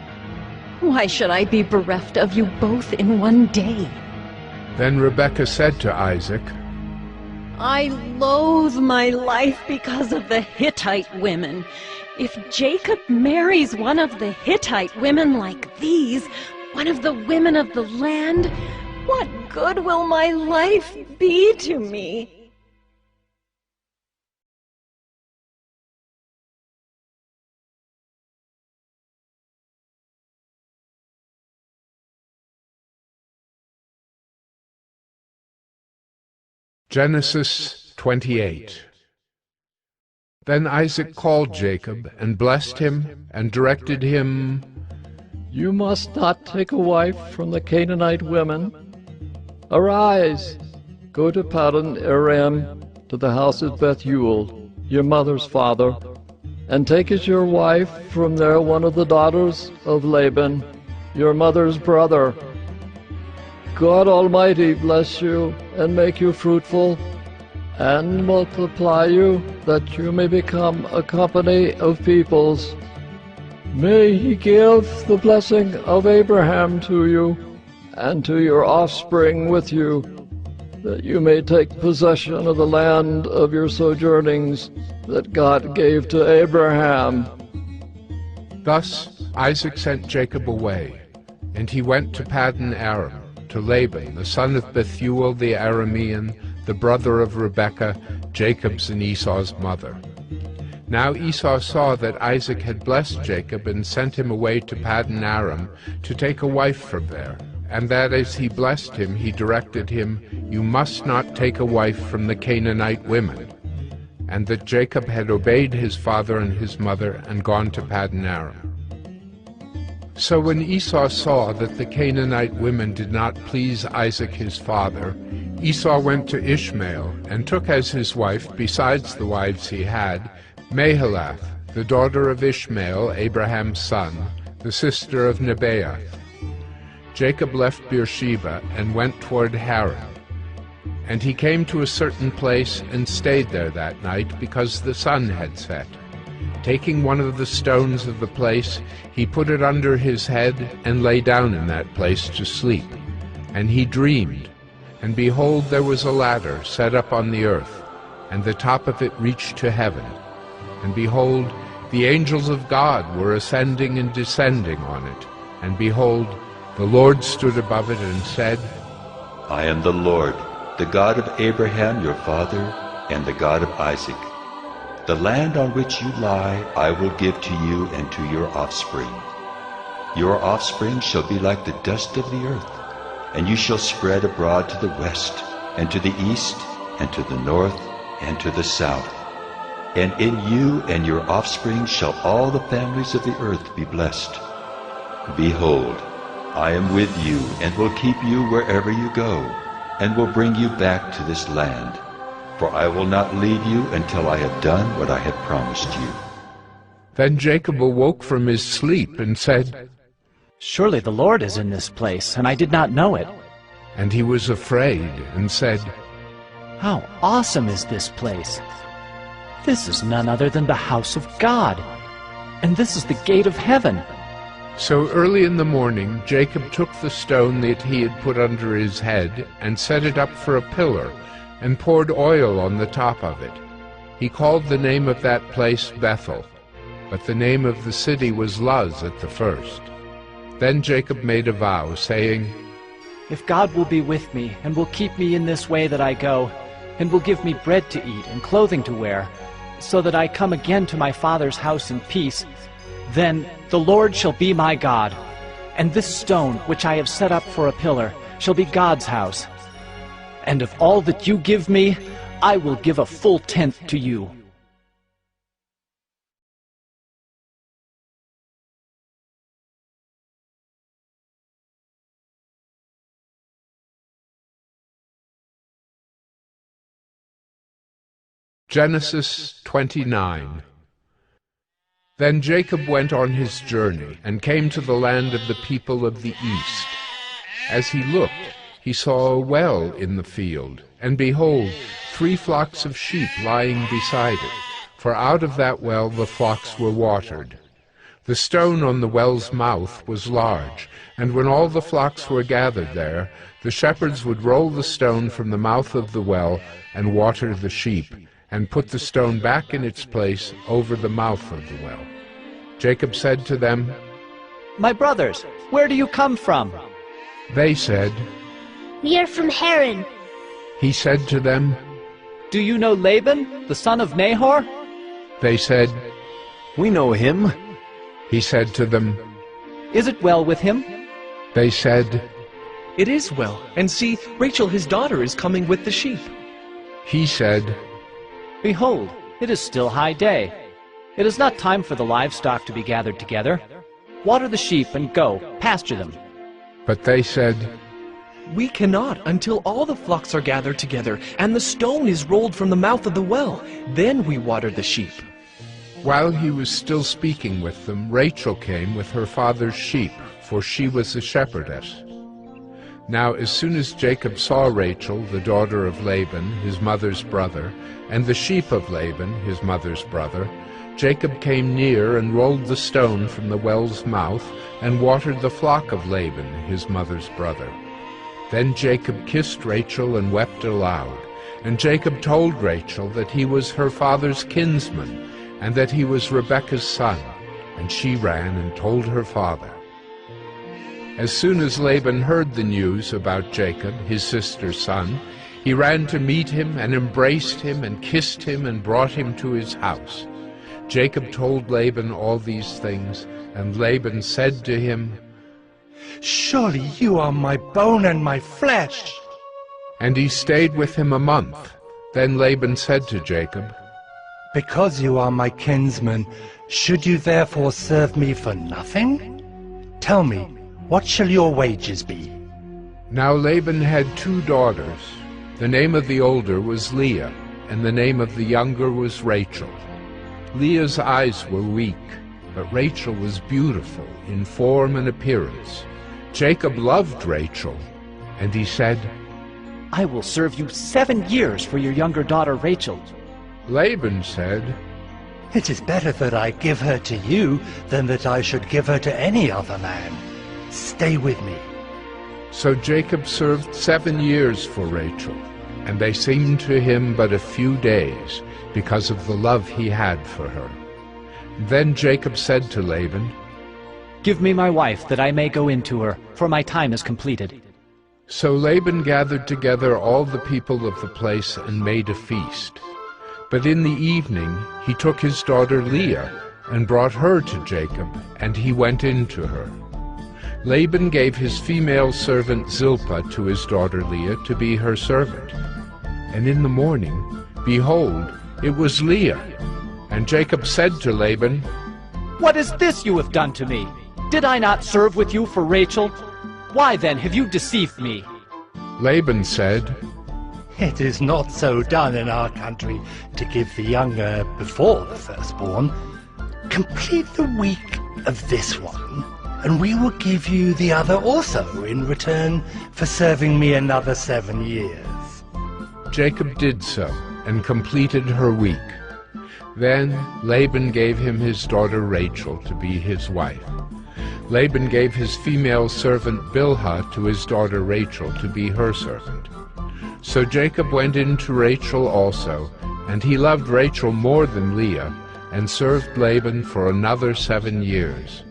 Why should I be bereft of you both in one day? Then Rebekah said to Isaac, I loathe my life because of the Hittite women. If Jacob marries one of the Hittite women like these, one of the women of the land, what good will my life be to me? Genesis 28. Then Isaac called Jacob, and blessed him, and directed him, You must not take a wife from the Canaanite women. Arise, go to Paddan Aram, to the house of Bethuel, your mother's father, and take as your wife from there one of the daughters of Laban, your mother's brother. God Almighty bless you, and make you fruitful, and multiply you, that you may become a company of peoples. May He give the blessing of Abraham to you, and to your offspring with you, that you may take possession of the land of your sojournings that God gave to Abraham. Thus Isaac sent Jacob away, and he went to Paddan Aram, to Laban, the son of Bethuel the Aramean, the brother of Rebekah, Jacob's and Esau's mother. Now Esau saw that Isaac had blessed Jacob and sent him away to Paddan Aram to take a wife from there, and that as he blessed him, he directed him, You must not take a wife from the Canaanite women, and that Jacob had obeyed his father and his mother and gone to Paddan Aram. So when Esau saw that the Canaanite women did not please Isaac his father, Esau went to Ishmael, and took as his wife, besides the wives he had, Mahalath, the daughter of Ishmael, Abraham's son, the sister of Nebaioth. Jacob left Beersheba and went toward Haran. And he came to a certain place and stayed there that night, because the sun had set. Taking one of the stones of the place, he put it under his head, and lay down in that place to sleep. And he dreamed, and behold, there was a ladder set up on the earth, and the top of it reached to heaven. And behold, the angels of God were ascending and descending on it. And behold, the Lord stood above it and said, I am the Lord, the God of Abraham your father, and the God of Isaac. The land on which you lie I will give to you and to your offspring. Your offspring shall be like the dust of the earth, and you shall spread abroad to the west, and to the east, and to the north, and to the south. And in you and your offspring shall all the families of the earth be blessed. Behold, I am with you, and will keep you wherever you go, and will bring you back to this land. For I will not leave you until I have done what I have promised you. Then Jacob awoke from his sleep and said, Surely the Lord is in this place, and I did not know it. And he was afraid and said, How awesome is this place! This is none other than the house of God, and this is the gate of heaven. So early in the morning Jacob took the stone that he had put under his head, and set it up for a pillar, and poured oil on the top of it. He called the name of that place Bethel, but the name of the city was Luz at the first. Then Jacob made a vow, saying, If God will be with me, and will keep me in this way that I go, and will give me bread to eat and clothing to wear, so that I come again to my father's house in peace, then the Lord shall be my God, and this stone which I have set up for a pillar shall be God's house. And of all that you give me, I will give a full tenth to you. Genesis 29. Then Jacob went on his journey, and came to the land of the people of the east. As he looked, he saw a well in the field, and behold, 3 flocks of sheep lying beside it, for out of that well the flocks were watered. The stone on the well's mouth was large, and when all the flocks were gathered there, the shepherds would roll the stone from the mouth of the well and water the sheep, and put the stone back in its place over the mouth of the well. Jacob said to them, My brothers, where do you come from? They said, We are from Haran. He said to them, Do you know Laban, the son of Nahor? They said, We know him. He said to them, Is it well with him? They said, It is well, and see, Rachel his daughter is coming with the sheep. He said, Behold, it is still high day. It is not time for the livestock to be gathered together. Water the sheep and go, pasture them. But they said, We cannot until all the flocks are gathered together, and the stone is rolled from the mouth of the well. Then we water the sheep. While he was still speaking with them, Rachel came with her father's sheep, for she was a shepherdess. Now as soon as Jacob saw Rachel, the daughter of Laban, his mother's brother, and the sheep of Laban, his mother's brother, Jacob came near and rolled the stone from the well's mouth and watered the flock of Laban, his mother's brother. Then Jacob kissed Rachel and wept aloud. And Jacob told Rachel that he was her father's kinsman, and that he was Rebekah's son. And she ran and told her father. As soon as Laban heard the news about Jacob, his sister's son, he ran to meet him and embraced him and kissed him and brought him to his house. Jacob told Laban all these things, and Laban said to him, Surely you are my bone and my flesh. And he stayed with him a month. Then Laban said to Jacob, Because you are my kinsman, should you therefore serve me for nothing? Tell me, what shall your wages be? Now Laban had 2 daughters. The name of the older was Leah, and the name of the younger was Rachel. Leah's eyes were weak, but Rachel was beautiful in form and appearance. Jacob loved Rachel, and he said, I will serve you 7 years for your younger daughter Rachel. Laban said, It is better that I give her to you than that I should give her to any other man. Stay with me. So Jacob served 7 years for Rachel, and they seemed to him but a few days, because of the love he had for her. Then Jacob said to Laban, Give me my wife, that I may go in to her, for my time is completed. So Laban gathered together all the people of the place and made a feast. But in the evening he took his daughter Leah and brought her to Jacob, and he went in to her. Laban gave his female servant Zilpah to his daughter Leah to be her servant. And in the morning, behold, it was Leah. And Jacob said to Laban, What is this you have done to me? Did I not serve with you for Rachel? Why then have you deceived me? Laban said, It is not so done in our country to give the younger before the firstborn. Complete the week of this one, and we will give you the other also in return for serving me another 7 years. Jacob did so, and completed her week. Then Laban gave him his daughter Rachel to be his wife. Laban gave his female servant Bilhah to his daughter Rachel to be her servant. So Jacob went in to Rachel also, and he loved Rachel more than Leah, and served Laban for another 7 years.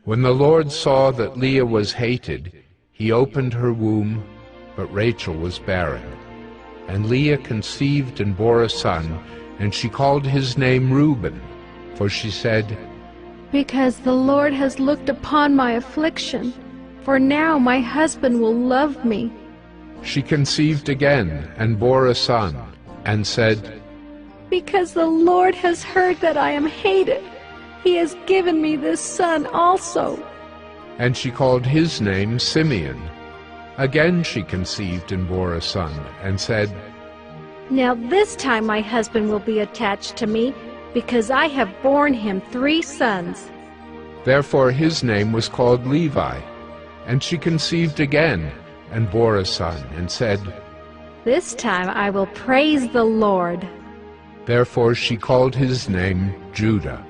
When the Lord saw that Leah was hated, he opened her womb, but Rachel was barren. And Leah conceived and bore a son, and she called his name Reuben, for she said, Because the Lord has looked upon my affliction, for now my husband will love me. She conceived again and bore a son, and said, Because the Lord has heard that I am hated, he has given me this son also. And she called his name Simeon. Again she conceived and bore a son, and said, Now this time my husband will be attached to me, because I have borne him 3 sons. Therefore his name was called Levi. And she conceived again and bore a son, and said, This time I will praise the Lord. Therefore she called his name Judah.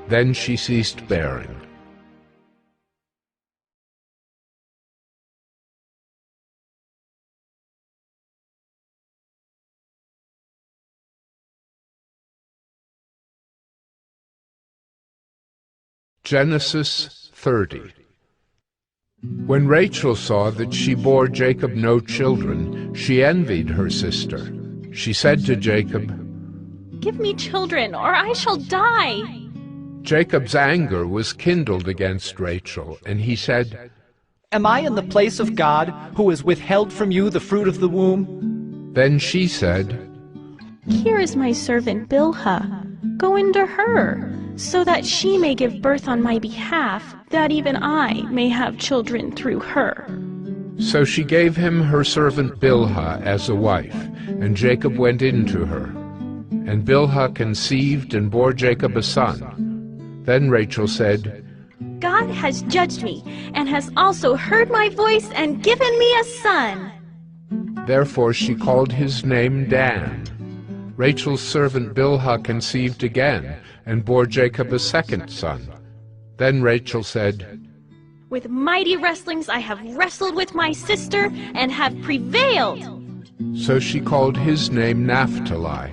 Then she ceased bearing. Genesis 30. When Rachel saw that she bore Jacob no children, she envied her sister. She said to Jacob, Give me children, or I shall die. Jacob's anger was kindled against Rachel, and he said, Am I in the place of God, who has withheld from you the fruit of the womb? Then she said, Here is my servant Bilhah. Go into her, so that she may give birth on my behalf, that even I may have children through her. So she gave him her servant Bilhah as a wife, and Jacob went in to her. And Bilhah conceived and bore Jacob a son. Then Rachel said, God has judged me, and has also heard my voice and given me a son. Therefore she called his name Dan. Rachel's servant Bilhah conceived again, and bore Jacob a second son. Then Rachel said, With mighty wrestlings I have wrestled with my sister, and have prevailed. So she called his name Naphtali.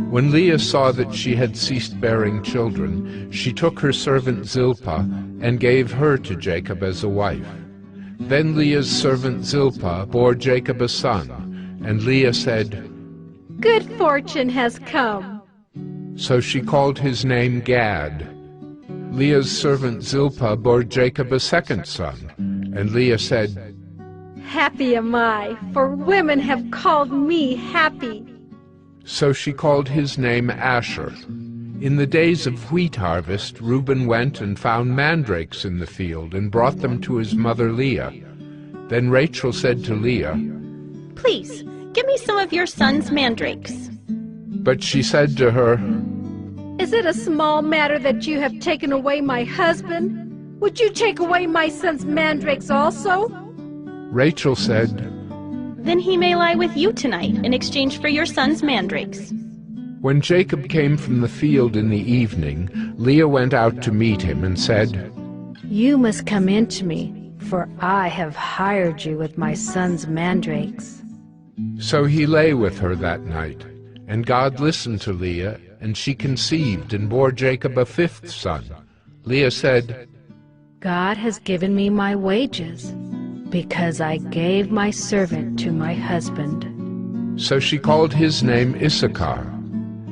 When Leah saw that she had ceased bearing children, she took her servant Zilpah, and gave her to Jacob as a wife. Then Leah's servant Zilpah bore Jacob a son, and Leah said, Good fortune has come. So she called his name Gad. Leah's servant Zilpah bore Jacob a second son, and Leah said, Happy am I, for women have called me happy. So she called his name Asher. In the days of wheat harvest, Reuben went and found mandrakes in the field, and brought them to his mother Leah. Then Rachel said to Leah, Please, give me some of your son's mandrakes. But she said to her, Is it a small matter that you have taken away my husband? Would you take away my son's mandrakes also? Rachel said, Then he may lie with you tonight in exchange for your son's mandrakes. When Jacob came from the field in the evening, Leah went out to meet him and said, You must come in to me, for I have hired you with my son's mandrakes. So he lay with her that night. And God listened to Leah, and she conceived and bore Jacob a 5th son. Leah said, God has given me my wages, because I gave my servant to my husband. So she called his name Issachar.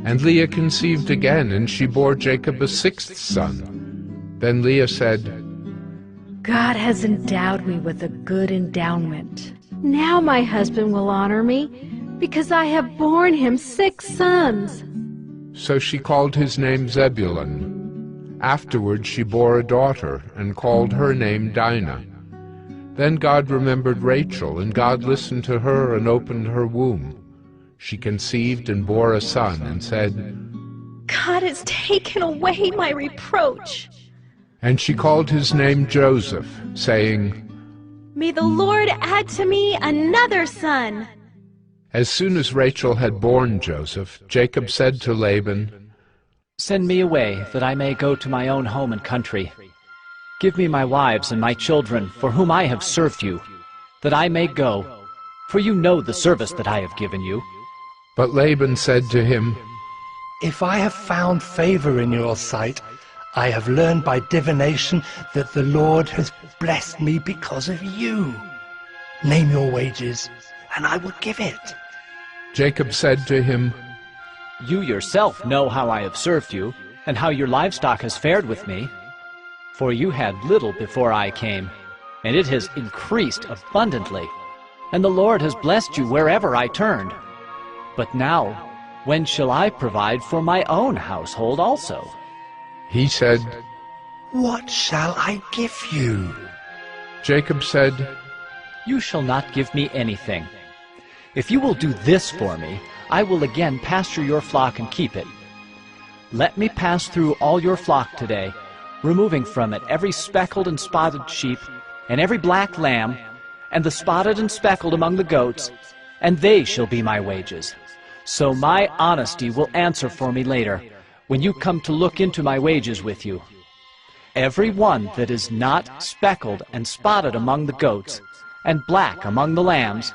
And Leah conceived again, and she bore Jacob a 6th son. Then Leah said, God has endowed me with a good endowment. Now my husband will honor me, because I have borne him 6 sons. So she called his name Zebulun. Afterward she bore a daughter, and called her name Dinah. Then God remembered Rachel, and God listened to her and opened her womb. She conceived and bore a son, and said, God has taken away my reproach. And she called his name Joseph, saying, May the Lord add to me another son. As soon as Rachel had borne Joseph, Jacob said to Laban, Send me away, that I may go to my own home and country. Give me my wives and my children, for whom I have served you, that I may go, for you know the service that I have given you. But Laban said to him, If I have found favor in your sight, I have learned by divination that the Lord has blessed me because of you. Name your wages, and I will give it. Jacob said to him, You yourself know how I have served you, and how your livestock has fared with me. For you had little before I came, and it has increased abundantly. and the Lord has blessed you wherever I turned. But now, when shall I provide for my own household also?" He said, "What shall I give you?" Jacob said, "You shall not give me anything. If you will do this for me, I will again pasture your flock and keep it. Let me pass through all your flock today, removing from it every speckled and spotted sheep, and every black lamb, and the spotted and speckled among the goats, and they shall be my wages. So my honesty will answer for me later, when you come to look into my wages with you. Every one that is not speckled and spotted among the goats, and black among the lambs,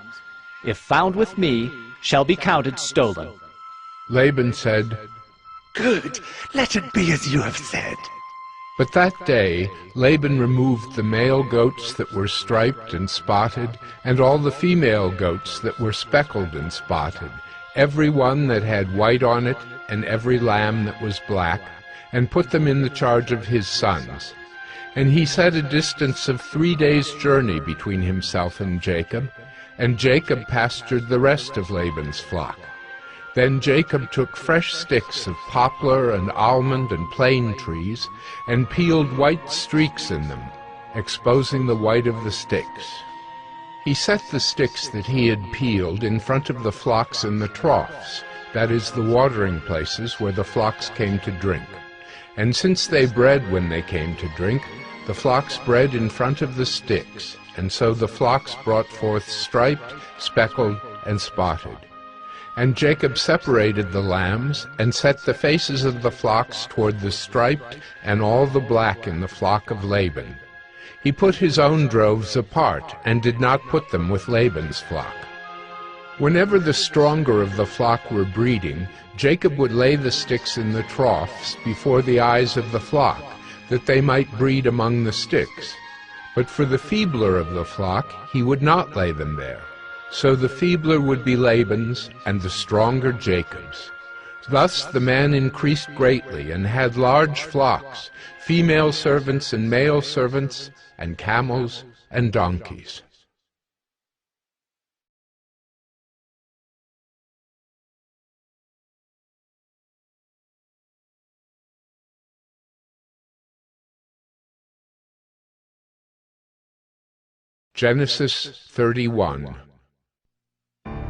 if found with me, shall be counted stolen." Laban said, "Good, let it be as you have said." But that day Laban removed the male goats that were striped and spotted, and all the female goats that were speckled and spotted, every one that had white on it, and every lamb that was black, and put them in the charge of his sons. And he set a distance of 3 days' journey between himself and Jacob pastured the rest of Laban's flock. Then Jacob took fresh sticks of poplar and almond and plane trees, and peeled white streaks in them, exposing the white of the sticks. He set the sticks that he had peeled in front of the flocks in the troughs, that is, the watering places where the flocks came to drink. And since they bred when they came to drink, the flocks bred in front of the sticks, and so the flocks brought forth striped, speckled, and spotted. And Jacob separated the lambs, and set the faces of the flocks toward the striped and all the black in the flock of Laban. He put his own droves apart, and did not put them with Laban's flock. Whenever the stronger of the flock were breeding, Jacob would lay the sticks in the troughs before the eyes of the flock, that they might breed among the sticks. But for the feebler of the flock he would not lay them there. So the feebler would be Laban's, and the stronger Jacob's. Thus the man increased greatly, and had large flocks, female servants and male servants, and camels and donkeys. Genesis 31.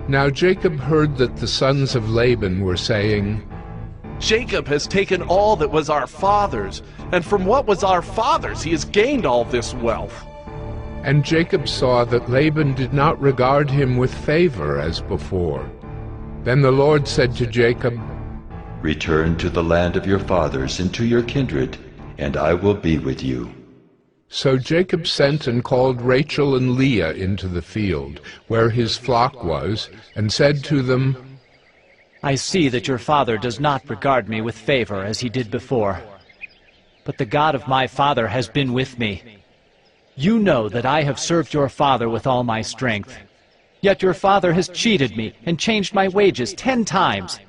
Now Jacob heard that the sons of Laban were saying, "Jacob has taken all that was our father's, and from what was our father's he has gained all this wealth." And Jacob saw that Laban did not regard him with favor as before. Then the Lord said to Jacob, "Return to the land of your fathers and to your kindred, and I will be with you." So Jacob sent and called Rachel and Leah into the field, where his flock was, and said to them, "I see that your father does not regard me with favor as he did before. But the God of my father has been with me. You know that I have served your father with all my strength. Yet your father has cheated me and changed my wages 10 times.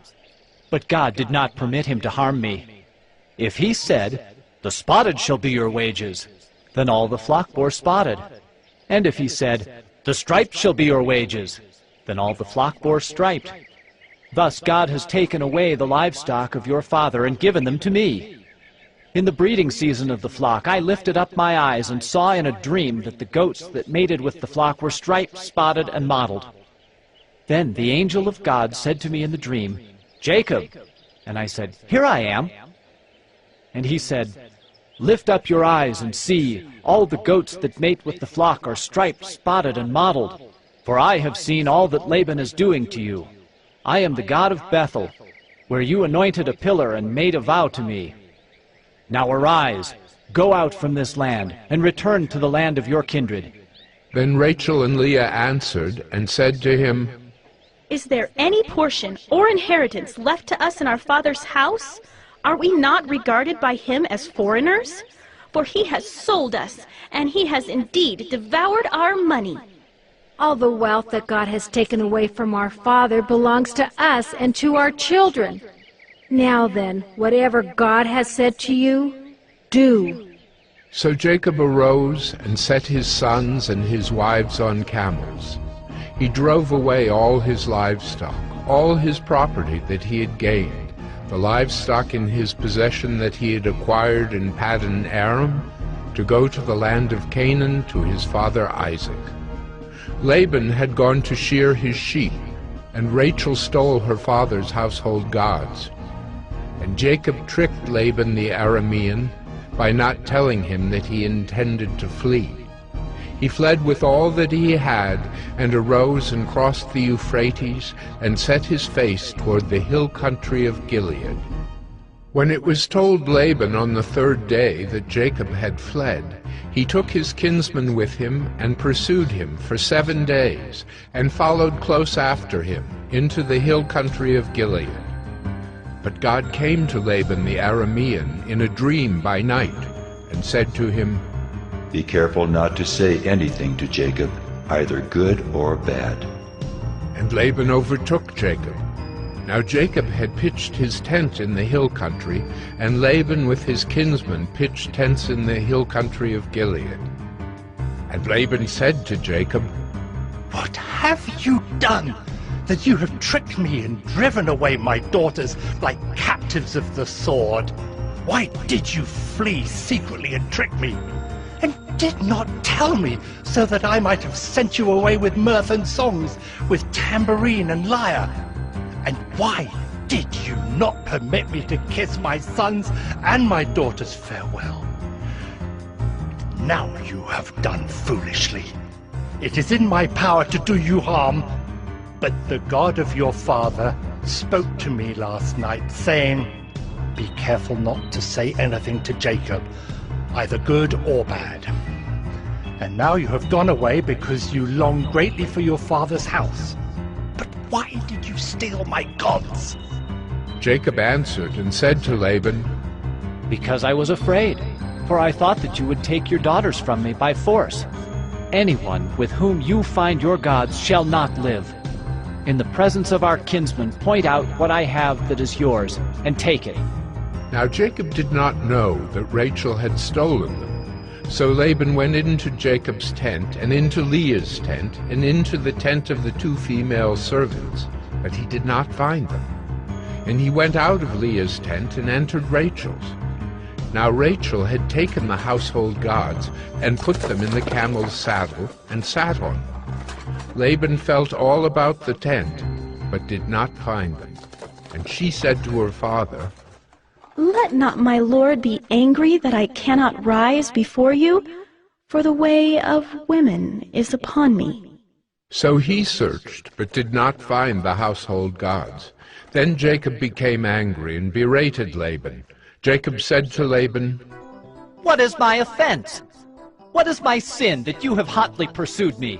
But God did not permit him to harm me. If he said, 'The spotted shall be your wages,' then all the flock bore spotted. And if he said, 'The striped shall be your wages,' then all the flock bore striped. Thus God has taken away the livestock of your father and given them to me. In the breeding season of the flock I lifted up my eyes and saw in a dream that the goats that mated with the flock were striped, spotted, and mottled. Then the angel of God said to me in the dream, 'Jacob!' And I said, 'Here I am.' And he said, 'Lift up your eyes and see, all the goats that mate with the flock are striped, spotted, and mottled. For I have seen all that Laban is doing to you. I am the God of Bethel, where you anointed a pillar and made a vow to me. Now arise, go out from this land, and return to the land of your kindred.' Then Rachel and Leah answered and said to him, 'Is there any portion or inheritance left to us in our father's house? Are we not regarded by him as foreigners? For he has sold us, and he has indeed devoured our money.' All the wealth that God has taken away from our father belongs to us and to our children. Now then, whatever God has said to you, do." So Jacob arose and set his sons and his wives on camels. He drove away all his livestock, all his property that he had gained, the livestock in his possession that he had acquired in Paddan Aram, to go to the land of Canaan to his father Isaac. Laban had gone to shear his sheep, and Rachel stole her father's household gods. And Jacob tricked Laban the Aramean by not telling him that he intended to flee. He fled with all that he had, and arose and crossed the Euphrates, and set his face toward the hill country of Gilead. When it was told Laban on the third day that Jacob had fled, he took his kinsman with him and pursued him for 7 days, and followed close after him into the hill country of Gilead. But God came to Laban the Aramean in a dream by night, and said to him, "Be careful not to say anything to Jacob, either good or bad." And Laban overtook Jacob. Now Jacob had pitched his tent in the hill country, and Laban with his kinsmen pitched tents in the hill country of Gilead. And Laban said to Jacob, "What have you done, that you have tricked me and driven away my daughters like captives of the sword? Why did you flee secretly and trick me, and did not tell me, so that I might have sent you away with mirth and songs, with tambourine and lyre? And why did you not permit me to kiss my sons and my daughters farewell? Now you have done foolishly. It is in my power to do you harm, but the God of your father spoke to me last night, saying, 'Be careful not to say anything to Jacob, either good or bad.' And now you have gone away because you long greatly for your father's house. But why did you steal my gods?" Jacob answered and said to Laban, "Because I was afraid, for I thought that you would take your daughters from me by force. Anyone with whom you find your gods shall not live. In the presence of our kinsmen, point out what I have that is yours, and take it." Now Jacob did not know that Rachel had stolen them. So Laban went into Jacob's tent, and into Leah's tent, and into the tent of the 2 female servants, but he did not find them. And he went out of Leah's tent and entered Rachel's. Now Rachel had taken the household gods, and put them in the camel's saddle, and sat on them. Laban felt all about the tent, but did not find them. And she said to her father, "Let not my lord be angry that I cannot rise before you, for the way of women is upon me." So he searched, but did not find the household gods. Then Jacob became angry and berated Laban. Jacob said to Laban, "What is my offense? What is my sin that you have hotly pursued me?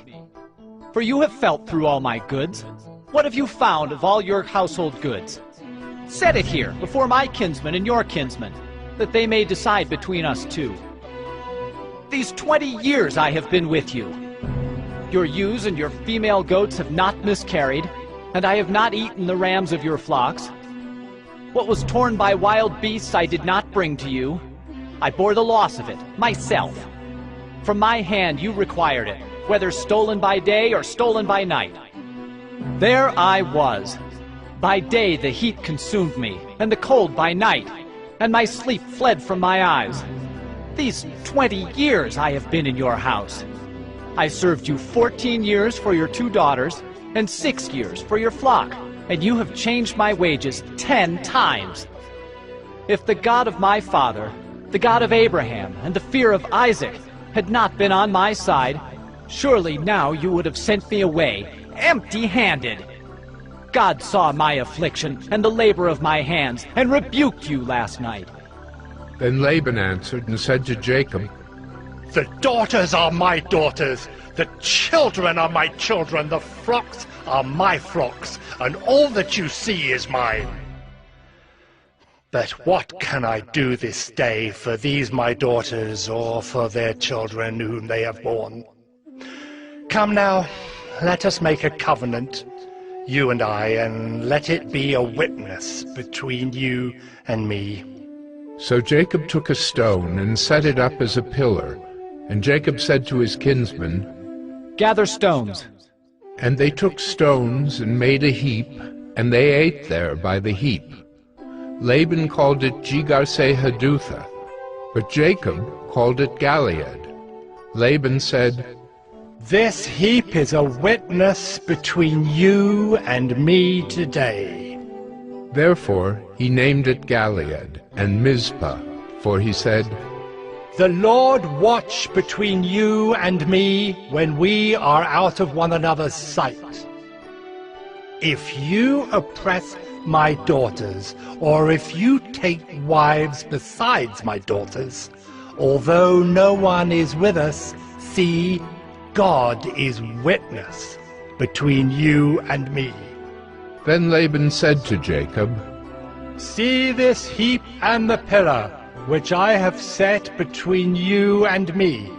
For you have felt through all my goods. What have you found of all your household goods? Set it here before my kinsmen and your kinsmen, that they may decide between us two. These 20 years I have been with you. Your ewes and your female goats have not miscarried, and I have not eaten the rams of your flocks. What was torn by wild beasts I did not bring to you. I bore the loss of it, myself. From my hand you required it, whether stolen by day or stolen by night. There I was. By day the heat consumed me, and the cold by night, and my sleep fled from my eyes. These 20 years I have been in your house. I served you 14 years for your 2 daughters, and 6 years for your flock, and you have changed my wages 10 times. If the God of my father, the God of Abraham, and the fear of Isaac had not been on my side, surely now you would have sent me away, empty-handed. God saw my affliction and the labor of my hands, and rebuked you last night." Then Laban answered and said to Jacob, "The daughters are my daughters, the children are my children, the flocks are my flocks, and all that you see is mine. But what can I do this day for these my daughters, or for their children whom they have borne? Come now, let us make a covenant, you and I, and let it be a witness between you and me." So Jacob took a stone and set it up as a pillar. And Jacob said to his kinsmen, "Gather stones." And they took stones and made a heap, and they ate there by the heap. Laban called it Jegar-sahadutha, but Jacob called it Gilead. Laban said, "This heap is a witness between you and me today." Therefore he named it Gilead and Mizpah, for he said, "The Lord watch between you and me when we are out of one another's sight. If you oppress my daughters, or if you take wives besides my daughters, although no one is with us, see, God is witness between you and me." Then Laban said to Jacob, "See this heap and the pillar, which I have set between you and me.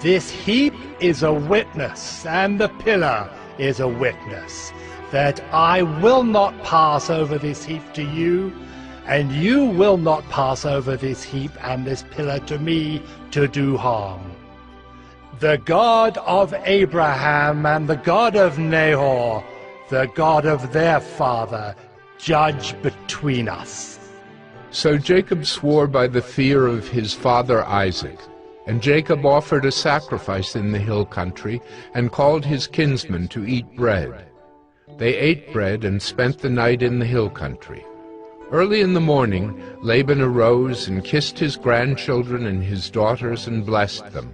This heap is a witness, and the pillar is a witness, that I will not pass over this heap to you, and you will not pass over this heap and this pillar to me to do harm. The God of Abraham and the God of Nahor, the God of their father, judge between us." So Jacob swore by the fear of his father Isaac, and Jacob offered a sacrifice in the hill country, and called his kinsmen to eat bread. They ate bread and spent the night in the hill country. Early in the morning Laban arose and kissed his grandchildren and his daughters and blessed them.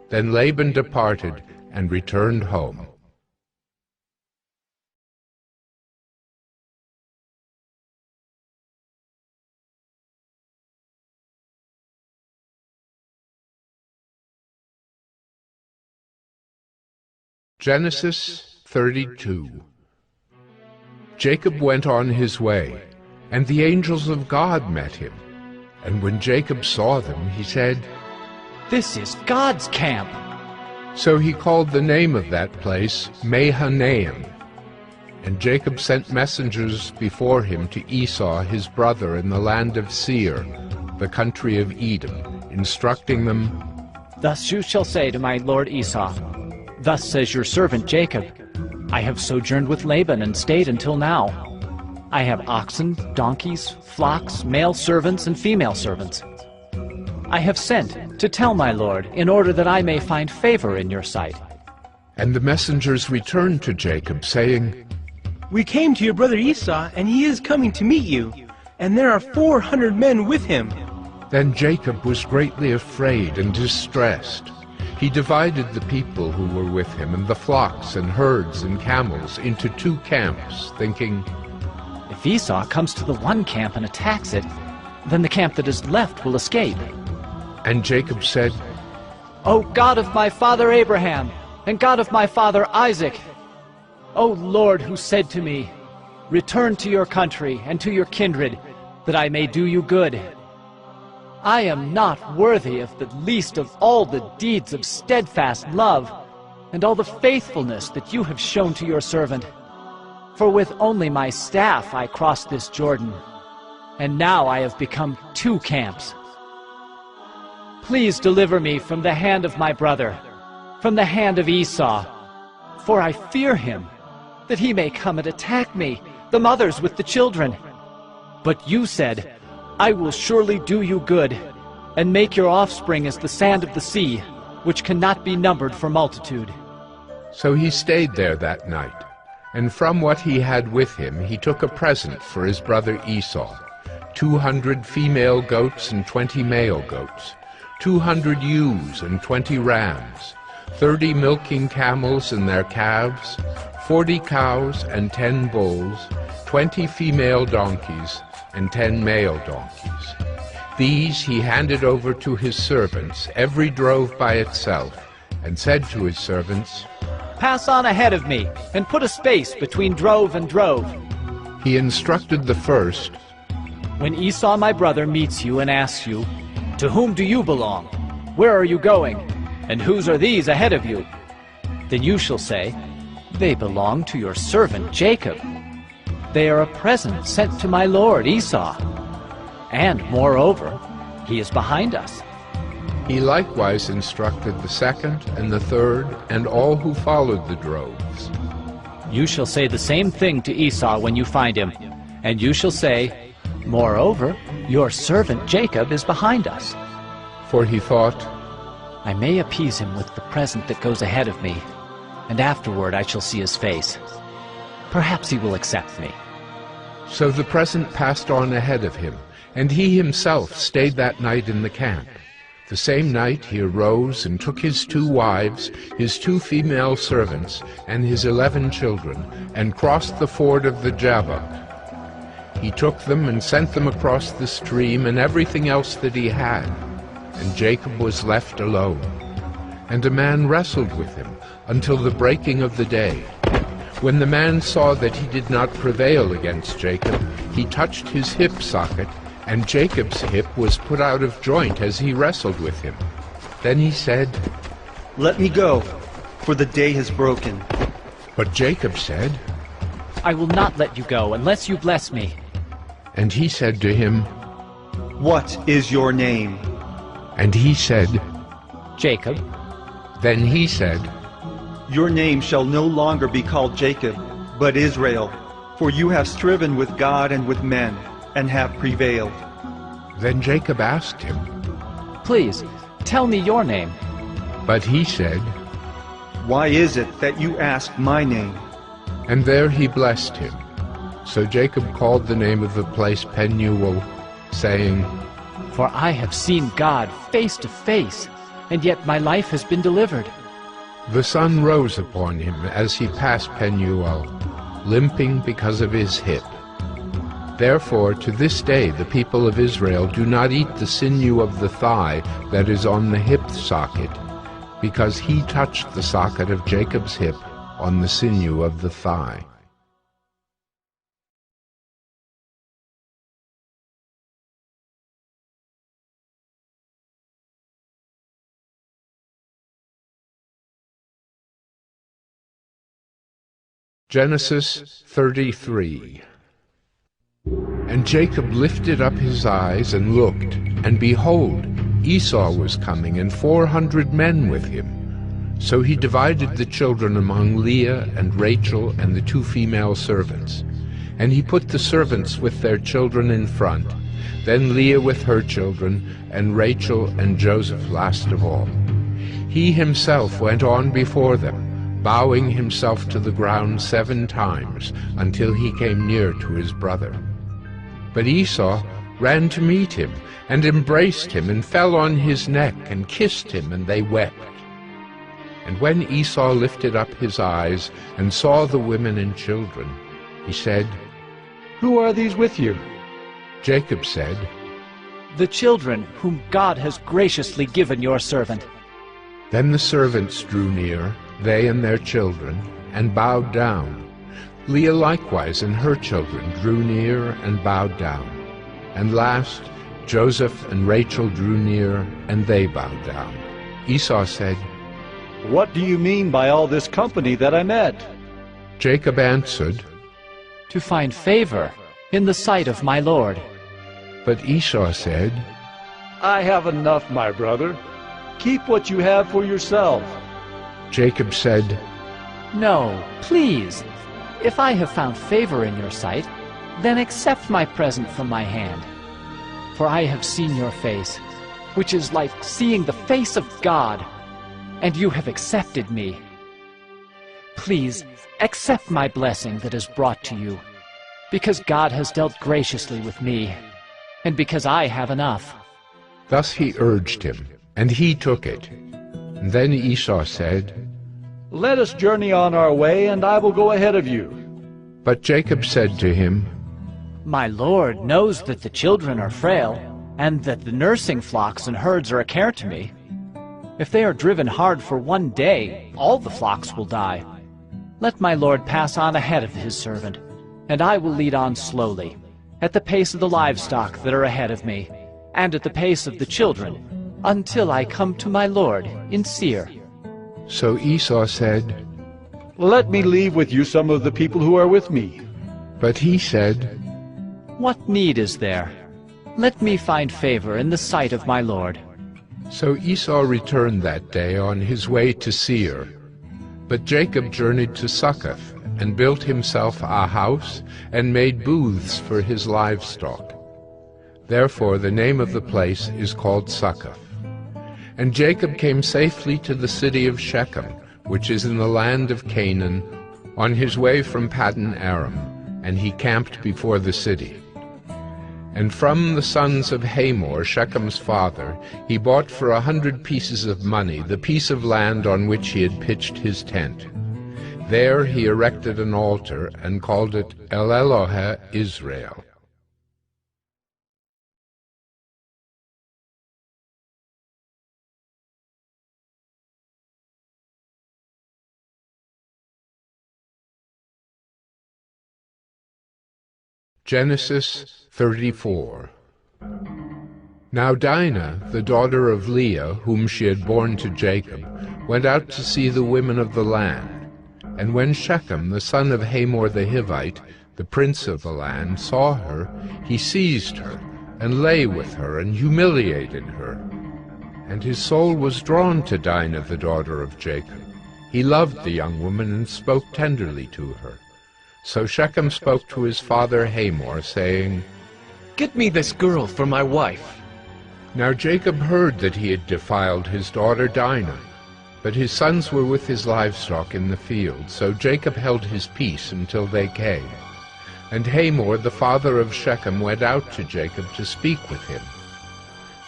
Then Laban departed and returned home. Genesis 32. Jacob went on his way, and the angels of God met him. And when Jacob saw them, he said, "This is God's camp." So he called the name of that place Mahanaim. And Jacob sent messengers before him to Esau his brother in the land of Seir, the country of Edom, instructing them, "Thus you shall say to my lord Esau, Thus says your servant Jacob, I have sojourned with Laban and stayed until now. I have oxen, donkeys, flocks, male servants and female servants. I have sent to tell my lord, in order that I may find favor in your sight." And the messengers returned to Jacob, saying, "We came to your brother Esau, and he is coming to meet you, and there are 400 men with him." Then Jacob was greatly afraid and distressed. He divided the people who were with him and the flocks and herds and camels into 2 camps, thinking, "If Esau comes to the one camp and attacks it, then the camp that is left will escape." And Jacob said, "O God of my father Abraham, and God of my father Isaac, O Lord, who said to me, Return to your country and to your kindred, that I may do you good. I am not worthy of the least of all the deeds of steadfast love, and all the faithfulness that you have shown to your servant. For with only my staff I crossed this Jordan, and now I have become 2 camps. Please deliver me from the hand of my brother, from the hand of Esau, for I fear him, that he may come and attack me, the mothers with the children. But you said, I will surely do you good, and make your offspring as the sand of the sea, which cannot be numbered for multitude." So he stayed there that night, and from what he had with him he took a present for his brother Esau, 200 female goats and 20 male goats, 200 ewes and 20 rams, 30 milking camels and their calves, 40 cows and 10 bulls, 20 female donkeys, and 10 male donkeys. These he handed over to his servants, every drove by itself, and said to his servants, "Pass on ahead of me, and put a space between drove and drove." He instructed the first, "When Esau my brother meets you and asks you, To whom do you belong? Where are you going? And whose are these ahead of you? Then you shall say, They belong to your servant Jacob. They are a present sent to my lord Esau. And, moreover, he is behind us. He likewise instructed the second and the third and all who followed the droves. You shall say the same thing to Esau when you find him, and you shall say, Moreover, your servant Jacob is behind us. For he thought, I may appease him with the present that goes ahead of me, and afterward I shall see his face. Perhaps he will accept me. So the present passed on ahead of him, and he himself stayed that night in the camp. The same night he arose and took his 2 wives, his 2 female servants, and his 11 children, and crossed the ford of the Jabbok. He took them and sent them across the stream and everything else that he had, and Jacob was left alone. And a man wrestled with him until the breaking of the day. When the man saw that he did not prevail against Jacob, he touched his hip socket, and Jacob's hip was put out of joint as he wrestled with him. Then he said, Let me go, for the day has broken. But Jacob said, I will not let you go unless you bless me. And he said to him, What is your name? And he said, Jacob. Then he said, Your name shall no longer be called Jacob, but Israel, for you have striven with God and with men, and have prevailed. Then Jacob asked him, Please, tell me your name. But he said, Why is it that you ask my name? And there he blessed him. So Jacob called the name of the place Penuel, saying, For I have seen God face to face, and yet my life has been delivered. The sun rose upon him as he passed Penuel, limping because of his hip. Therefore, to this day the people of Israel do not eat the sinew of the thigh that is on the hip socket, because he touched the socket of Jacob's hip on the sinew of the thigh. Genesis 33. And Jacob lifted up his eyes and looked, and behold, Esau was coming, and 400 men with him. So he divided the children among Leah and Rachel and the 2 female servants. And he put the servants with their children in front, then Leah with her children, and Rachel and Joseph last of all. He himself went on before them, bowing himself to the ground 7 times, until he came near to his brother. But Esau ran to meet him, and embraced him, and fell on his neck, and kissed him, and they wept. And when Esau lifted up his eyes, and saw the women and children, he said, Who are these with you? Jacob said, The children whom God has graciously given your servant. Then the servants drew near, they and their children, and bowed down. Leah likewise and her children drew near and bowed down. And last, Joseph and Rachel drew near, and they bowed down. Esau said, What do you mean by all this company that I met? Jacob answered, To find favor in the sight of my Lord. But Esau said, I have enough, my brother. Keep what you have for yourself. Jacob said, No, please. If I have found favor in your sight, then accept my present from my hand. For I have seen your face, which is like seeing the face of God, and you have accepted me. Please, accept my blessing that is brought to you, because God has dealt graciously with me, and because I have enough. Thus he urged him, and he took it. And then Esau said, Let us journey on our way, and I will go ahead of you. But Jacob said to him, My Lord knows that the children are frail, and that the nursing flocks and herds are a care to me. If they are driven hard for one day, all the flocks will die. Let my Lord pass on ahead of his servant, and I will lead on slowly, at the pace of the livestock that are ahead of me, and at the pace of the children, until I come to my Lord in Seir. So Esau said, Let me leave with you some of the people who are with me. But he said, What need is there? Let me find favor in the sight of my Lord. So Esau returned that day on his way to Seir. But Jacob journeyed to Succoth, and built himself a house, and made booths for his livestock. Therefore the name of the place is called Succoth. And Jacob came safely to the city of Shechem, which is in the land of Canaan, on his way from Paddan Aram, and he camped before the city. And from the sons of Hamor, Shechem's father, he bought for 100 pieces of money the piece of land on which he had pitched his tent. There he erected an altar and called it El Elohe Israel. Genesis 34. Now Dinah, the daughter of Leah, whom she had borne to Jacob, went out to see the women of the land. And when Shechem, the son of Hamor the Hivite, the prince of the land, saw her, he seized her, and lay with her, and humiliated her. And his soul was drawn to Dinah, the daughter of Jacob. He loved the young woman, and spoke tenderly to her. So Shechem spoke to his father Hamor, saying, "Get me this girl for my wife." Now Jacob heard that he had defiled his daughter Dinah, but his sons were with his livestock in the field, so Jacob held his peace until they came. And Hamor, the father of Shechem, went out to Jacob to speak with him.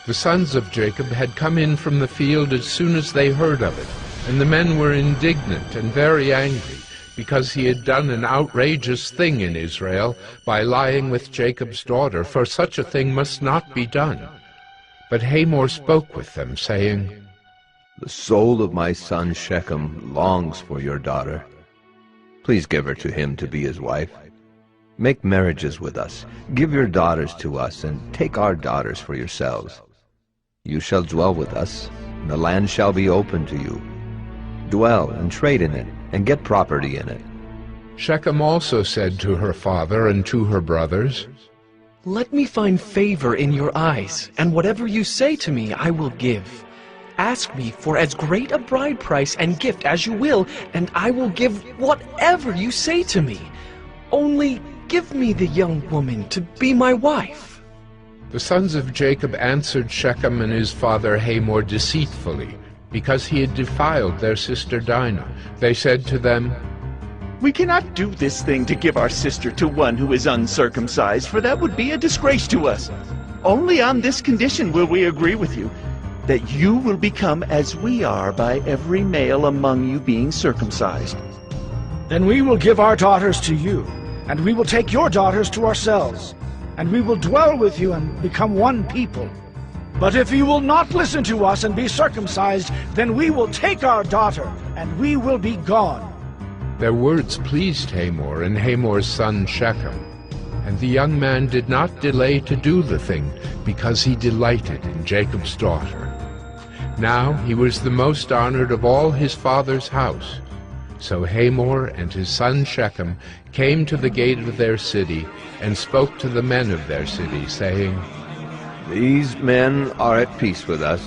The sons of Jacob had come in from the field as soon as they heard of it, and the men were indignant and very angry, because he had done an outrageous thing in Israel by lying with Jacob's daughter, for such a thing must not be done. But Hamor spoke with them, saying, "The soul of my son Shechem longs for your daughter. Please give her to him to be his wife. Make marriages with us, give your daughters to us, and take our daughters for yourselves. You shall dwell with us, and the land shall be open to you. Dwell and trade in it, and get property in it." Shechem also said to her father and to her brothers, "Let me find favor in your eyes, and whatever you say to me I will give. Ask me for as great a bride price and gift as you will, and I will give whatever you say to me. Only give me the young woman to be my wife." The sons of Jacob answered Shechem and his father Hamor deceitfully, because he had defiled their sister Dinah. They said to them, "We cannot do this thing to give our sister to one who is uncircumcised, for that would be a disgrace to us. Only on this condition will we agree with you, that you will become as we are by every male among you being circumcised." "Then we will give our daughters to you, and we will take your daughters to ourselves, and we will dwell with you and become one people. But if you will not listen to us and be circumcised, then we will take our daughter, and we will be gone." Their words pleased Hamor and Hamor's son Shechem, and the young man did not delay to do the thing, because he delighted in Jacob's daughter. Now he was the most honored of all his father's house. So Hamor and his son Shechem came to the gate of their city, and spoke to the men of their city, saying, "These men are at peace with us.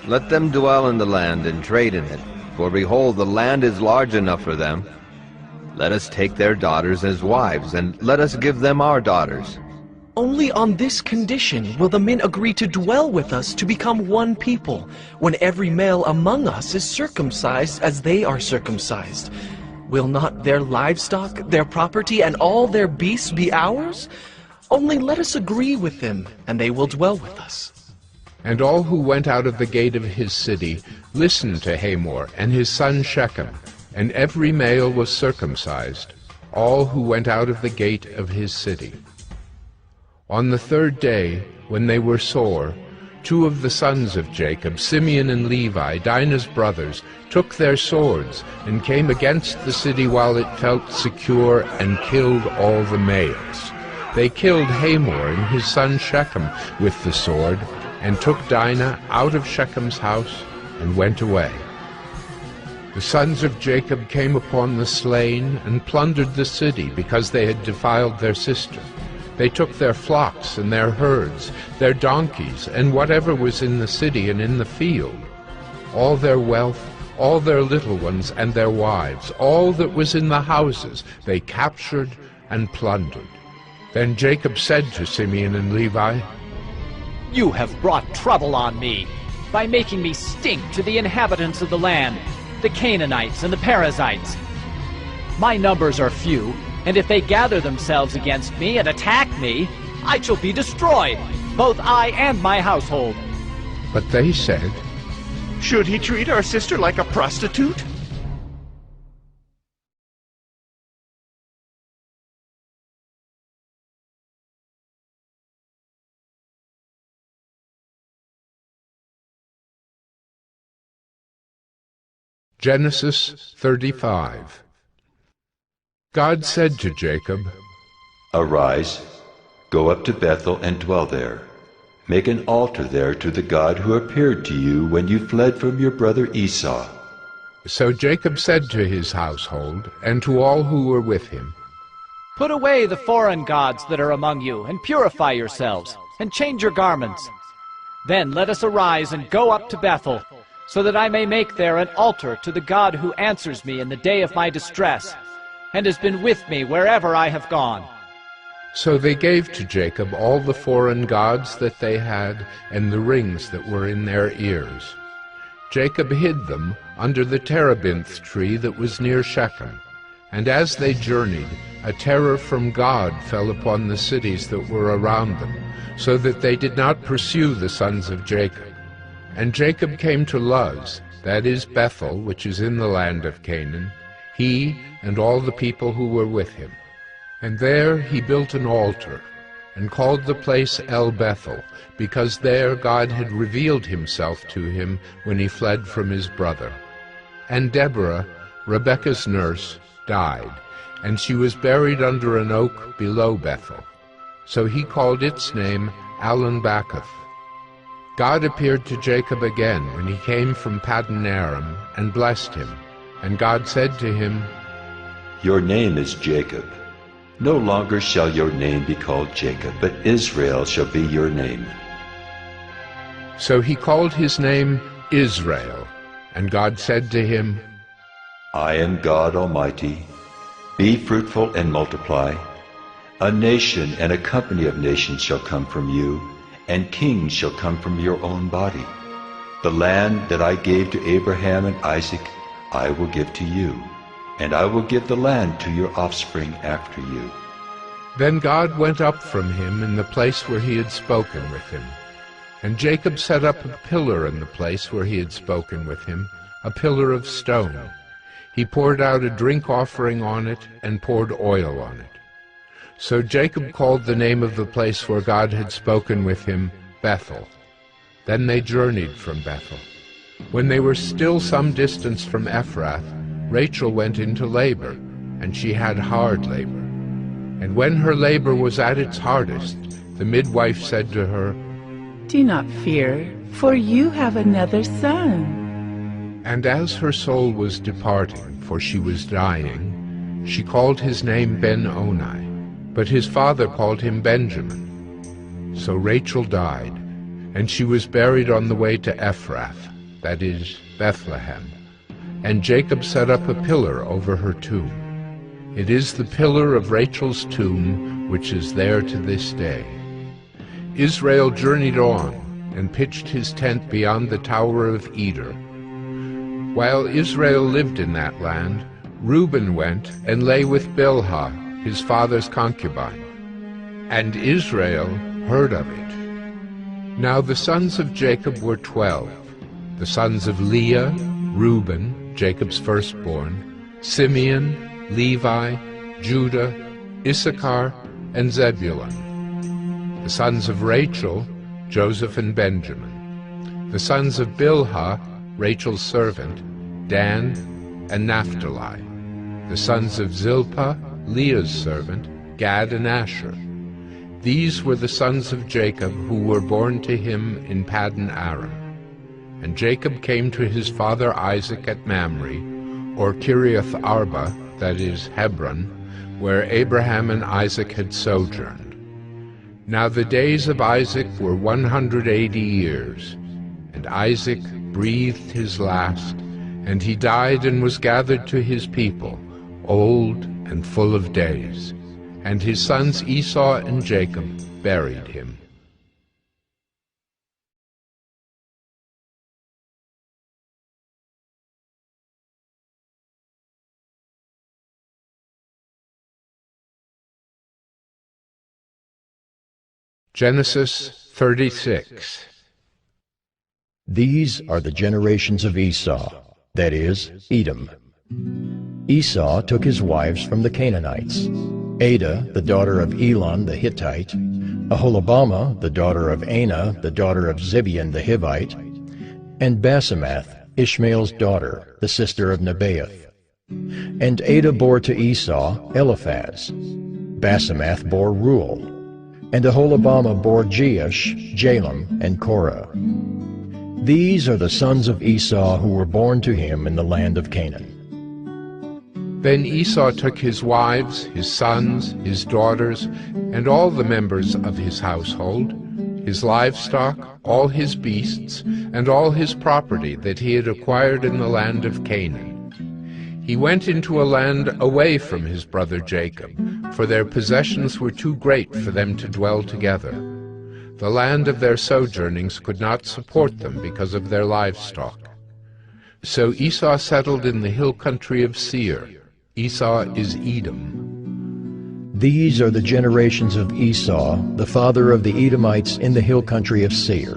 Let them dwell in the land and trade in it, for behold, the land is large enough for them. Let us take their daughters as wives, and let us give them our daughters." Only on this condition will the men agree to dwell with us to become one people, when every male among us is circumcised as they are circumcised. Will not their livestock, their property, and all their beasts be ours? Only let us agree with them, and they will dwell with us." And all who went out of the gate of his city listened to Hamor and his son Shechem, and every male was circumcised, all who went out of the gate of his city. On the third day, when they were sore, two of the sons of Jacob, Simeon and Levi, Dinah's brothers, took their swords and came against the city while it felt secure, and killed all the males. They killed Hamor and his son Shechem with the sword, and took Dinah out of Shechem's house and went away. The sons of Jacob came upon the slain and plundered the city, because they had defiled their sister. They took their flocks and their herds, their donkeys, and whatever was in the city and in the field, all their wealth, all their little ones and their wives, all that was in the houses, they captured and plundered. Then Jacob said to Simeon and Levi, "You have brought trouble on me by making me stink to the inhabitants of the land, the Canaanites and the Perizzites. My numbers are few, and if they gather themselves against me and attack me, I shall be destroyed, both I and my household." But they said, "Should he treat our sister like a prostitute?" Genesis 35. God said to Jacob, "Arise, go up to Bethel and dwell there. Make an altar there to the God who appeared to you when you fled from your brother Esau." So Jacob said to his household and to all who were with him, "Put away the foreign gods that are among you, and purify yourselves, and change your garments. Then let us arise and go up to Bethel, so that I may make there an altar to the God who answers me in the day of my distress, and has been with me wherever I have gone." So they gave to Jacob all the foreign gods that they had, and the rings that were in their ears. Jacob hid them under the terebinth tree that was near Shechem. And as they journeyed, a terror from God fell upon the cities that were around them, so that they did not pursue the sons of Jacob. And Jacob came to Luz, that is Bethel, which is in the land of Canaan, he and all the people who were with him. And there he built an altar, and called the place El Bethel, because there God had revealed himself to him when he fled from his brother. And Deborah, Rebekah's nurse, died, and she was buried under an oak below Bethel. So he called its name Alon-Bacuth. God appeared to Jacob again when he came from Paddan Aram, and blessed him. And God said to him, "Your name is Jacob. No longer shall your name be called Jacob, but Israel shall be your name." So he called his name Israel. And God said to him, "I am God Almighty. Be fruitful and multiply. A nation and a company of nations shall come from you, and kings shall come from your own body. The land that I gave to Abraham and Isaac I will give to you, and I will give the land to your offspring after you." Then God went up from him in the place where he had spoken with him. And Jacob set up a pillar in the place where he had spoken with him, a pillar of stone. He poured out a drink offering on it, and poured oil on it. So Jacob called the name of the place where God had spoken with him, Bethel. Then they journeyed from Bethel. When they were still some distance from Ephrath, Rachel went into labor, and she had hard labor. And when her labor was at its hardest, the midwife said to her, "Do not fear, for you have another son." And as her soul was departing, for she was dying, she called his name Ben-Oni, but his father called him Benjamin. So Rachel died, and she was buried on the way to Ephrath, that is, Bethlehem. And Jacob set up a pillar over her tomb. It is the pillar of Rachel's tomb, which is there to this day. Israel journeyed on, and pitched his tent beyond the Tower of Eder. While Israel lived in that land, Reuben went and lay with Bilhah, his father's concubine. And Israel heard of it. Now the sons of Jacob were 12, the sons of Leah, Reuben, Jacob's firstborn, Simeon, Levi, Judah, Issachar, and Zebulun. The sons of Rachel, Joseph and Benjamin. The sons of Bilhah, Rachel's servant, Dan and Naphtali. The sons of Zilpah, Leah's servant, Gad and Asher. These were the sons of Jacob who were born to him in Paddan Aram. And Jacob came to his father Isaac at Mamre, or Kiriath Arba, that is, Hebron, where Abraham and Isaac had sojourned. Now the days of Isaac were 180 years, and Isaac breathed his last, and he died and was gathered to his people, old and full of days. And his sons Esau and Jacob buried him. Genesis 36. These are the generations of Esau, that is, Edom. Esau took his wives from the Canaanites, Adah, the daughter of Elon the Hittite, Aholibamah, the daughter of Anah, the daughter of Zibeon the Hivite, and Basemath, Ishmael's daughter, the sister of Nebaioth. And Adah bore to Esau Eliphaz. Basemath bore Reuel, and Aholibamah bore Jeush, Jalem, and Korah. These are the sons of Esau who were born to him in the land of Canaan. Then Esau took his wives, his sons, his daughters, and all the members of his household, his livestock, all his beasts, and all his property that he had acquired in the land of Canaan. He went into a land away from his brother Jacob, for their possessions were too great for them to dwell together. The land of their sojournings could not support them because of their livestock. So Esau settled in the hill country of Seir. Esau is Edom. These are the generations of Esau, the father of the Edomites in the hill country of Seir.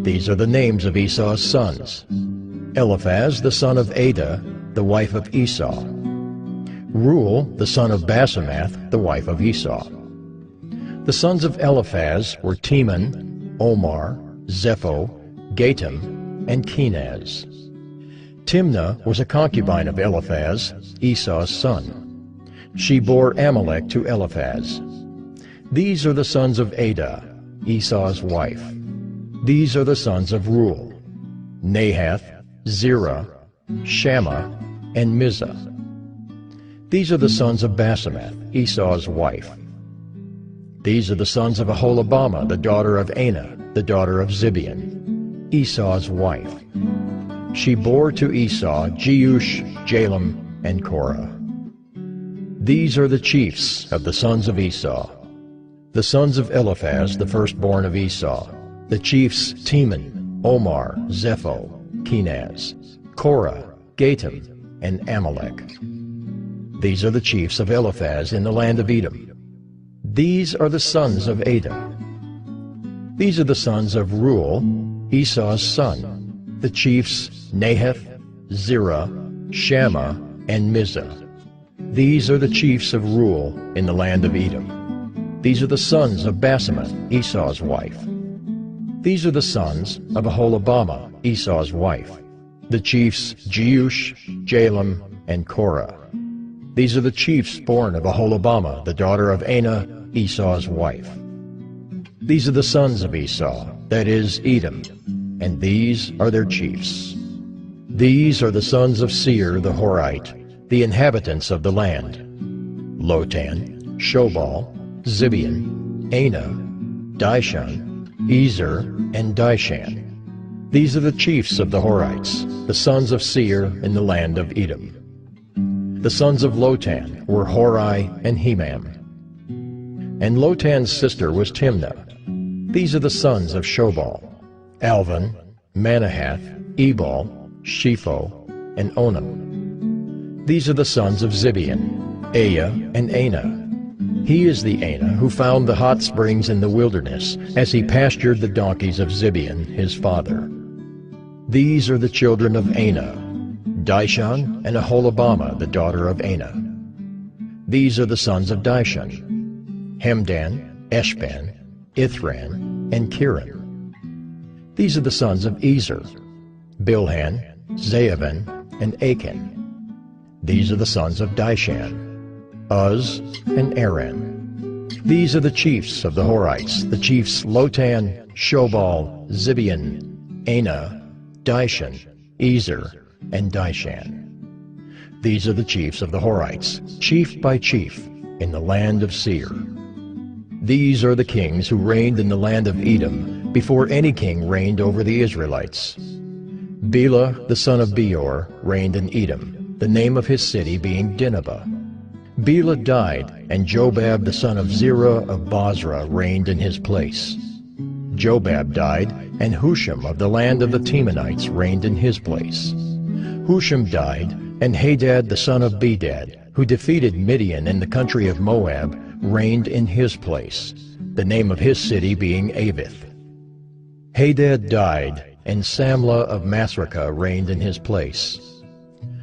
These are the names of Esau's sons: Eliphaz, the son of Adah, the wife of Esau; Reuel, the son of Basemath, the wife of Esau. The sons of Eliphaz were Teman, Omar, Zepho, Gatam, and Kenaz. Timnah was a concubine of Eliphaz, Esau's son. She bore Amalek to Eliphaz. These are the sons of Adah, Esau's wife. These are the sons of Reuel: Nahath, Zerah, Shammah, and Mizah. These are the sons of Basemath, Esau's wife. These are the sons of Aholibamah, the daughter of Anah, the daughter of Zibeon, Esau's wife. She bore to Esau Jeush, Jalem, and Korah. These are the chiefs of the sons of Esau. The sons of Eliphaz, the firstborn of Esau, the chiefs Teman, Omar, Zepho, Kenaz, Korah, Gatam, and Amalek. These are the chiefs of Eliphaz in the land of Edom. These are the sons of Adah. These are the sons of Reuel, Esau's son, the chiefs Nahath, Zerah, Shammah, and Mizah. These are the chiefs of Reuel in the land of Edom. These are the sons of Basemath, Esau's wife. These are the sons of Aholibamah, Esau's wife, the chiefs Jeush, Jalem, and Korah. These are the chiefs born of Aholibamah, the daughter of Anah, Esau's wife. These are the sons of Esau, that is, Edom, and these are their chiefs. These are the sons of Seir the Horite, the inhabitants of the land: Lotan, Shobal, Zibeon, Anah, Dishon, Ezer, and Dishan. These are the chiefs of the Horites, the sons of Seir in the land of Edom. The sons of Lotan were Hori and Hemam. And Lotan's sister was Timnah. These are the sons of Shobal: Alvan, Manahath, Ebal, Shepho, and Onam. These are the sons of Zibeon: Aya and Anah. He is the Anah who found the hot springs in the wilderness as he pastured the donkeys of Zibeon, his father. These are the children of Anah: Dishon and Aholibamah, the daughter of Anah. These are the sons of Dishon: Hemdan, Eshban, Ithran, and Kiran. These are the sons of Ezer: Bilhan, Zaavan, and Achan. These are the sons of Dishan: Uz and Aran. These are the chiefs of the Horites, the chiefs Lotan, Shobal, Zibeon, Anah, Dishon, Ezer, and Dishan. These are the chiefs of the Horites, chief by chief, in the land of Seir. These are the kings who reigned in the land of Edom before any king reigned over the Israelites. Bela, the son of Beor, reigned in Edom, the name of his city being Dinhabah. Bela died, and Jobab, the son of Zerah of Bozrah, reigned in his place. Jobab died, and Husham of the land of the Temanites reigned in his place. Husham died, and Hadad the son of Bedad, who defeated Midian in the country of Moab, reigned in his place, the name of his city being Avith. Hadad died, and Samlah of Masrekah reigned in his place.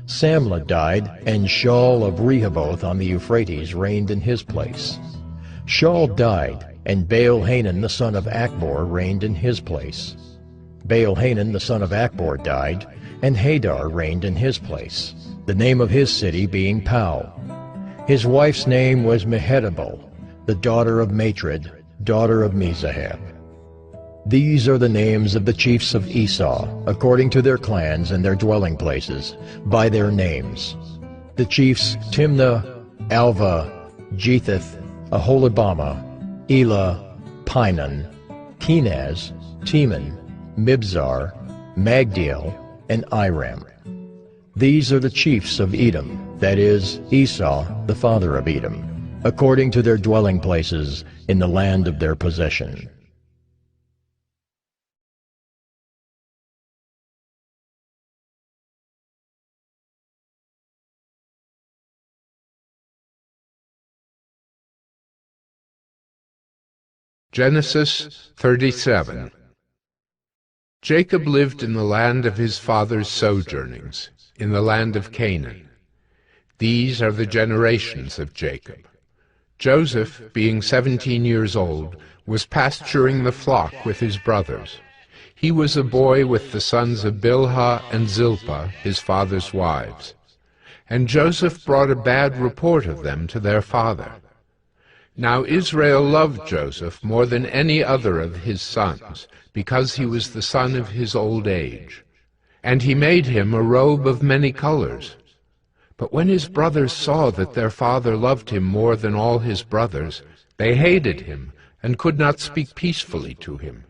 Samlah died, and Shaul of Rehoboth on the Euphrates reigned in his place. Shaul died, and Baal-Hanan the son of Akbor reigned in his place. Baal-Hanan the son of Akbor died, and Hadar reigned in his place, the name of his city being Pau. His wife's name was Mehetabel, the daughter of Matred, daughter of Mezahab. These are the names of the chiefs of Esau, according to their clans and their dwelling places, by their names. The chiefs Timnah, Alva, Jetheth, Aholibamah, Elah, Pinon, Kenaz, Teman, Mibzar, Magdiel, and Iram. These are the chiefs of Edom, that is, Esau, the father of Edom, according to their dwelling places in the land of their possession. Genesis 37. Jacob lived in the land of his father's sojournings, in the land of Canaan. These are the generations of Jacob. Joseph, being 17 years old, was pasturing the flock with his brothers. He was a boy with the sons of Bilhah and Zilpah, his father's wives. And Joseph brought a bad report of them to their father. Now Israel loved Joseph more than any other of his sons, because he was the son of his old age. And he made him a robe of many colors. But when his brothers saw that their father loved him more than all his brothers, they hated him, and could not speak peacefully to him.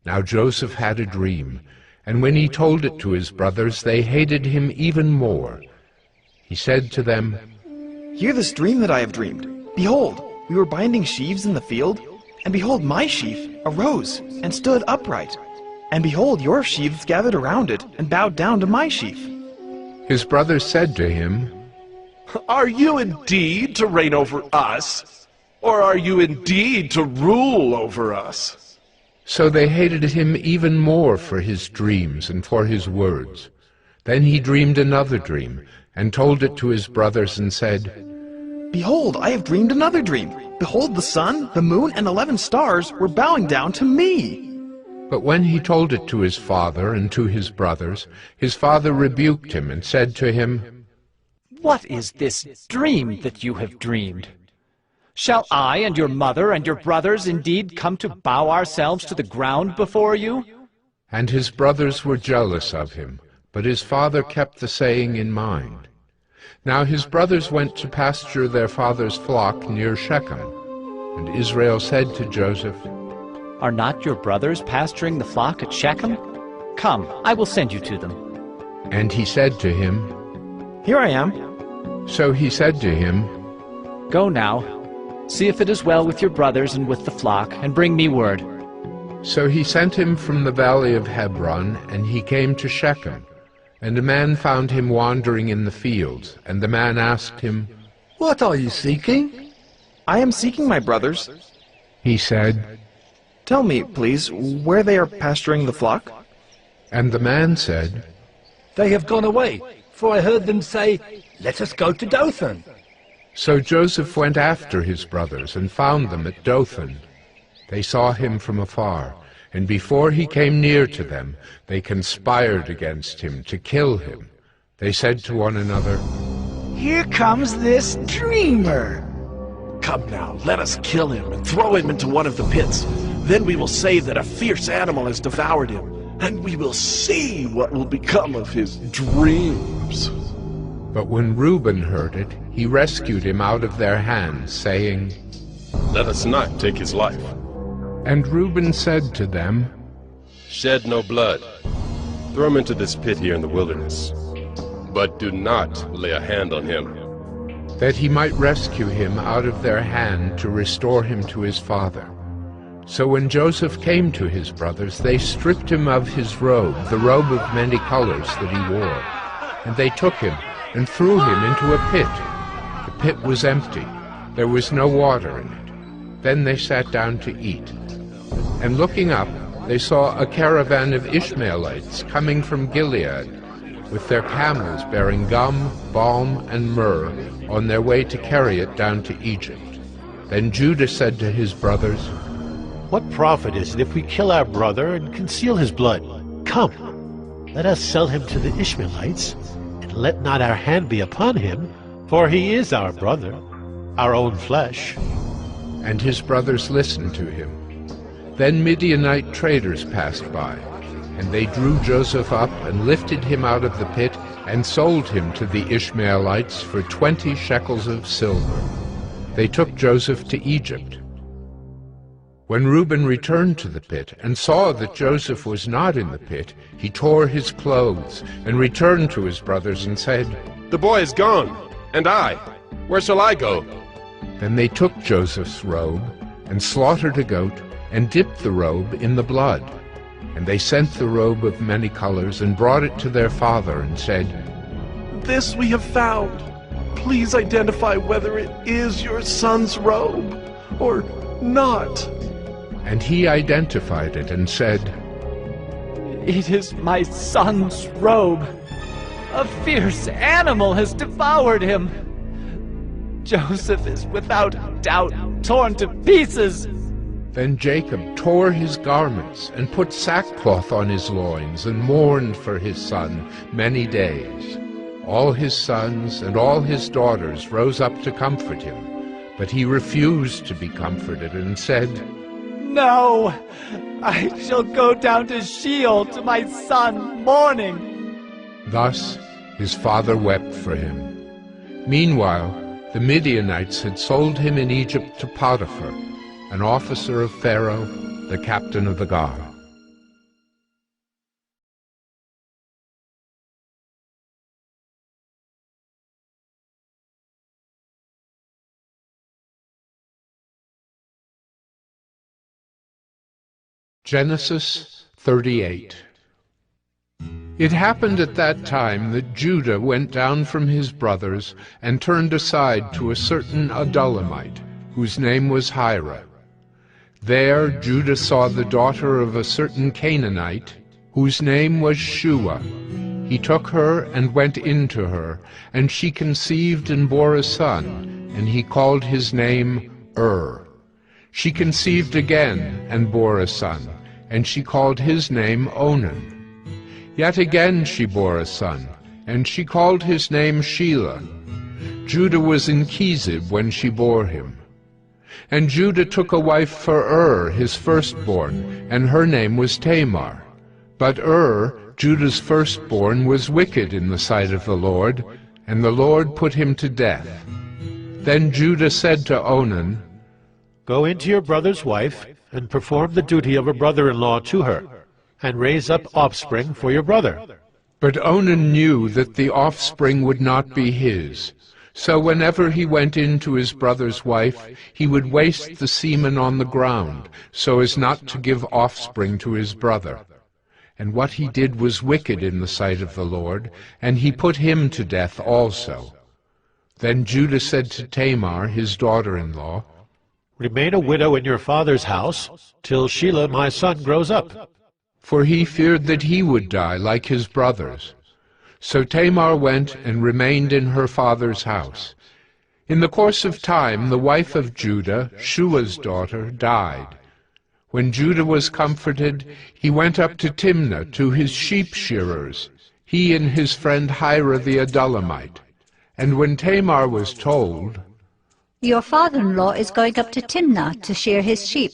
Now Joseph had a dream, and when he told it to his brothers, they hated him even more. He said to them, "Hear this dream that I have dreamed. Behold, we were binding sheaves in the field, and behold, my sheaf arose and stood upright. And behold, your sheaves gathered around it and bowed down to my sheaf." His brothers said to him, "Are you indeed to reign over us, or are you indeed to rule over us?" So they hated him even more for his dreams and for his words. Then he dreamed another dream, and told it to his brothers, and said, "Behold, I have dreamed another dream. Behold, the sun, the moon, and 11 stars were bowing down to me." But when he told it to his father and to his brothers, his father rebuked him and said to him, "What is this dream that you have dreamed? Shall I and your mother and your brothers indeed come to bow ourselves to the ground before you?" And his brothers were jealous of him, but his father kept the saying in mind. Now his brothers went to pasture their father's flock near Shechem. And Israel said to Joseph, "Are not your brothers pasturing the flock at Shechem? Come, I will send you to them." And he said to him, "Here I am." So he said to him, "Go now, see if it is well with your brothers and with the flock, and bring me word." So he sent him from the valley of Hebron, and he came to Shechem. And a man found him wandering in the fields, and the man asked him, "What are you seeking?" "I am seeking my brothers." He said, "Tell me, please, where they are pasturing the flock?" And the man said, "They have gone away, for I heard them say, 'Let us go to Dothan.'" So Joseph went after his brothers and found them at Dothan. They saw him from afar, and before he came near to them, they conspired against him to kill him. They said to one another, "Here comes this dreamer." "Come now, let us kill him and throw him into one of the pits. Then we will say that a fierce animal has devoured him, and we will see what will become of his dreams." But when Reuben heard it, he rescued him out of their hands, saying, let us not take his life. And Reuben said to them, Shed no blood. Throw him into this pit here in the wilderness. But do not lay a hand on him, that he might rescue him out of their hand to restore him to his father. So when Joseph came to his brothers, they stripped him of his robe, the robe of many colors that he wore. And they took him and threw him into a pit. The pit was empty. There was no water in it. Then they sat down to eat. And looking up, they saw a caravan of Ishmaelites coming from Gilead, with their camels bearing gum, balm, and myrrh, on their way to carry it down to Egypt. Then Judah said to his brothers, What profit is it if we kill our brother and conceal his blood? Come, let us sell him to the Ishmaelites, and let not our hand be upon him, for he is our brother, our own flesh. And his brothers listened to him. Then Midianite traders passed by, and they drew Joseph up and lifted him out of the pit and sold him to the Ishmaelites for 20 shekels of silver. They took Joseph to Egypt. When Reuben returned to the pit and saw that Joseph was not in the pit, he tore his clothes and returned to his brothers and said, The boy is gone, and I, where shall I go? Then they took Joseph's robe and slaughtered a goat and dipped the robe in the blood. And they sent the robe of many colors and brought it to their father and said, This we have found. Please identify whether it is your son's robe or not. And he identified it and said, It is my son's robe. A fierce animal has devoured him. Joseph is without doubt torn to pieces. Then Jacob tore his garments and put sackcloth on his loins and mourned for his son many days. All his sons and all his daughters rose up to comfort him, but he refused to be comforted and said, No, I shall go down to Sheol to my son mourning. Thus his father wept for him. Meanwhile, the Midianites had sold him in Egypt to Potiphar, an officer of Pharaoh, the captain of the guard. Genesis 38. It happened at that time that Judah went down from his brothers and turned aside to a certain Adullamite, whose name was Hira. There Judah saw the daughter of a certain Canaanite, whose name was Shua. He took her and went in to her, and she conceived and bore a son, and he called his name She conceived again and bore a son, and she called his name Onan. Yet again she bore a son, and she called his name Shelah. Judah was in Chezib when she bore him. And Judah took a wife for his firstborn, and her name was Tamar. But Judah's firstborn, was wicked in the sight of the Lord, and the Lord put him to death. Then Judah said to Onan, Go into your brother's wife, and perform the duty of a brother-in-law to her, and raise up offspring for your brother. But Onan knew that the offspring would not be his. So whenever he went in to his brother's wife, he would waste the semen on the ground, so as not to give offspring to his brother. And what he did was wicked in the sight of the Lord, and he put him to death also. Then Judah said to Tamar, his daughter-in-law, Remain a widow in your father's house, till Shelah my son grows up. For he feared that he would die like his brothers. So Tamar went and remained in her father's house. In the course of time, the wife of Judah, Shua's daughter, died. When Judah was comforted, he went up to Timnah to his sheep-shearers, he and his friend Hira the Adullamite. And when Tamar was told, Your father-in-law is going up to Timnah to shear his sheep,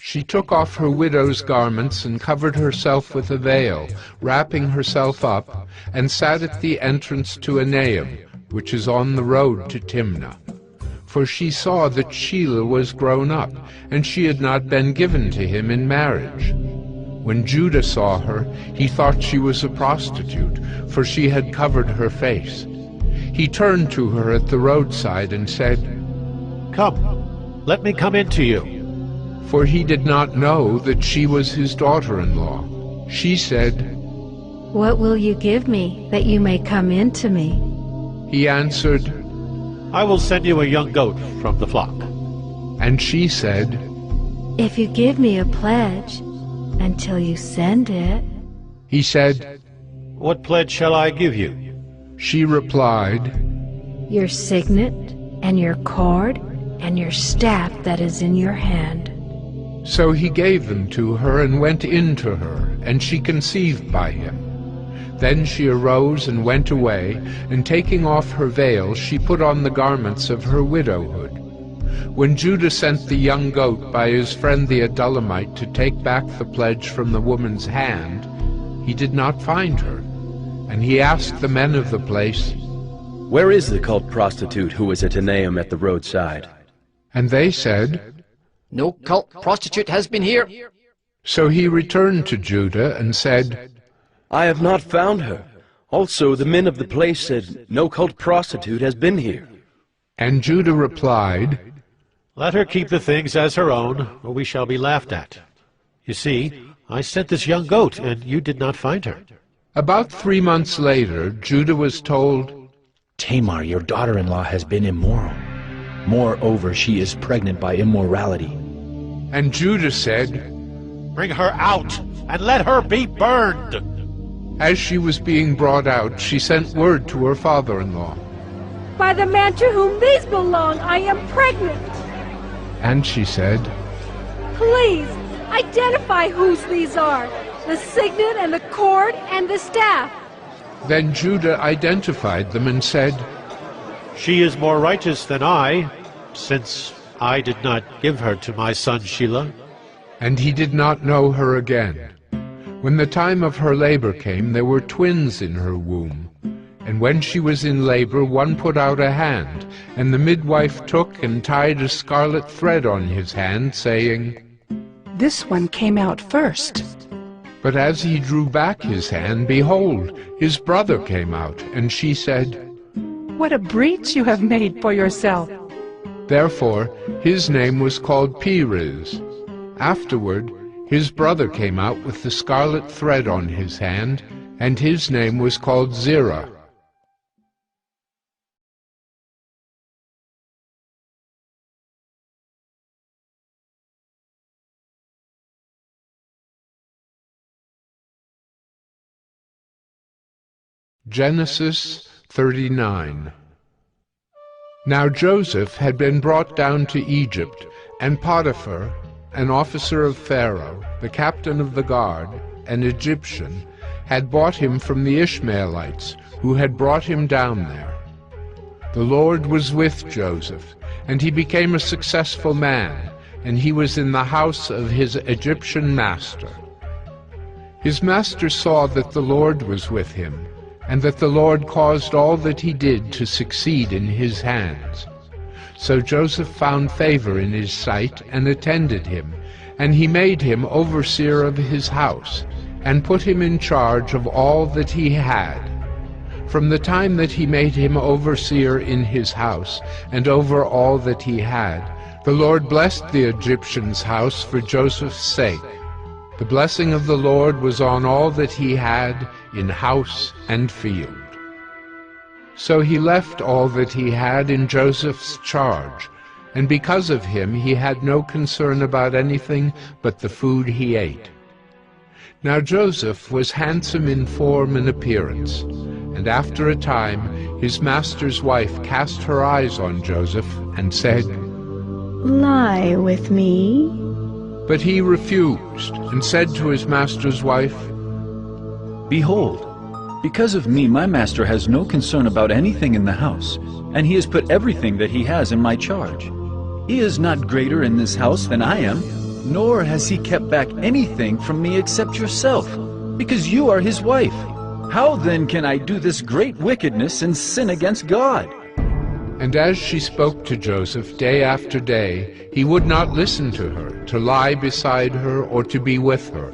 she took off her widow's garments and covered herself with a veil, wrapping herself up, and sat at the entrance to Enaim, which is on the road to Timnah. for she saw that Shelah was grown up, and she had not been given to him in marriage. When Judah saw her, he thought she was a prostitute, for she had covered her face. He turned to her at the roadside and said, "Come, let me come in to you." For he did not know that she was his daughter-in-law. She said, "What will you give me that you may come in to me?" He answered, "I will send you a young goat from the flock." And she said, "If you give me a pledge until you send it." He said, "What pledge shall I give you?" She replied, "Your signet and your cord and your staff that is in your hand." So he gave them to her and went in to her, and she conceived by him. Then she arose and went away, and taking off her veil, she put on the garments of her widowhood. When Judah sent the young goat by his friend the Adullamite to take back the pledge from the woman's hand, he did not find her. And he asked the men of the place, "Where is the cult prostitute who was at Enaim at the roadside?" And they said, "No cult prostitute has been here." So he returned to Judah and said, "I have not found her. Also the men of the place said, 'No cult prostitute has been here.'" And Judah replied, "Let her keep the things as her own, or we shall be laughed at. You see, I sent this young goat, and you did not find her." About 3 months later, Judah was told, "Tamar, your daughter-in-law, has been immoral. Moreover, she is pregnant by immorality." And Judah said, "Bring her out, and let her be burned." As she was being brought out, she sent word to her father-in-law. "By the man to whom these belong, I am pregnant." And she said, "Please, identify whose these are, the signet and the cord and the staff." Then Judah identified them and said, "She is more righteous than I, since I did not give her to my son Shelah." And he did not know her again. When the time of her labor came, there were twins in her womb. And when she was in labor, one put out a hand, and the midwife took and tied a scarlet thread on his hand, saying, "This one came out first." But as he drew back his hand, behold, his brother came out, and she said, "What a breach you have made for yourself." Therefore his name was called Perez. Afterward his brother came out with the scarlet thread on his hand, and his name was called Zerah. Genesis 39. Now Joseph had been brought down to Egypt, and Potiphar, an officer of Pharaoh, the captain of the guard, an Egyptian, had bought him from the Ishmaelites, who had brought him down there. The Lord was with Joseph, and he became a successful man, and he was in the house of his Egyptian master. His master saw that the Lord was with him, and that the Lord caused all that he did to succeed in his hands. So Joseph found favor in his sight and attended him, and he made him overseer of his house, and put him in charge of all that he had. From the time that he made him overseer in his house, and over all that he had, the Lord blessed the Egyptian's house for Joseph's sake. The blessing of the Lord was on all that he had in house and field. So he left all that he had in Joseph's charge, and because of him he had no concern about anything but the food he ate. Now Joseph was handsome in form and appearance, and after a time his master's wife cast her eyes on Joseph and said, "Lie with me." But he refused, and said to his master's wife, "Behold, because of me my master has no concern about anything in the house, and he has put everything that he has in my charge. He is not greater in this house than I am, nor has he kept back anything from me except yourself, because you are his wife. How then can I do this great wickedness and sin against God?" And as she spoke to Joseph day after day, he would not listen to her, to lie beside her or to be with her.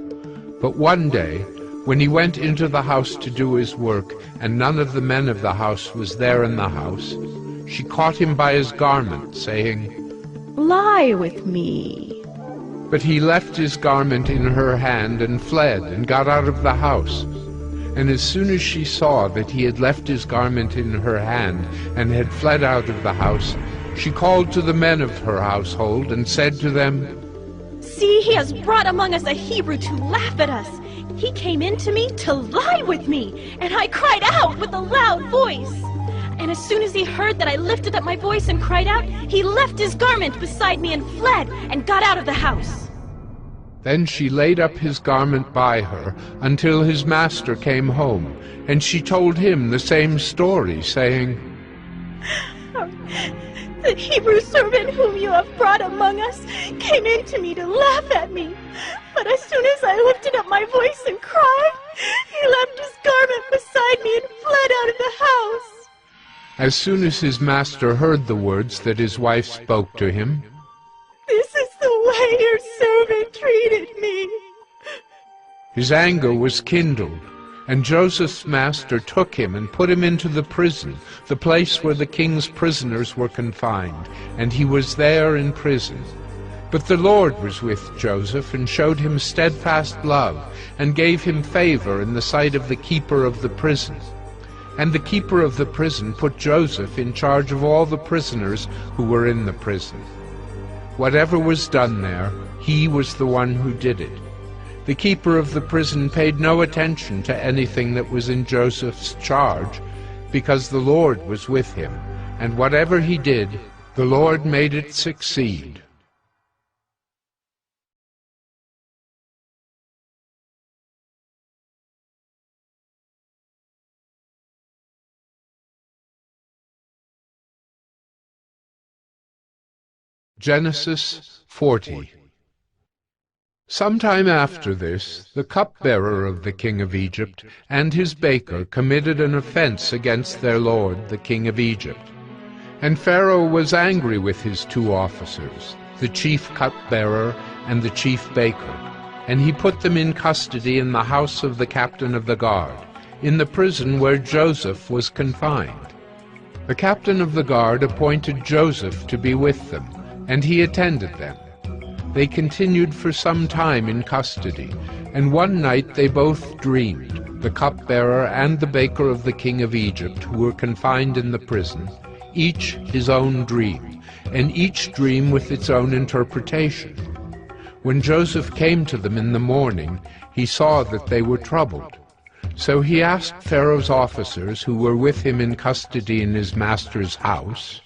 But one day, when he went into the house to do his work, and none of the men of the house was there in the house, she caught him by his garment, saying, "Lie with me." But he left his garment in her hand and fled and got out of the house. And as soon as she saw that he had left his garment in her hand and had fled out of the house, she called to the men of her household and said to them, "See, he has brought among us a Hebrew to laugh at us. He came in to me to lie with me, and I cried out with a loud voice. And as soon as he heard that I lifted up my voice and cried out, he left his garment beside me and fled and got out of the house." Then she laid up his garment by her until his master came home, and she told him the same story, saying, "The Hebrew servant whom you have brought among us came in to me to laugh at me. But as soon as I lifted up my voice and cried, he left his garment beside me and fled out of the house." As soon as his master heard the words that his wife spoke to him, "This is the way your servant treated me." his anger was kindled, and Joseph's master took him and put him into the prison, the place where the king's prisoners were confined, and he was there in prison. But the Lord was with Joseph and showed him steadfast love, and gave him favor in the sight of the keeper of the prison. And the keeper of the prison put Joseph in charge of all the prisoners who were in the prison. Whatever was done there, he was the one who did it. The keeper of the prison paid no attention to anything that was in Joseph's charge, because the Lord was with him, and whatever he did, the Lord made it succeed. Genesis 40. Sometime after this, the cupbearer of the king of Egypt and his baker committed an offense against their lord, the king of Egypt. And Pharaoh was angry with his two officers, the chief cupbearer and the chief baker, and he put them in custody in the house of the captain of the guard, in the prison where Joseph was confined. The captain of the guard appointed Joseph to be with them, and he attended them. They continued for some time in custody, and one night they both dreamed, the cupbearer and the baker of the king of Egypt, who were confined in the prison, each his own dream, and each dream with its own interpretation. When Joseph came to them in the morning, he saw that they were troubled. So he asked Pharaoh's officers, who were with him in custody in his master's house,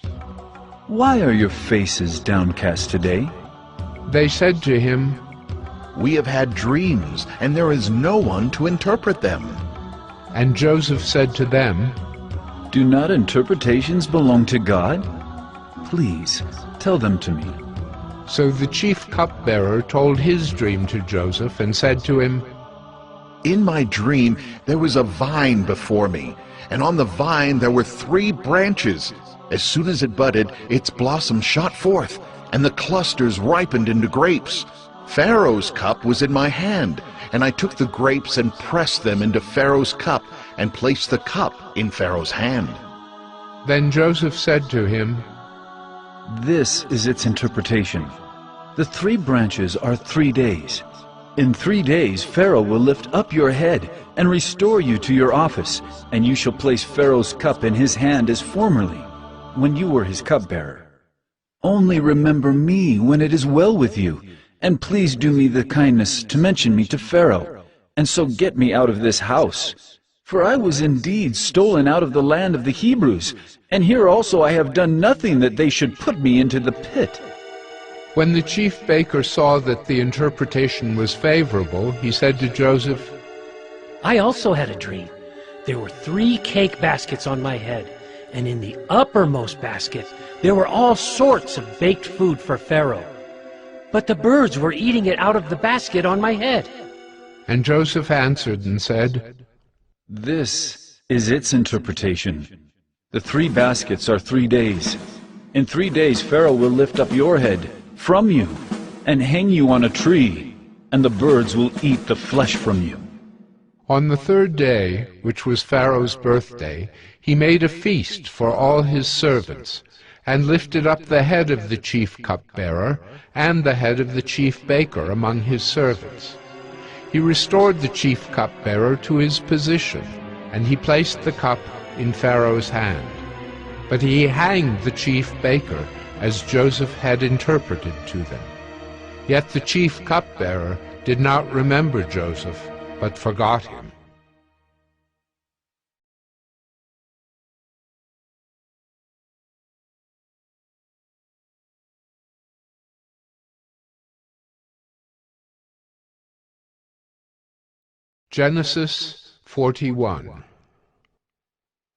"Why are your faces downcast today?" They said to him, "We have had dreams, and there is no one to interpret them." And Joseph said to them, "Do not interpretations belong to God? Please, tell them to me." So the chief cupbearer told his dream to Joseph and said to him, "In my dream there was a vine before me, and on the vine there were 3 branches. As soon as it budded, its blossoms shot forth, and the clusters ripened into grapes. Pharaoh's cup was in my hand, and I took the grapes and pressed them into Pharaoh's cup, and placed the cup in Pharaoh's hand." Then Joseph said to him, "This is its interpretation. The 3 branches are 3 days. In 3 days Pharaoh will lift up your head and restore you to your office, and you shall place Pharaoh's cup in his hand as formerly, when you were his cupbearer. Only remember me when it is well with you, and please do me the kindness to mention me to Pharaoh, and so get me out of this house. For I was indeed stolen out of the land of the Hebrews, and here also I have done nothing that they should put me into the pit." When the chief baker saw that the interpretation was favorable, he said to Joseph, "I also had a dream. There were 3 cake baskets on my head, and in the uppermost basket there were all sorts of baked food for Pharaoh. But the birds were eating it out of the basket on my head." And Joseph answered and said, "This is its interpretation. The 3 baskets are 3 days. In 3 days Pharaoh will lift up your head from you and hang you on a tree, and the birds will eat the flesh from you. On the 3rd day, which was Pharaoh's birthday, he made a feast for all his servants, and lifted up the head of the chief cupbearer and the head of the chief baker among his servants. He restored the chief cupbearer to his position, and he placed the cup in Pharaoh's hand. But he hanged the chief baker, as Joseph had interpreted to them. Yet the chief cupbearer did not remember Joseph, but forgot him. Genesis 41.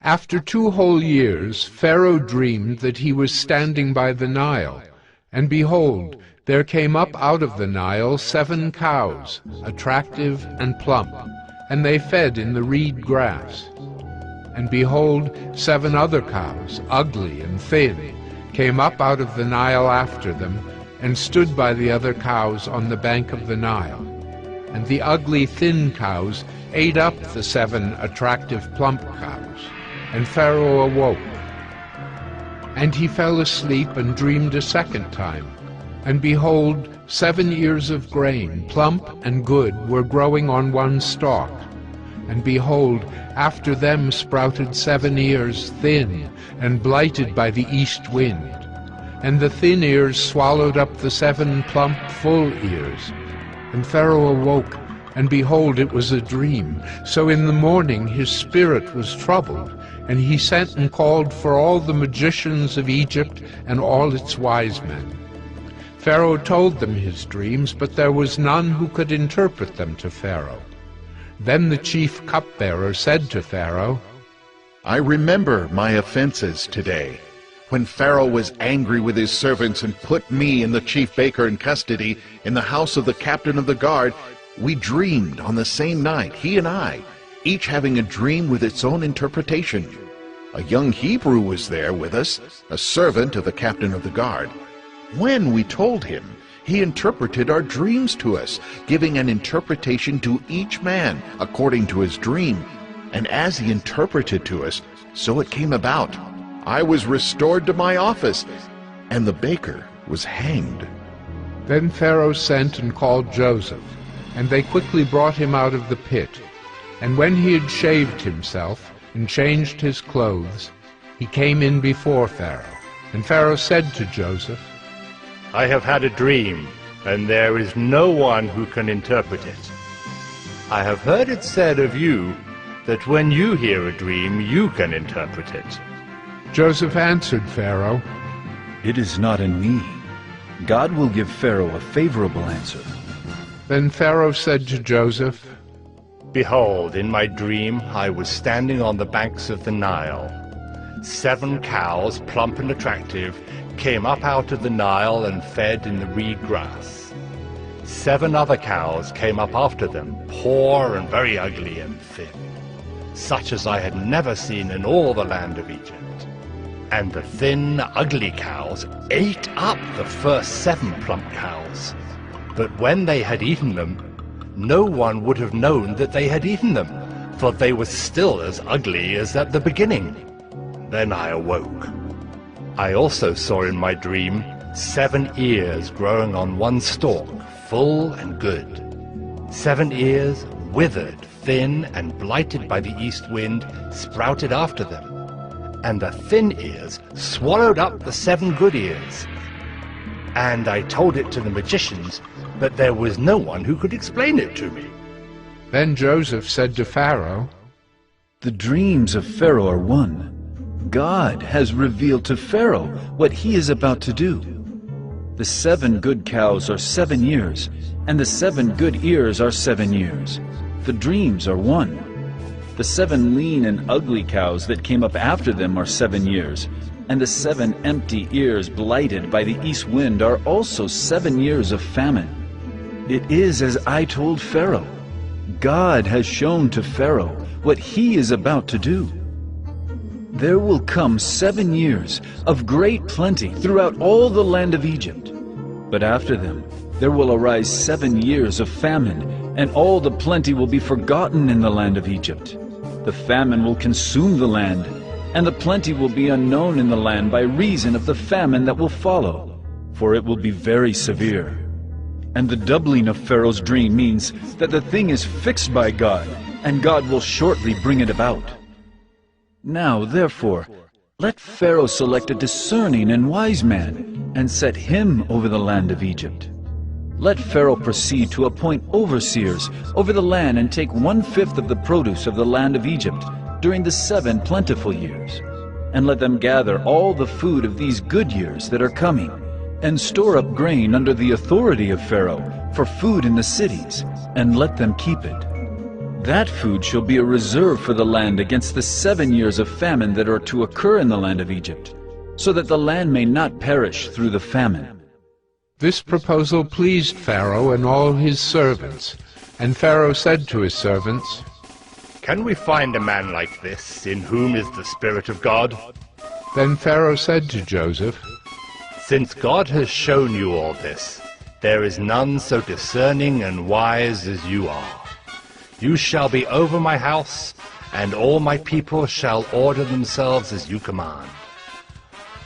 After 2 whole years, Pharaoh dreamed that he was standing by the Nile, and behold, there came up out of the Nile 7 cows, attractive and plump, and they fed in the reed grass. And behold, 7 other cows, ugly and thin, came up out of the Nile after them, and stood by the other cows on the bank of the Nile. And the ugly thin cows ate up the 7 attractive plump cows, and Pharaoh awoke. And he fell asleep and dreamed a 2nd time, and behold, 7 ears of grain, plump and good, were growing on one stalk. And behold, after them sprouted 7 ears, thin, and blighted by the east wind. And the thin ears swallowed up the 7 plump, full ears. And Pharaoh awoke, and behold, it was a dream. So in the morning his spirit was troubled, and he sent and called for all the magicians of Egypt and all its wise men. Pharaoh told them his dreams, but there was none who could interpret them to Pharaoh. Then the chief cupbearer said to Pharaoh, I remember my offenses today, when Pharaoh was angry with his servants and put me and the chief baker in custody in the house of the captain of the guard. We dreamed on the same night, he and I, each having a dream with its own interpretation. A young Hebrew was there with us, a servant of the captain of the guard. When we told him, he interpreted our dreams to us, giving an interpretation to each man according to his dream. And as he interpreted to us, so it came about. I was restored to my office, and the baker was hanged. Then Pharaoh sent and called Joseph, and they quickly brought him out of the pit. And when he had shaved himself and changed his clothes, he came in before Pharaoh. And Pharaoh said to Joseph, I have had a dream, and there is no one who can interpret it. I have heard it said of you that when you hear a dream, you can interpret it. Joseph answered Pharaoh, It is not in me. God will give Pharaoh a favorable answer. Then Pharaoh said to Joseph, Behold, in my dream I was standing on the banks of the Nile. 7 cows, plump and attractive, came up out of the Nile and fed in the reed grass. 7 other cows came up after them, poor and very ugly and thin, such as I had never seen in all the land of Egypt. And the thin, ugly cows ate up the first 7 plump cows. But when they had eaten them, no one would have known that they had eaten them, for they were still as ugly as at the beginning. Then I awoke. I also saw in my dream 7 ears growing on one stalk, full and good. 7 ears, withered, thin, and blighted by the east wind, sprouted after them. And the thin ears swallowed up the 7 good ears. And I told it to the magicians, but there was no one who could explain it to me. Then Joseph said to Pharaoh, The dreams of Pharaoh are one. God has revealed to Pharaoh what he is about to do. The 7 good cows are 7 years, and the 7 good ears are 7 years. The dreams are one. The 7 lean and ugly cows that came up after them are 7 years, and the 7 empty ears blighted by the east wind are also 7 years of famine. It is as I told Pharaoh. God has shown to Pharaoh what he is about to do. there will come 7 years of great plenty throughout all the land of Egypt. But after them there will arise 7 years of famine, and all the plenty will be forgotten in the land of Egypt. The famine will consume the land, and the plenty will be unknown in the land by reason of the famine that will follow, for it will be very severe. And the doubling of Pharaoh's dream means that the thing is fixed by God, and God will shortly bring it about. Now, therefore, let Pharaoh select a discerning and wise man, and set him over the land of Egypt. Let Pharaoh proceed to appoint overseers over the land and take 1/5 of the produce of the land of Egypt during the 7 plentiful years. And let them gather all the food of these good years that are coming, and store up grain under the authority of Pharaoh for food in the cities, and let them keep it. That food shall be a reserve for the land against the 7 years of famine that are to occur in the land of Egypt, so that the land may not perish through the famine. This proposal pleased Pharaoh and all his servants. And Pharaoh said to his servants, "Can we find a man like this, in whom is the Spirit of God?" Then Pharaoh said to Joseph, "Since God has shown you all this, there is none so discerning and wise as you are. You shall be over my house, and all my people shall order themselves as you command.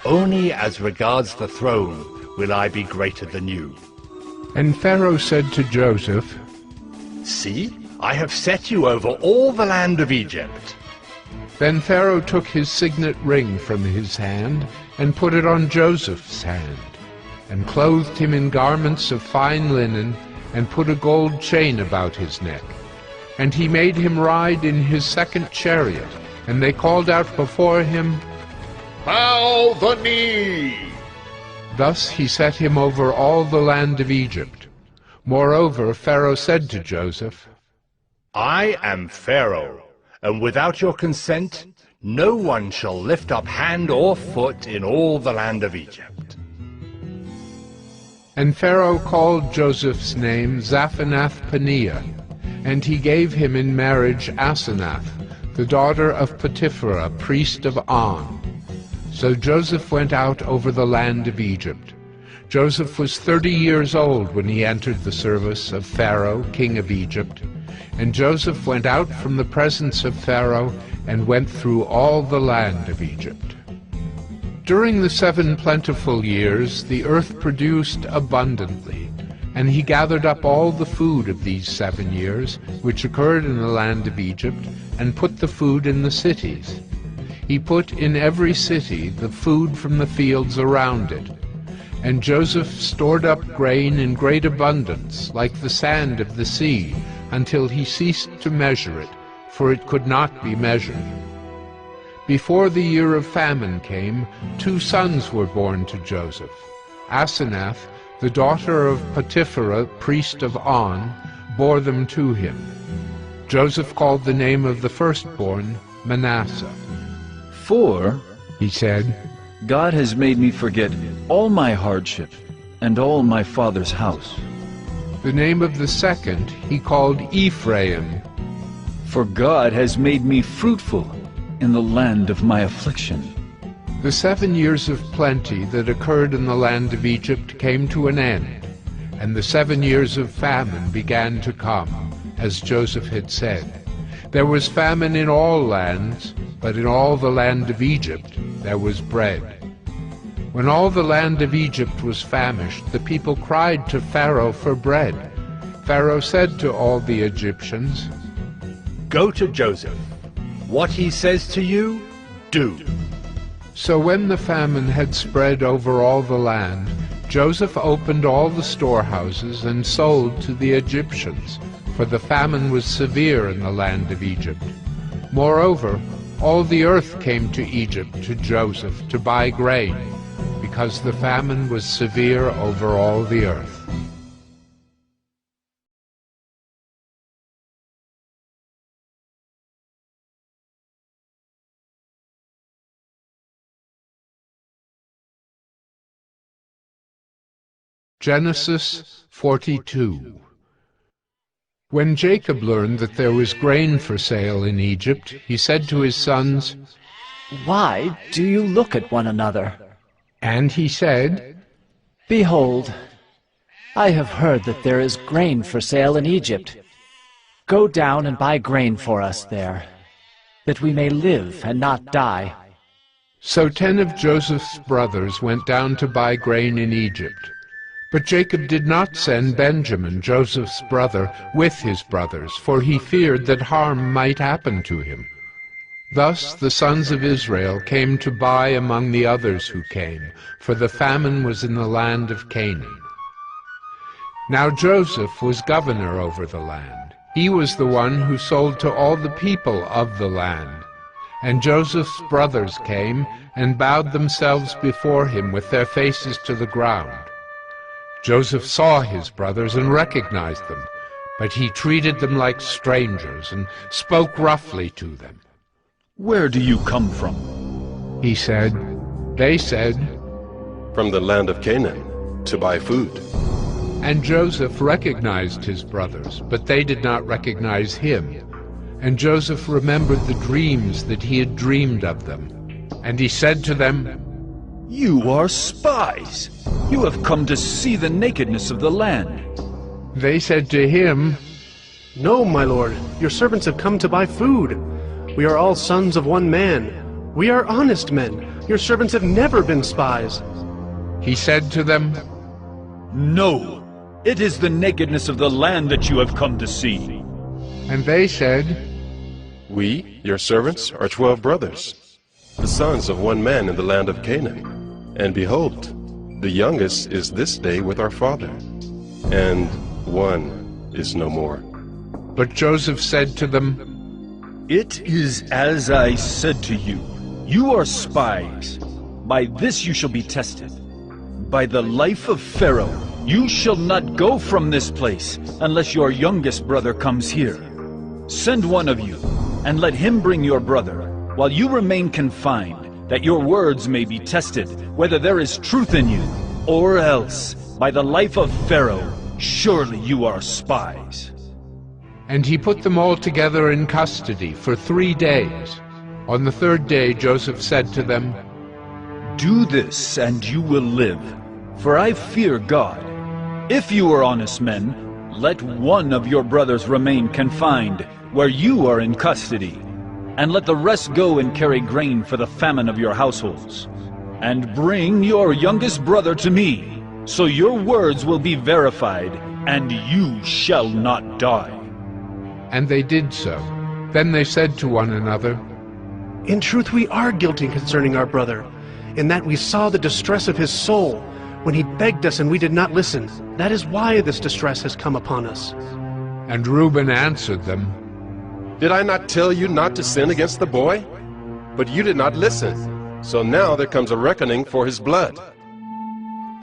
Only as regards the throne will I be greater than you." And Pharaoh said to Joseph, "See, I have set you over all the land of Egypt." Then Pharaoh took his signet ring from his hand, and put it on Joseph's hand, and clothed him in garments of fine linen, and put a gold chain about his neck. And he made him ride in his 2nd chariot, and they called out before him, "Bow the knee!" Thus he set him over all the land of Egypt. Moreover, Pharaoh said to Joseph, "I am Pharaoh, and without your consent, no one shall lift up hand or foot in all the land of Egypt." And Pharaoh called Joseph's name Zaphanath-Paneah, and he gave him in marriage Asenath, the daughter of Potiphera, priest of On. So Joseph went out over the land of Egypt. Joseph was 30 years old when he entered the service of Pharaoh, king of Egypt. And Joseph went out from the presence of Pharaoh and went through all the land of Egypt. During the 7 plentiful years the earth produced abundantly, and he gathered up all the food of these 7 years, which occurred in the land of Egypt, and put the food in the cities. He put in every city the food from the fields around it. And Joseph stored up grain in great abundance, like the sand of the sea, until he ceased to measure it, for it could not be measured. Before the year of famine came, 2 sons were born to Joseph. Asenath, the daughter of Potiphera, priest of On, bore them to him. Joseph called the name of the firstborn Manasseh. "For," he said, "God has made me forget all my hardship and all my father's house." The name of the second he called Ephraim. "For God has made me fruitful in the land of my affliction." The 7 years of plenty that occurred in the land of Egypt came to an end, and the 7 years of famine began to come, as Joseph had said. There was famine in all lands, but in all the land of Egypt there was bread. When all the land of Egypt was famished, the people cried to Pharaoh for bread. Pharaoh said to all the Egyptians, "Go to Joseph. What he says to you, do." So when the famine had spread over all the land, Joseph opened all the storehouses and sold to the Egyptians, for the famine was severe in the land of Egypt. Moreover, all the earth came to Egypt to Joseph to buy grain, because the famine was severe over all the earth. Genesis 42. When Jacob learned that there was grain for sale in Egypt, he said to his sons, Why do you look at one another? And he said, Behold, I have heard that there is grain for sale in Egypt. Go down and buy grain for us there, that we may live and not die. So 10 of Joseph's brothers went down to buy grain in Egypt. But Jacob did not send Benjamin, Joseph's brother, with his brothers, for he feared that harm might happen to him. Thus the sons of Israel came to buy among the others who came, for the famine was in the land of Canaan. Now Joseph was governor over the land. He was the one who sold to all the people of the land. And Joseph's brothers came and bowed themselves before him with their faces to the ground. Joseph saw his brothers and recognized them, but he treated them like strangers and spoke roughly to them. Where do you come from? He said. They said, From the land of Canaan, to buy food. And Joseph recognized his brothers, but they did not recognize him. And Joseph remembered the dreams that he had dreamed of them. And he said to them, You are spies. You have come to see the nakedness of the land. They said to him, No, my lord, your servants have come to buy food. We are all sons of one man. We are honest men. Your servants have never been spies. He said to them, No, it is the nakedness of the land that you have come to see. And they said, We, your servants, are 12 brothers, the sons of one man in the land of Canaan. And behold, the youngest is this day with our father, and one is no more. But Joseph said to them, It is as I said to you. You are spies. By this you shall be tested. By the life of Pharaoh, you shall not go from this place unless your youngest brother comes here. Send one of you, and let him bring your brother, while you remain confined, that your words may be tested, whether there is truth in you, or else, by the life of Pharaoh, surely you are spies. And he put them all together in custody for 3 days. On the 3rd day Joseph said to them, Do this, and you will live, for I fear God. If you are honest men, let one of your brothers remain confined, where you are in custody, and let the rest go and carry grain for the famine of your households. And bring your youngest brother to me, so your words will be verified, and you shall not die. And they did so. Then they said to one another, In truth we are guilty concerning our brother, in that we saw the distress of his soul, when he begged us and we did not listen. That is why this distress has come upon us. And Reuben answered them, Did I not tell you not to sin against the boy? But you did not listen. So now there comes a reckoning for his blood.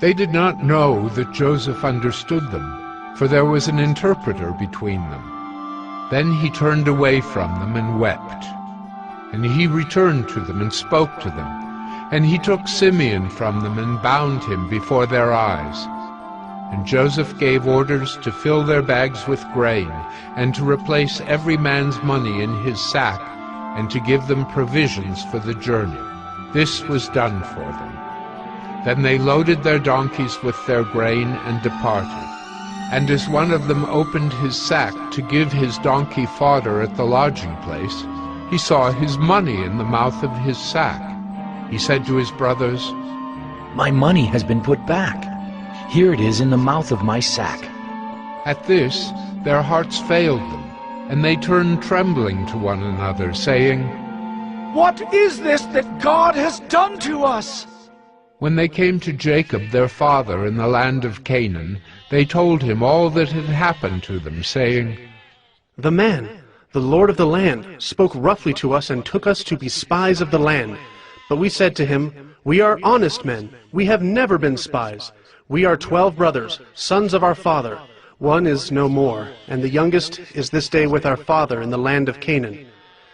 They did not know that Joseph understood them, for there was an interpreter between them. Then he turned away from them and wept. And he returned to them and spoke to them. And he took Simeon from them and bound him before their eyes. And Joseph gave orders to fill their bags with grain, and to replace every man's money in his sack, and to give them provisions for the journey. This was done for them. Then they loaded their donkeys with their grain and departed. And as one of them opened his sack to give his donkey fodder at the lodging place, he saw his money in the mouth of his sack. He said to his brothers, My money has been put back. Here it is in the mouth of my sack. At this, their hearts failed them, and they turned trembling to one another, saying, What is this that God has done to us? When they came to Jacob their father in the land of Canaan, they told him all that had happened to them, saying, The man, the lord of the land, spoke roughly to us and took us to be spies of the land. But we said to him, We are honest men. We have never been spies. We are 12 brothers, sons of our father. One is no more, and the youngest is this day with our father in the land of Canaan.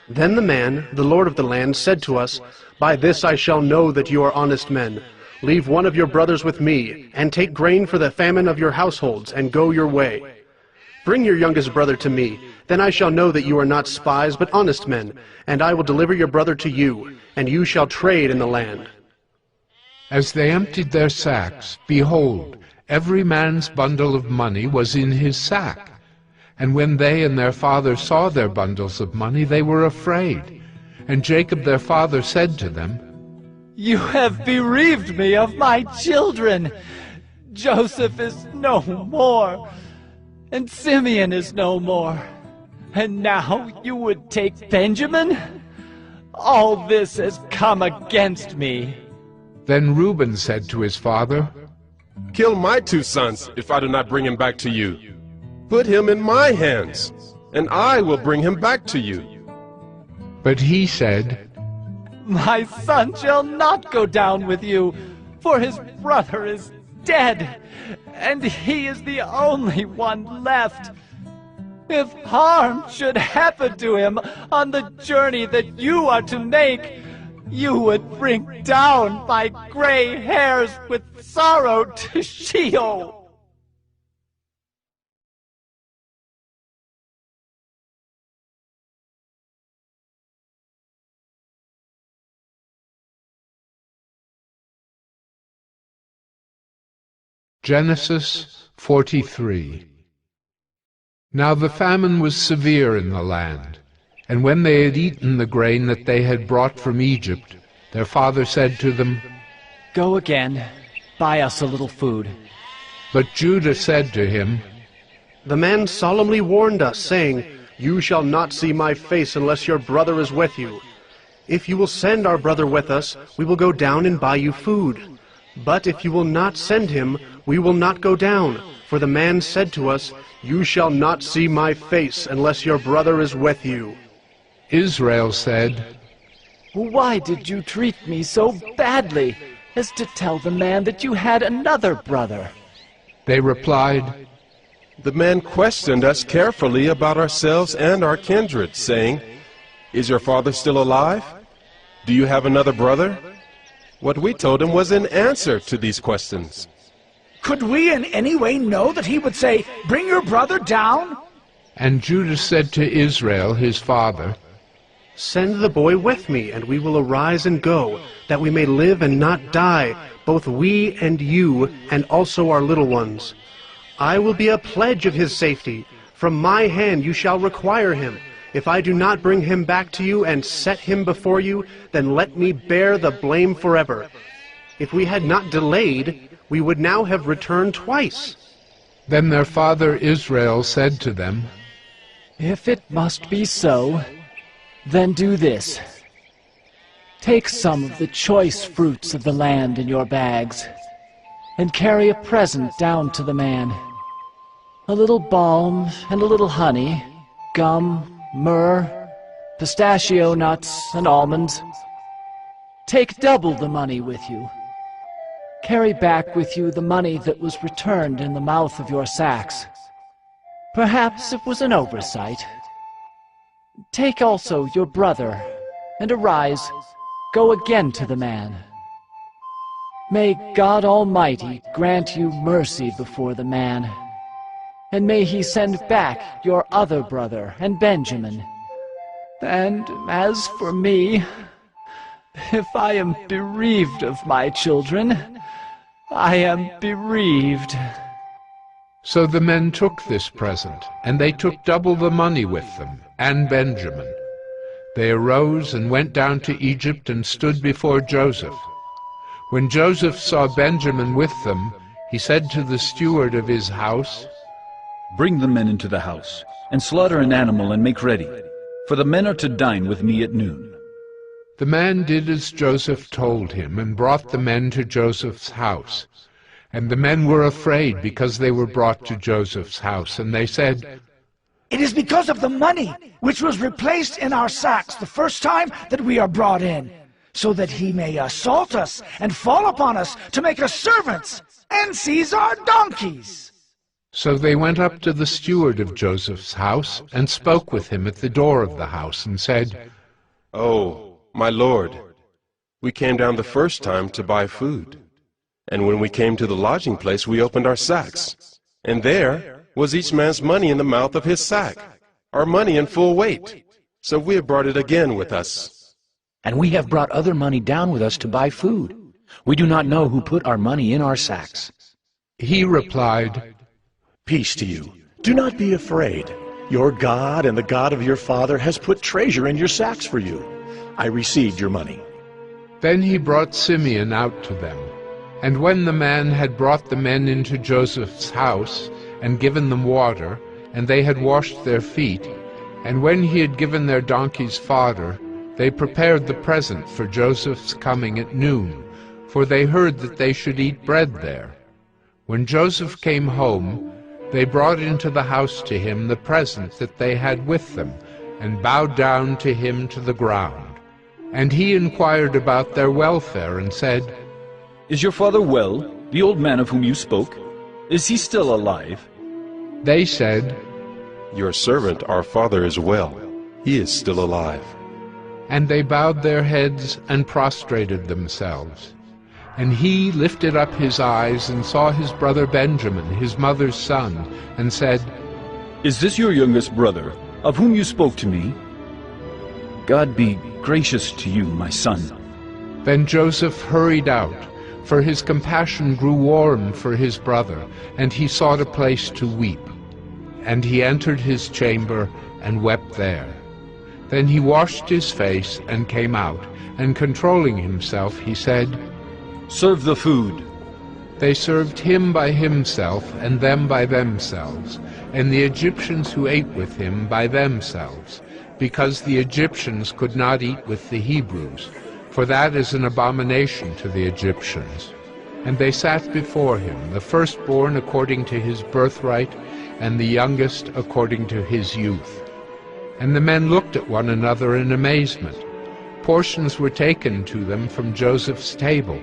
Then the man, the lord of the land, said to us, By this I shall know that you are honest men. Leave one of your brothers with me, and take grain for the famine of your households, and go your way. Bring your youngest brother to me, Then I shall know that you are not spies, but honest men, and I will deliver your brother to you, and you shall trade in the land. As they emptied their sacks, behold, every man's bundle of money was in his sack. And when they and their father saw their bundles of money, they were afraid. And Jacob their father said to them, You have bereaved me of my children. Joseph is no more, and Simeon is no more. And now you would take Benjamin? All this has come against me. Then Reuben said to his father, Kill my 2 sons if I do not bring him back to you. Put him in my hands, and I will bring him back to you. But he said, My son shall not go down with you, for his brother is dead, and he is the only one left. If harm should happen to him on the journey that you are to make, you would bring down my gray hairs with sorrow to Sheol. Genesis 43. Now the famine was severe in the land, and when they had eaten the grain that they had brought from Egypt, their father said to them, Go again, buy us a little food. But Judah said to him, The man solemnly warned us, saying, You shall not see my face unless your brother is with you. If you will send our brother with us, we will go down and buy you food. But if you will not send him, we will not go down. For the man said to us, You shall not see my face unless your brother is with you. Israel said, Why did you treat me so badly as to tell the man that you had another brother? They replied, The man questioned us carefully about ourselves and our kindred, saying, Is your father still alive? Do you have another brother? What we told him was in answer to these questions. Could we in any way know that he would say, Bring your brother down? And Judah said to Israel his father, Send the boy with me, and we will arise and go, that we may live and not die, both we and you, and also our little ones. I will be a pledge of his safety. From my hand you shall require him. If I do not bring him back to you and set him before you, then let me bear the blame forever. If we had not delayed, we would now have returned twice. Then their father Israel said to them, If it must be so, then do this. Take some of the choice fruits of the land in your bags, and carry a present down to the man. A little balm and a little honey, gum, myrrh, pistachio nuts, and almonds. Take double the money with you. Carry back with you the money that was returned in the mouth of your sacks. Perhaps it was an oversight. Take also your brother, and arise, go again to the man. May God Almighty grant you mercy before the man, and may he send back your other brother and Benjamin. And as for me, if I am bereaved of my children, I am bereaved. So the men took this present, and they took double the money with them, and Benjamin. They arose and went down to Egypt and stood before Joseph. When Joseph saw Benjamin with them, he said to the steward of his house, Bring the men into the house, and slaughter an animal and make ready, for the men are to dine with me at noon. The man did as Joseph told him, and brought the men to Joseph's house. And the men were afraid because they were brought to Joseph's house, and they said, It is because of the money which was replaced in our sacks the first time that we are brought in, so that he may assault us and fall upon us to make us servants and seize our donkeys. So they went up to the steward of Joseph's house, and spoke with him at the door of the house, and said, Oh, my lord, we came down the first time to buy food. And when we came to the lodging place, we opened our sacks, and there was each man's money in the mouth of his sack. our money in full weight. So we have brought it again with us. And we have brought other money down with us to buy food. We do not know who put our money in our sacks. He replied, Peace to you. Do not be afraid. Your God and the God of your father has put treasure in your sacks for you. I received your money. Then he brought Simeon out to them. And when the man had brought the men into Joseph's house, and given them water, and they had washed their feet, and when he had given their donkeys fodder, they prepared the present for Joseph's coming at noon, for they heard that they should eat bread there. When Joseph came home, they brought into the house to him the present that they had with them, and bowed down to him to the ground. And he inquired about their welfare, and said, Is your father well, the old man of whom you spoke? Is he still alive? They said, Your servant, our father, is well. He is still alive. And they bowed their heads and prostrated themselves. And he lifted up his eyes and saw his brother Benjamin, his mother's son, and said, Is this your youngest brother, of whom you spoke to me? God be gracious to you, my son. Then Joseph hurried out, for his compassion grew warm for his brother, and he sought a place to weep. And he entered his chamber and wept there. Then he washed his face and came out, and controlling himself, he said, Serve the food. They served him by himself, and them by themselves, and the Egyptians who ate with him by themselves, because the Egyptians could not eat with the Hebrews, for that is an abomination to the Egyptians. And they sat before him, the firstborn according to his birthright, and the youngest according to his youth. And the men looked at one another in amazement. Portions were taken to them from Joseph's table,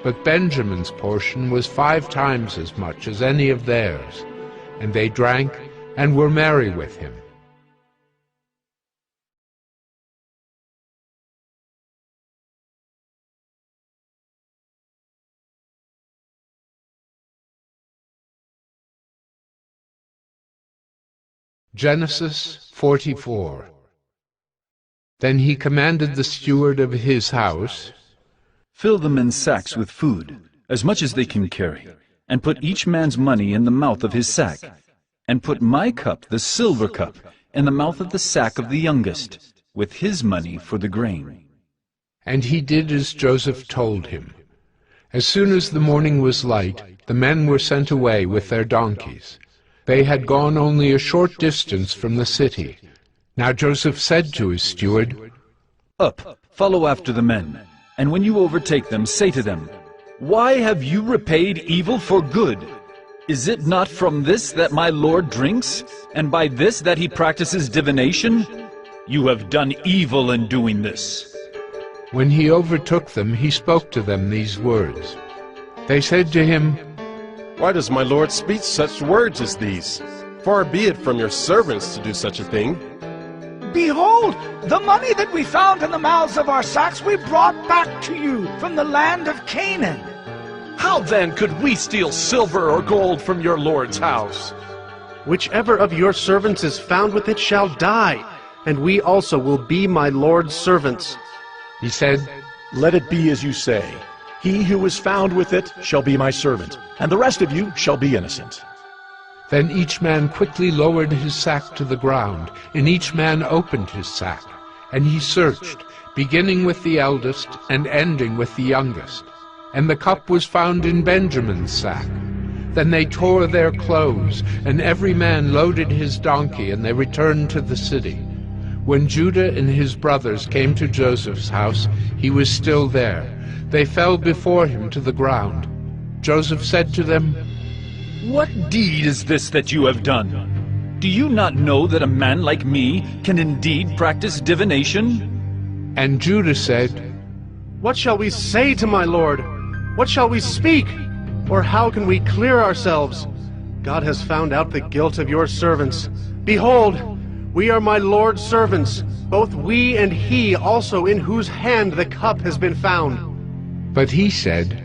but Benjamin's portion was 5 times as much as any of theirs. And they drank and were merry with him. Genesis 44. Then he commanded the steward of his house, Fill the men's sacks with food, as much as they can carry, and put each man's money in the mouth of his sack, and put my cup, the silver cup, in the mouth of the sack of the youngest, with his money for the grain. And he did as Joseph told him. As soon as the morning was light, the men were sent away with their donkeys. They had gone only a short distance from the city. Now Joseph said to his steward, Up, follow after the men, and when you overtake them, say to them, Why have you repaid evil for good? Is it not from this that my Lord drinks, and by this that he practices divination? You have done evil in doing this. When he overtook them, he spoke to them these words. They said to him, Why does my Lord speak such words as these? Far be it from your servants to do such a thing. Behold, the money that we found in the mouths of our sacks we brought back to you from the land of Canaan. How then could we steal silver or gold from your Lord's house? Whichever of your servants is found with it shall die, and we also will be my Lord's servants. He said, Let it be as you say. He who is found with it shall be my servant, and the rest of you shall be innocent. Then each man quickly lowered his sack to the ground, and each man opened his sack. And he searched, beginning with the eldest and ending with the youngest. And the cup was found in Benjamin's sack. Then they tore their clothes, and every man loaded his donkey, and they returned to the city. When Judah and his brothers came to Joseph's house, he was still there. They fell before him to the ground. Joseph said to them, What deed is this that you have done? Do you not know that a man like me can indeed practice divination? And Judah said, What shall we say to my Lord? What shall we speak? Or how can we clear ourselves? God has found out the guilt of your servants. Behold, we are my Lord's servants, both we and he also in whose hand the cup has been found. But he said,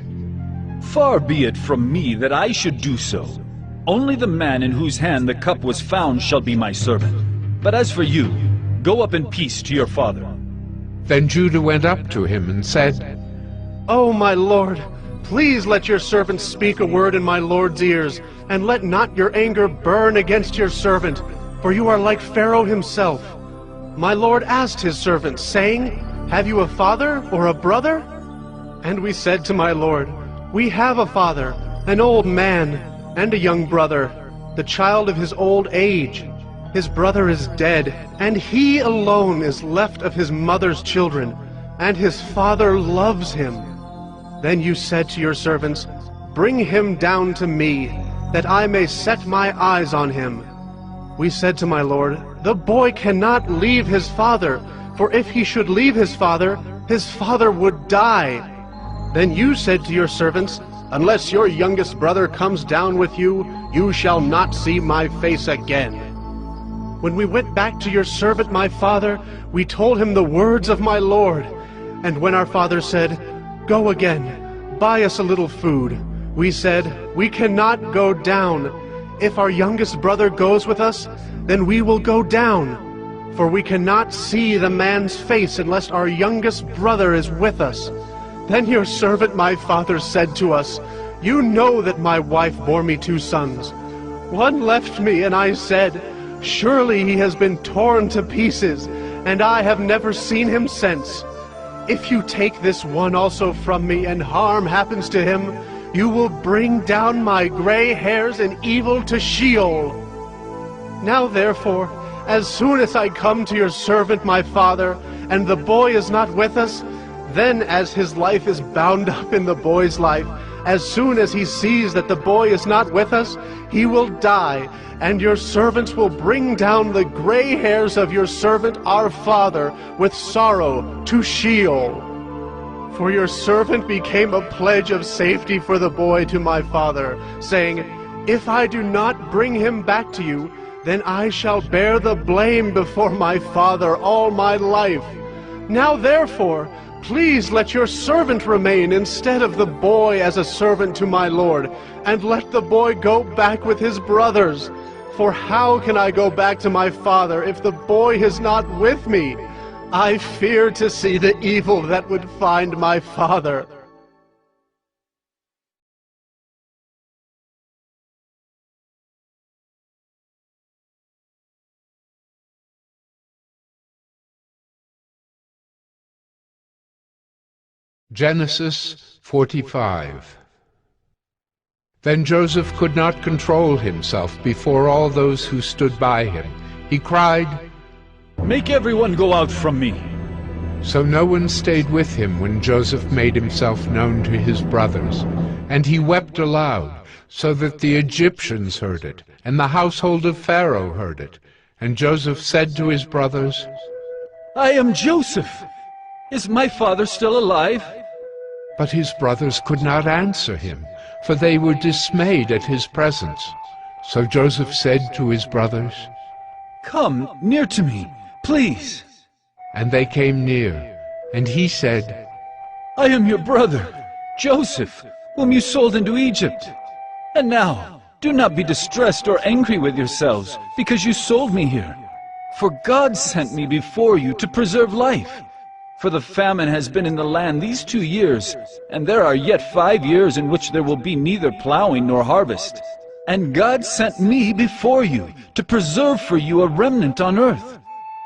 Far be it from me that I should do so. Only the man in whose hand the cup was found shall be my servant. But as for you, go up in peace to your father." Then Judah went up to him and said, "Oh, my lord, please let your servant speak a word in my lord's ears, and let not your anger burn against your servant, for you are like Pharaoh himself. My lord asked his servant, saying, 'Have you a father or a brother?' And we said to my lord, 'We have a father, an old man, and a young brother, the child of his old age. His brother is dead, and he alone is left of his mother's children, and his father loves him.' Then you said to your servants, 'Bring him down to me, that I may set my eyes on him.' We said to my lord, 'The boy cannot leave his father, for if he should leave his father would die.' Then you said to your servants, 'Unless your youngest brother comes down with you, you shall not see my face again.' When we went back to your servant my father, we told him the words of my lord. And when our father said, 'Go again, buy us a little food,' we said, 'We cannot go down. If our youngest brother goes with us, then we will go down. For we cannot see the man's face unless our youngest brother is with us.' Then your servant my father said to us, 'You know that my wife bore me 2 sons. One left me, and I said, Surely he has been torn to pieces, and I have never seen him since. If you take this one also from me, and harm happens to him, you will bring down my gray hairs in evil to Sheol. Now therefore, as soon as I come to your servant my father, and the boy is not with us, then as his life is bound up in the boy's life, as soon as he sees that the boy is not with us, he will die, and your servants will bring down the gray hairs of your servant our father with sorrow to Sheol. For your servant became a pledge of safety for the boy to my father, saying, If I do not bring him back to you, then I shall bear the blame before my father all my life. Now therefore, please let your servant remain instead of the boy as a servant to my lord, and let the boy go back with his brothers. For how can I go back to my father if the boy is not with me? I fear to see the evil that would find my father." Genesis 45. Then Joseph could not control himself before all those who stood by him. He cried, "Make everyone go out from me." So no one stayed with him when Joseph made himself known to his brothers. And he wept aloud, so that the Egyptians heard it, and the household of Pharaoh heard it. And Joseph said to his brothers, "I am Joseph. Is my father still alive?" But his brothers could not answer him, for they were dismayed at his presence. So Joseph said to his brothers, "Come near to me, please." And they came near, and he said, "I am your brother, Joseph, whom you sold into Egypt. And now, do not be distressed or angry with yourselves, because you sold me here. For God sent me before you to preserve life. For the famine has been in the land these 2 years, and there are yet 5 years in which there will be neither plowing nor harvest. And God sent me before you to preserve for you a remnant on earth,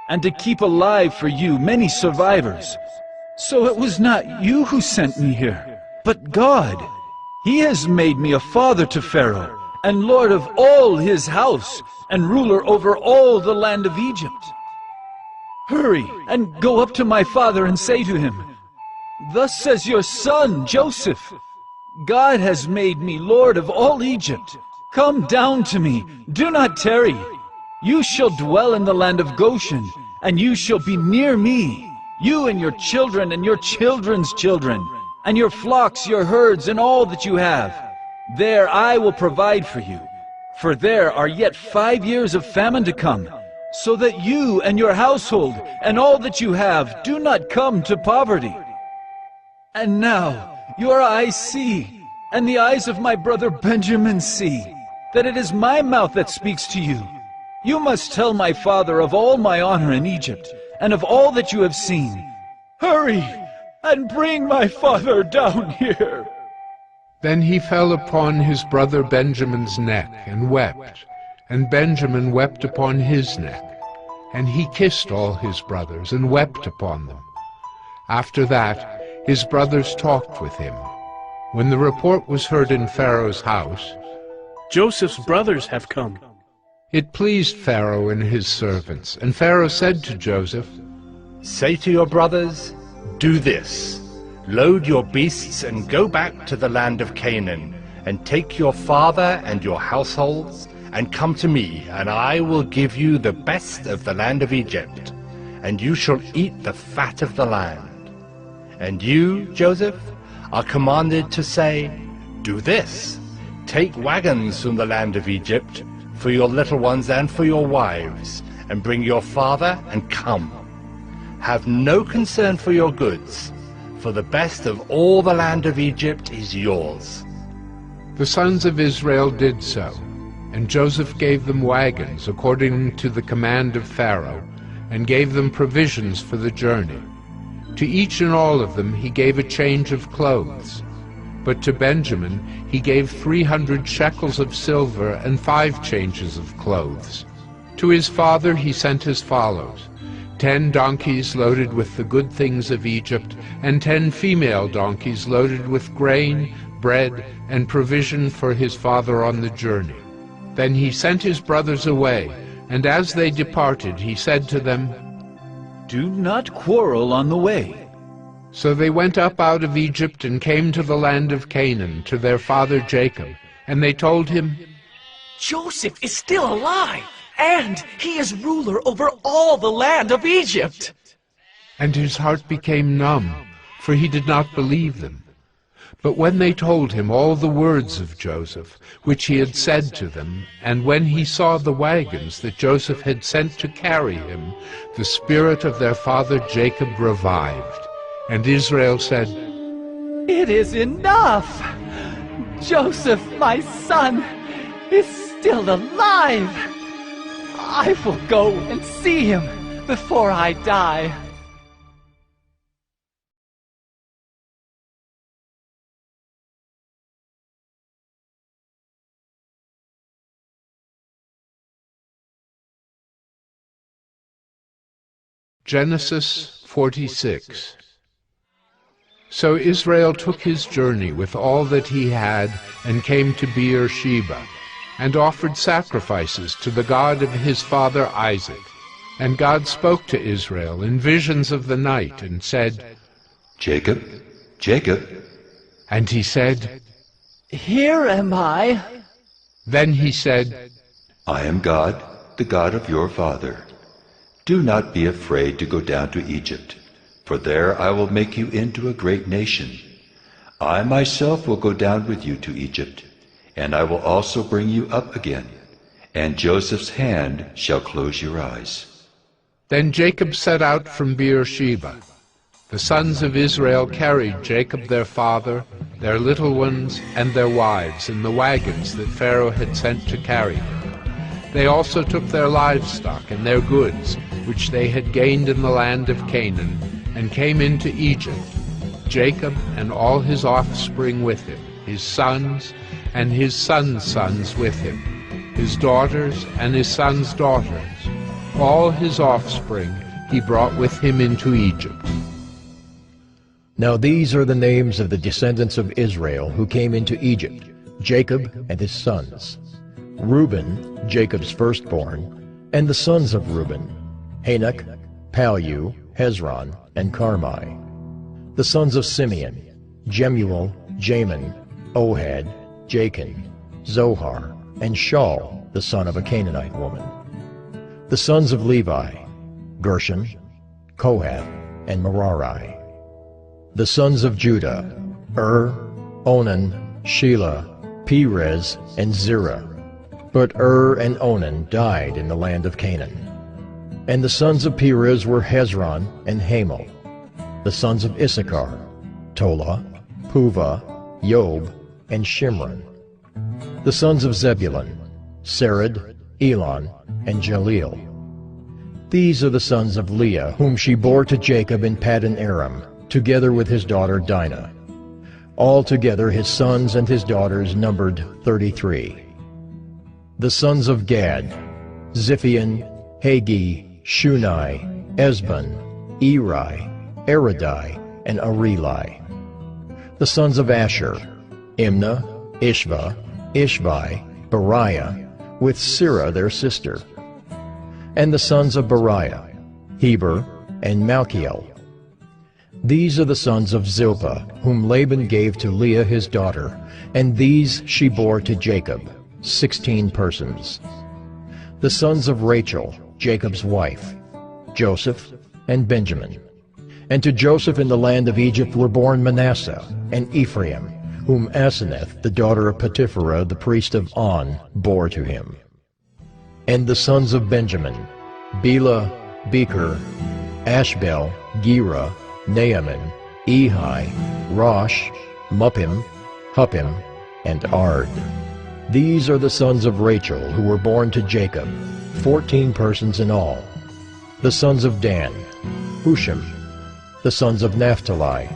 and to keep alive for you many survivors. So it was not you who sent me here, but God. He has made me a father to Pharaoh, and lord of all his house, and ruler over all the land of Egypt. Hurry and go up to my father and say to him, 'Thus says your son, Joseph, God has made me lord of all Egypt. Come down to me, do not tarry. You shall dwell in the land of Goshen, and you shall be near me, you and your children and your children's children, and your flocks, your herds, and all that you have. There I will provide for you, for there are yet 5 years of famine to come, so that you and your household and all that you have do not come to poverty. And now your eyes see, and the eyes of my brother Benjamin see, that it is my mouth that speaks to you. You must tell my father of all my honor in Egypt, and of all that you have seen. Hurry, and bring my father down here. Then he fell upon his brother Benjamin's neck and wept, and Benjamin wept upon his neck. And he kissed all his brothers and wept upon them. After that, his brothers talked with him. When the report was heard in Pharaoh's house, Joseph's brothers have come. It pleased Pharaoh and his servants, and Pharaoh said to Joseph, Say to your brothers, do this. Load your beasts and go back to the land of Canaan, and take your father and your households, and come to me, and I will give you the best of the land of Egypt, and you shall eat the fat of the land. And you, Joseph, are commanded to say, do this. Take wagons from the land of Egypt for your little ones and for your wives, and bring your father and come. Have no concern for your goods, for the best of all the land of Egypt is yours. The sons of Israel did so, and Joseph gave them wagons according to the command of Pharaoh, and gave them provisions for the journey. To each and all of them he gave a change of clothes. But to Benjamin he gave 300 shekels of silver and 5 changes of clothes. To his father he sent as follows: 10 donkeys loaded with the good things of Egypt, and 10 female donkeys loaded with grain, bread, and provision for his father on the journey. Then he sent his brothers away, and as they departed he said to them, Do not quarrel on the way. So they went up out of Egypt and came to the land of Canaan, to their father Jacob. And they told him, Joseph is still alive, and he is ruler over all the land of Egypt. And his heart became numb, for he did not believe them. But when they told him all the words of Joseph, which he had said to them, and when he saw the wagons that Joseph had sent to carry him, the spirit of their father Jacob revived. And Israel said, It is enough! Joseph, my son, is still alive! I will go and see him before I die. Genesis 46. So Israel took his journey with all that he had, and came to Beer-sheba, and offered sacrifices to the God of his father Isaac. And God spoke to Israel in visions of the night, and said, Jacob, Jacob. And he said, Here am I. Then he said, I am God, the God of your father. Do not be afraid to go down to Egypt, for there I will make you into a great nation. I myself will go down with you to Egypt, and I will also bring you up again, and Joseph's hand shall close your eyes. Then Jacob set out from Beer-sheba. The sons of Israel carried Jacob their father, their little ones, and their wives in the wagons that Pharaoh had sent to carry them. They also took their livestock and their goods, which they had gained in the land of Canaan, and came into Egypt, Jacob and all his offspring with him, his sons and his sons' sons with him, his daughters and his sons' daughters. All his offspring he brought with him into Egypt. Now these are the names of the descendants of Israel who came into Egypt, Jacob and his sons. Reuben, Jacob's firstborn, and the sons of Reuben, Hanok, Palu, Hezron, and Carmi. The sons of Simeon, Jemuel, Jamin, Ohad, Jachin, Zohar, and Shaul, the son of a Canaanite woman. The sons of Levi, Gershon, Kohath, and Merari. The sons of Judah, Onan, Shelah, Perez, and Zerah. But and Onan died in the land of Canaan. And the sons of Perez were Hezron and Hamel. The sons of Issachar, Tola, Puvah, Yob, and Shimron. The sons of Zebulun, Sered, Elon, and Jaleel. These are the sons of Leah, whom she bore to Jacob in Paddan Aram, together with his daughter Dinah. Altogether his sons and his daughters numbered 33. The sons of Gad: Ziphion, Hagi, Shunai, Esbon, Eri, Eridai, and Areli. The sons of Asher: Imnah, Ishva, Ishvi, Beriah, with Sirah their sister. And the sons of Beriah: Heber and Malchiel. These are the sons of Zilpah, whom Laban gave to Leah his daughter, and these she bore to Jacob, 16 persons. The sons of Rachel, Jacob's wife: Joseph and Benjamin. And to Joseph in the land of Egypt were born Manasseh and Ephraim, whom Asenath, the daughter of Potipherah, the priest of On, bore to him. And the sons of Benjamin: Bela, Becher, Ashbel, Gera, Naaman, Ehi, Rosh, Muppim, Huppim, and Ard. These are the sons of Rachel, who were born to Jacob, 14 persons in all. The sons of Dan: Hushim. The sons of Naphtali: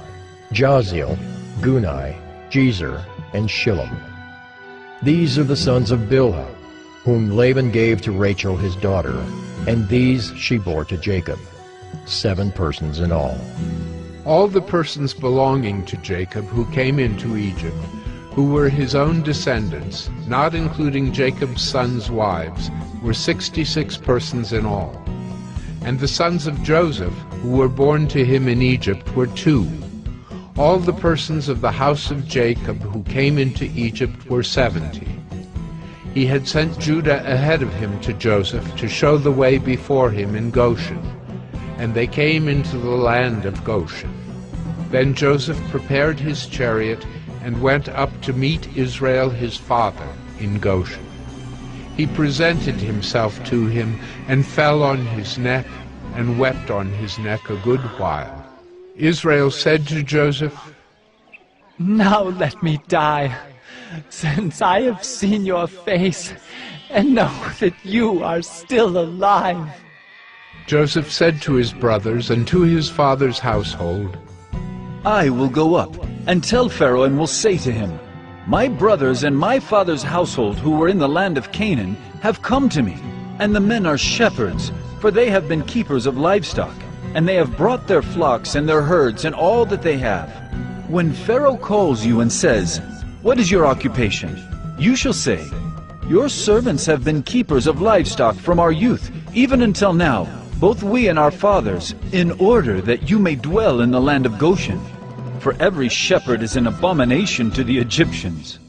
Jaziel, Gunai, Jezer, and Shillem. These are the sons of Bilhah, whom Laban gave to Rachel his daughter, and these she bore to Jacob, 7 persons in all. All the persons belonging to Jacob who came into Egypt, who were his own descendants, not including Jacob's sons' wives, were 66 persons in all. And the sons of Joseph, who were born to him in Egypt, were 2. All the persons of the house of Jacob who came into Egypt were 70. He had sent Judah ahead of him to Joseph to show the way before him in Goshen, and they came into the land of Goshen. Then Joseph prepared his chariot and went up to meet Israel his father in Goshen. He presented himself to him and fell on his neck and wept on his neck a good while. Israel said to Joseph, "Now let me die, since I have seen your face and know that you are still alive." Joseph said to his brothers and to his father's household, I will go up and tell Pharaoh and will say to him, My brothers and my father's household who were in the land of Canaan have come to me, and the men are shepherds, for they have been keepers of livestock, and they have brought their flocks and their herds and all that they have. When Pharaoh calls you and says, What is your occupation? You shall say, Your servants have been keepers of livestock from our youth, even until now, both we and our fathers, in order that you may dwell in the land of Goshen. For every shepherd is an abomination to the Egyptians.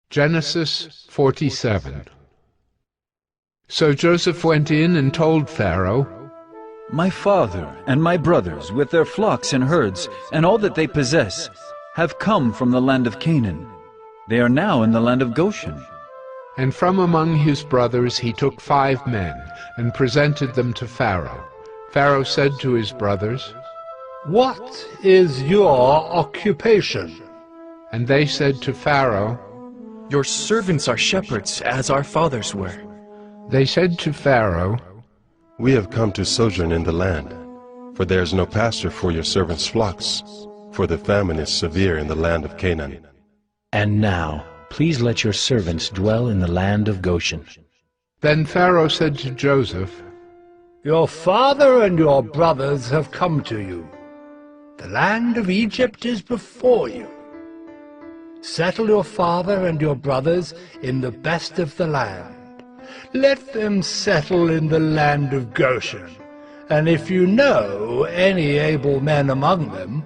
Genesis 47. So Joseph went in and told Pharaoh, My father and my brothers, with their flocks and herds, and all that they possess, have come from the land of Canaan. They are now in the land of Goshen. And from among his brothers he took 5 men, and presented them to Pharaoh. Pharaoh said to his brothers, What is your occupation? And they said to Pharaoh, Your servants are shepherds, as our fathers were. They said to Pharaoh, We have come to sojourn in the land, for there is no pasture for your servants' flocks, for the famine is severe in the land of Canaan. And now, please let your servants dwell in the land of Goshen. Then Pharaoh said to Joseph, Your father and your brothers have come to you. The land of Egypt is before you. Settle your father and your brothers in the best of the land. Let them settle in the land of Goshen, and if you know any able men among them,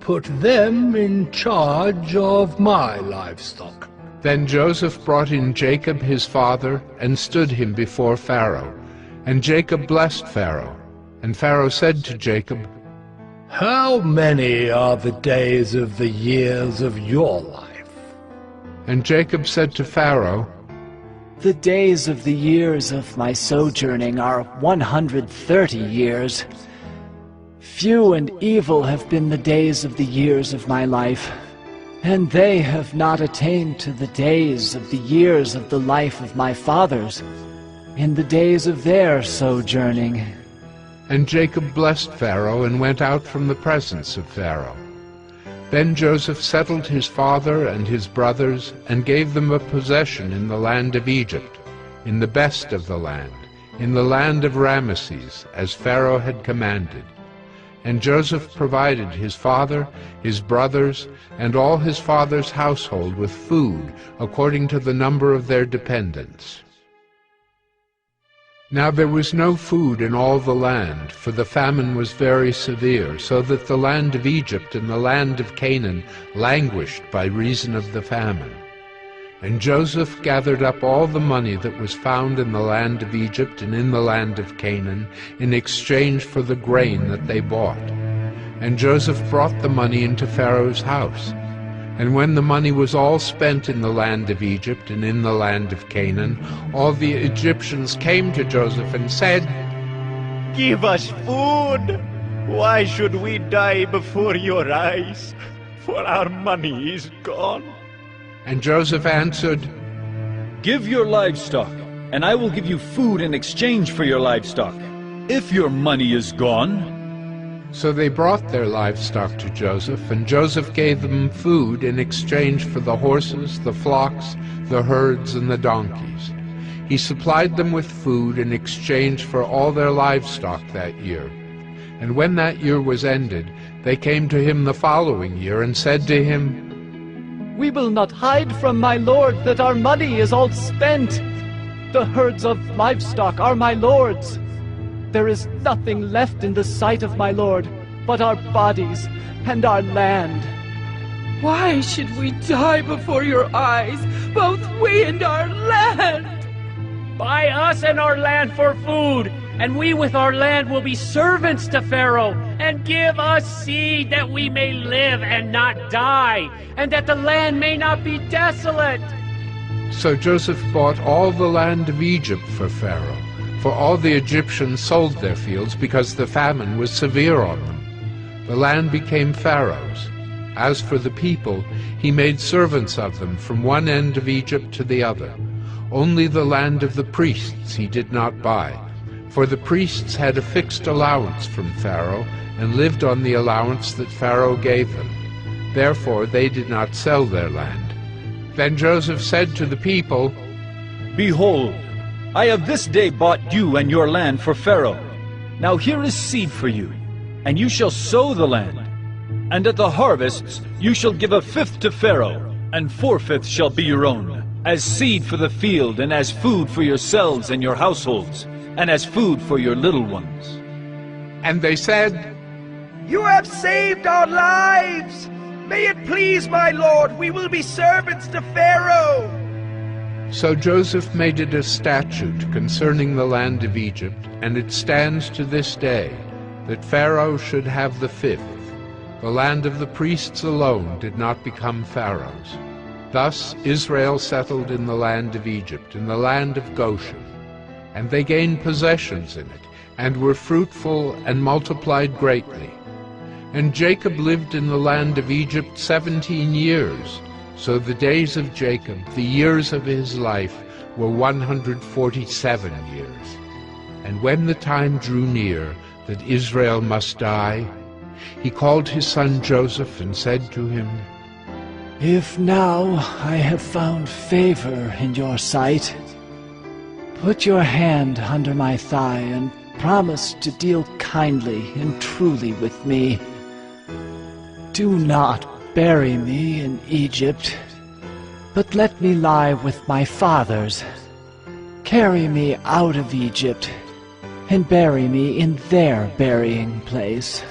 put them in charge of my livestock. Then Joseph brought in Jacob his father, and stood him before Pharaoh. And Jacob blessed Pharaoh. And Pharaoh said to Jacob, How many are the days of the years of your life? And Jacob said to Pharaoh, The days of the years of my sojourning are 130 years. Few and evil have been the days of the years of my life, and they have not attained to the days of the years of the life of my fathers, in the days of their sojourning. And Jacob blessed Pharaoh and went out from the presence of Pharaoh. Then Joseph settled his father and his brothers, and gave them a possession in the land of Egypt, in the best of the land, in the land of Ramesses, as Pharaoh had commanded. And Joseph provided his father, his brothers, and all his father's household with food, according to the number of their dependents. Now there was no food in all the land, for the famine was very severe, so that the land of Egypt and the land of Canaan languished by reason of the famine. And Joseph gathered up all the money that was found in the land of Egypt and in the land of Canaan, in exchange for the grain that they bought. And Joseph brought the money into Pharaoh's house. And when the money was all spent in the land of Egypt and in the land of Canaan, all the Egyptians came to Joseph and said, "Give us food! Why should we die before your eyes? For our money is gone." And Joseph answered, "Give your livestock, and I will give you food in exchange for your livestock, if your money is gone." So they brought their livestock to Joseph, and Joseph gave them food in exchange for the horses, the flocks, the herds, and the donkeys. He supplied them with food in exchange for all their livestock that year. And when that year was ended, they came to him the following year and said to him, "We will not hide from my lord that our money is all spent. The herds of livestock are my lord's. There is nothing left in the sight of my lord but our bodies and our land." Why should we die before your eyes, both we and our land? Buy us and our land for food, and we with our land will be servants to Pharaoh, and give us seed that we may live and not die, and that the land may not be desolate. So Joseph bought all the land of Egypt for Pharaoh, for all the Egyptians sold their fields because the famine was severe on them. The land became Pharaoh's. As for the people, he made servants of them from one end of Egypt to the other. Only the land of the priests he did not buy, for the priests had a fixed allowance from Pharaoh and lived on the allowance that Pharaoh gave them. Therefore they did not sell their land. Then Joseph said to the people, "Behold, I have this day bought you and your land for Pharaoh. Now here is seed for you, and you shall sow the land. And at the harvests you shall give a fifth to Pharaoh, and 4/5 shall be your own, as seed for the field, and as food for yourselves and your households, and as food for your little ones." And they said, "You have saved our lives! May it please my lord, we will be servants to Pharaoh!" So Joseph made it a statute concerning the land of Egypt, and it stands to this day, that Pharaoh should have the fifth. The land of the priests alone did not become Pharaoh's. Thus Israel settled in the land of Egypt, in the land of Goshen. And they gained possessions in it, and were fruitful and multiplied greatly. And Jacob lived in the land of Egypt 17 years. So the days of Jacob, the years of his life, were 147 years. And when the time drew near that Israel must die, he called his son Joseph and said to him, "If now I have found favor in your sight, put your hand under my thigh and promise to deal kindly and truly with me. Do not bury me in Egypt, but let me lie with my fathers. Carry me out of Egypt, and bury me in their burying place."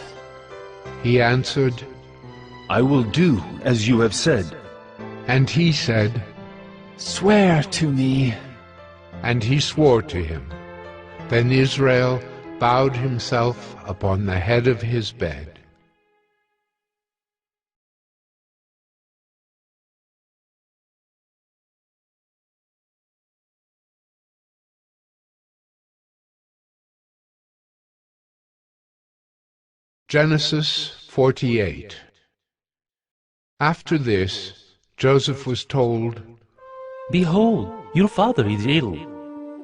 He answered, "I will do as you have said." And he said, "Swear to me." And he swore to him. Then Israel bowed himself upon the head of his bed. Genesis 48. After this, Joseph was told, "Behold, your father is ill."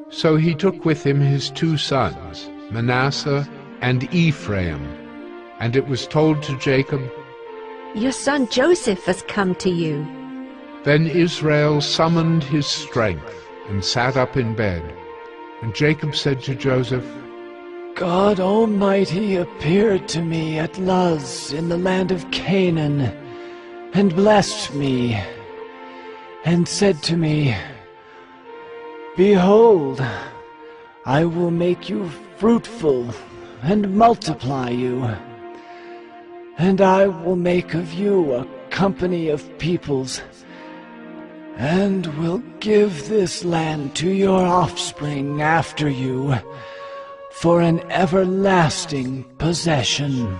So he took with him his 2 sons, Manasseh and Ephraim, and it was told to Jacob, "Your son Joseph has come to you." Then Israel summoned his strength and sat up in bed. And Jacob said to Joseph, God Almighty appeared to me at Luz in the land of Canaan, and blessed me, and said to me, Behold, I will make you fruitful, and multiply you, and I will make of you a company of peoples, and will give this land to your offspring after you, for an everlasting possession.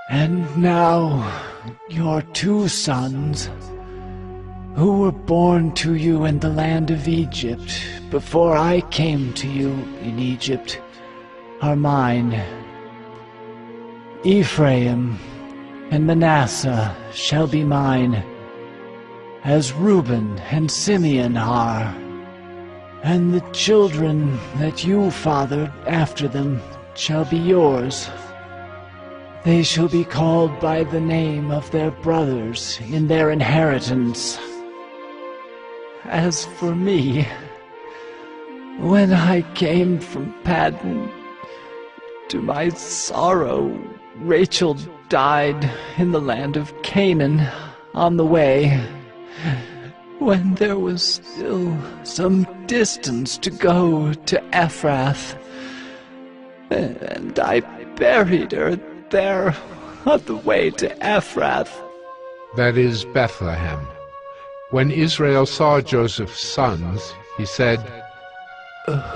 And now your 2 sons, who were born to you in the land of Egypt before I came to you in Egypt, are mine. Ephraim and Manasseh shall be mine, as Reuben and Simeon are. And the children that you fathered after them shall be yours. They shall be called by the name of their brothers in their inheritance. As for me, when I came from Paddan, to my sorrow, Rachel died in the land of Canaan on the way, when there was still some distance to go to Ephrath, and I buried her there on the way to Ephrath. That is Bethlehem. When Israel saw Joseph's sons, he said,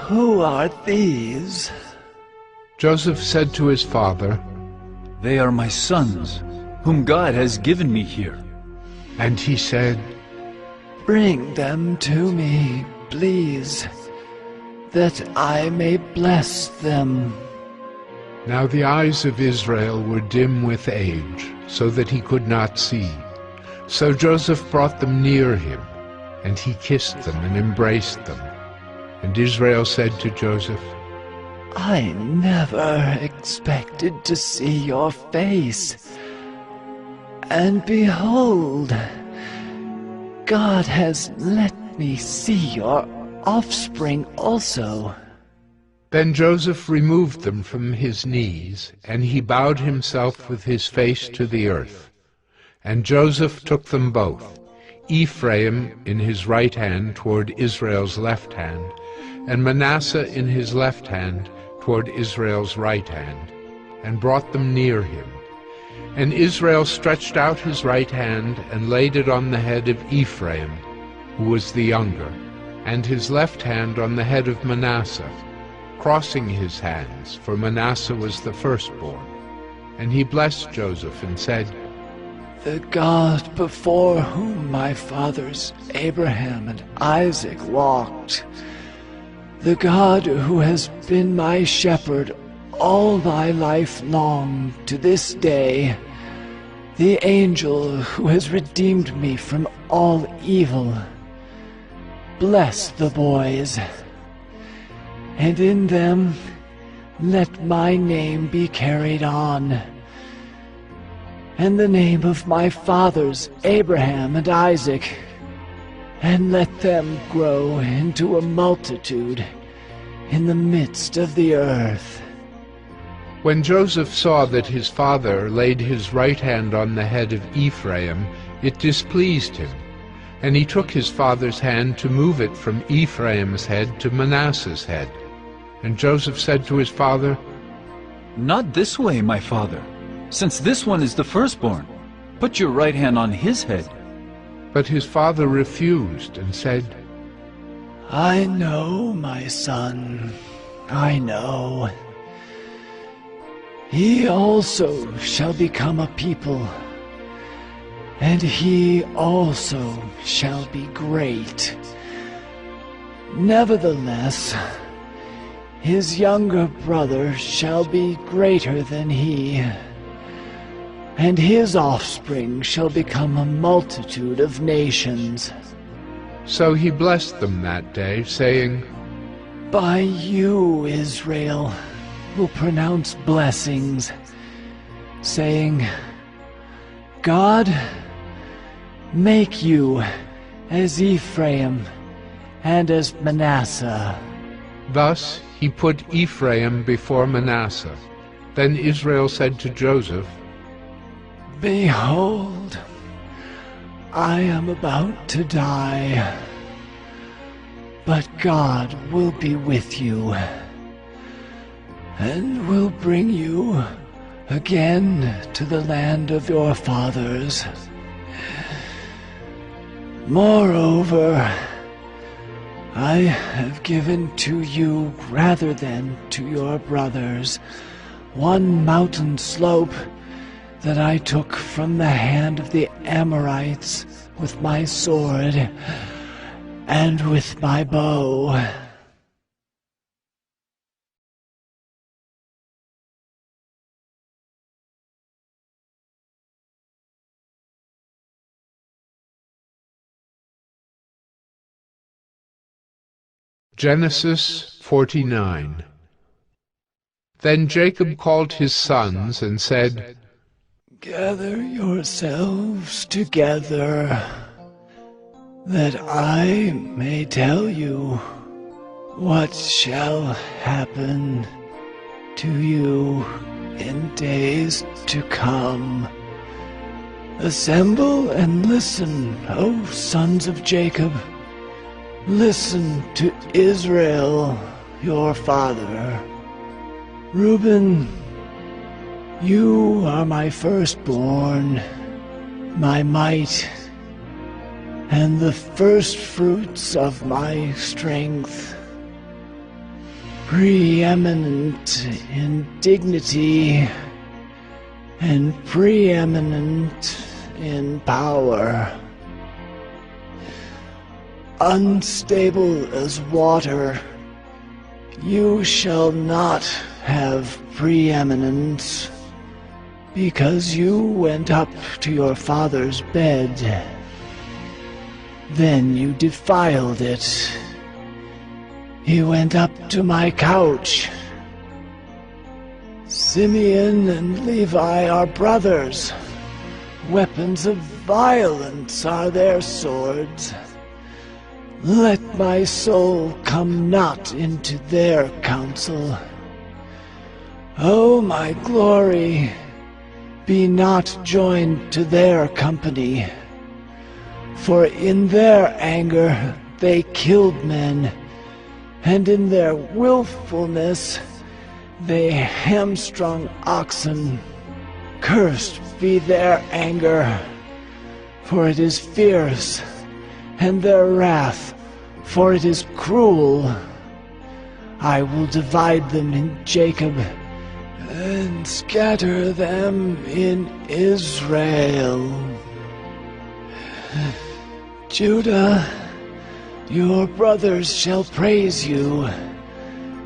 Who are these? Joseph said to his father, They are my sons, whom God has given me here. And he said, Bring them to me, please, that I may bless them. Now the eyes of Israel were dim with age, so that he could not see. So Joseph brought them near him, and he kissed them and embraced them. And Israel said to Joseph, I never expected to see your face, and behold, God has let me see your offspring also. Then Joseph removed them from his knees, and he bowed himself with his face to the earth. And Joseph took them both, Ephraim in his right hand toward Israel's left hand, and Manasseh in his left hand toward Israel's right hand, and brought them near him. And Israel stretched out his right hand and laid it on the head of Ephraim, who was the younger, and his left hand on the head of Manasseh, crossing his hands, for Manasseh was the firstborn. And he blessed Joseph and said, The God before whom my fathers Abraham and Isaac walked, the God who has been my shepherd all my life long to this day, the angel who has redeemed me from all evil, bless the boys, and in them let my name be carried on, and the name of my fathers Abraham and Isaac, and let them grow into a multitude in the midst of the earth. When Joseph saw that his father laid his right hand on the head of Ephraim, it displeased him, and he took his father's hand to move it from Ephraim's head to Manasseh's head. And Joseph said to his father, Not this way, my father, since this one is the firstborn. Put your right hand on his head. But his father refused and said, I know, my son, I know. He also shall become a people, and he also shall be great. Nevertheless, His younger brother shall be greater than he, and his offspring shall become a multitude of nations. So he blessed them that day, saying, By you, Israel, will pronounce blessings, saying, God, make you as Ephraim and as Manasseh. Thus he put Ephraim before Manasseh. Then Israel said to Joseph, Behold, I am about to die, but God will be with you, and will bring you again to the land of your fathers. Moreover, I have given to you, rather than to your brothers, one mountain slope that I took from the hand of the Amorites with my sword and with my bow. Genesis 49. Then Jacob called his sons and said, Gather yourselves together, that I may tell you what shall happen to you in days to come. Assemble and listen, O sons of Jacob. Listen to Israel, your father. Reuben, you are my firstborn, my might, and the first fruits of my strength. Preeminent in dignity and preeminent in power. Unstable as water, you shall not have preeminence, because you went up to your father's bed. Then you defiled it. He went up to my couch. Simeon and Levi are brothers. Weapons of violence are their swords. Let my soul come not into their counsel. O my glory, be not joined to their company. For in their anger they killed men, and in their willfulness they hamstrung oxen. Cursed be their anger, for it is fierce, and their wrath, for it is cruel. I will divide them in Jacob, and scatter them in Israel. Judah, your brothers shall praise you.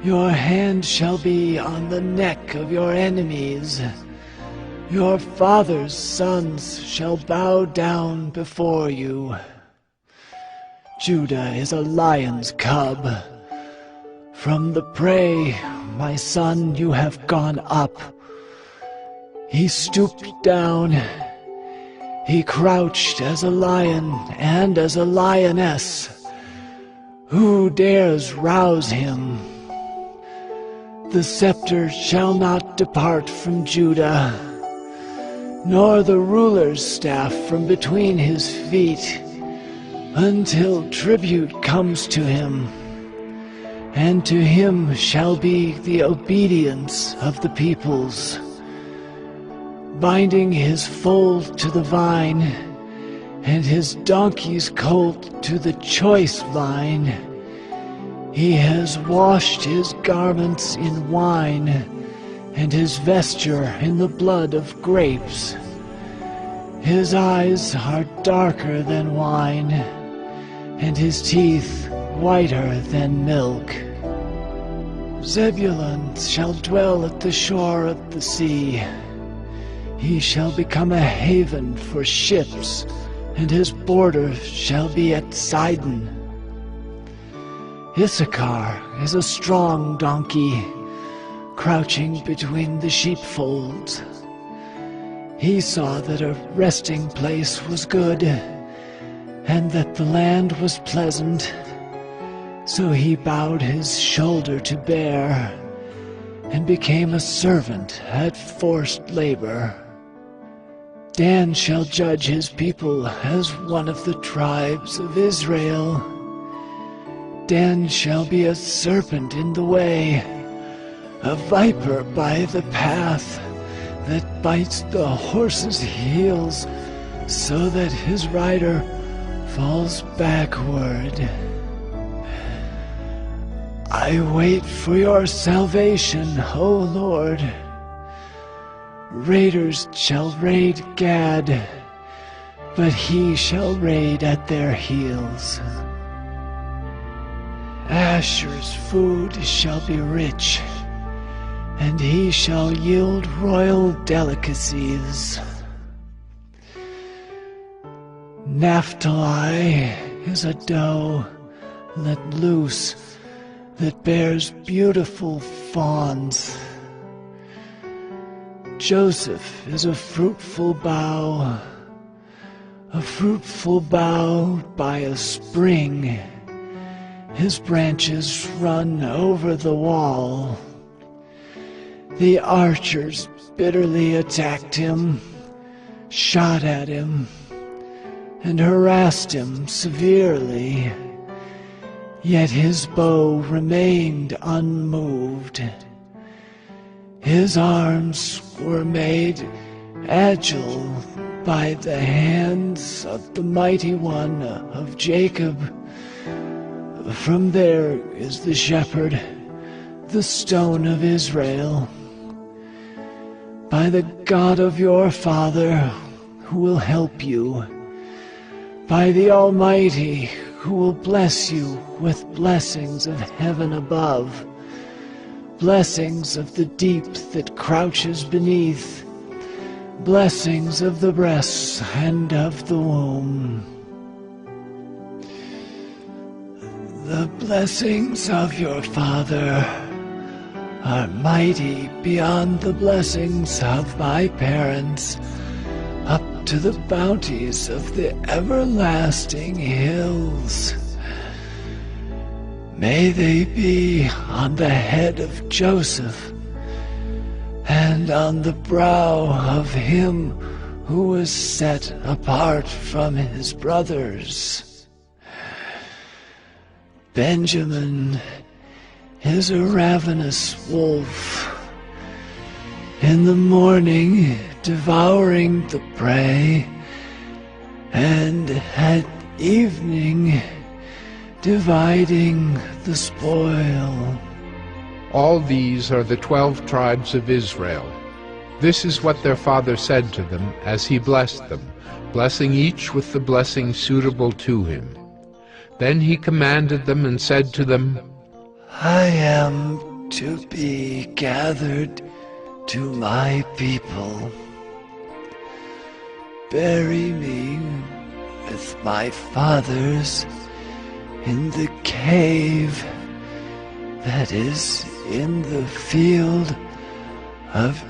Your hand shall be on the neck of your enemies. Your father's sons shall bow down before you. Judah is a lion's cub. From the prey, my son, you have gone up. He stooped down. He crouched as a lion and as a lioness. Who dares rouse him? The scepter shall not depart from Judah, nor the ruler's staff from between his feet, until tribute comes to him, and to him shall be the obedience of the peoples. Binding his foal to the vine, and his donkey's colt to the choice vine, he has washed his garments in wine, and his vesture in the blood of grapes. His eyes are darker than wine, and his teeth whiter than milk. Zebulun shall dwell at the shore of the sea. He shall become a haven for ships, and his border shall be at Sidon. Issachar is a strong donkey, crouching between the sheepfolds. He saw that a resting place was good, and that the land was pleasant. So he bowed his shoulder to bear, and became a servant at forced labor. Dan shall judge his people as one of the tribes of Israel. Dan shall be a serpent in the way, a viper by the path, that bites the horse's heels, so that his rider falls backward. I wait for your salvation, O Lord. Raiders shall raid Gad, but he shall raid at their heels. Asher's food shall be rich, and he shall yield royal delicacies. Naphtali is a doe let loose, that bears beautiful fawns. Joseph is a fruitful bough by a spring. His branches run over the wall. The archers bitterly attacked him, shot at him, and harassed him severely. Yet his bow remained unmoved. His arms were made agile by the hands of the mighty one of Jacob. From there is the shepherd, the stone of Israel. By the God of your father, who will help you. By the Almighty, who will bless you with blessings of heaven above, blessings of the deep that crouches beneath, blessings of the breasts and of the womb. The blessings of your father are mighty beyond the blessings of my parents, up to the bounties of the everlasting hills. May they be on the head of Joseph, and on the brow of him who was set apart from his brothers. Benjamin is a ravenous wolf, in the morning devouring the prey, and at evening dividing the spoil. All these are the 12 tribes of Israel. This is what their father said to them as he blessed them, blessing each with the blessing suitable to him. Then he commanded them and said to them, I am to be gathered to my people. Bury me with my fathers in the cave that is in the field of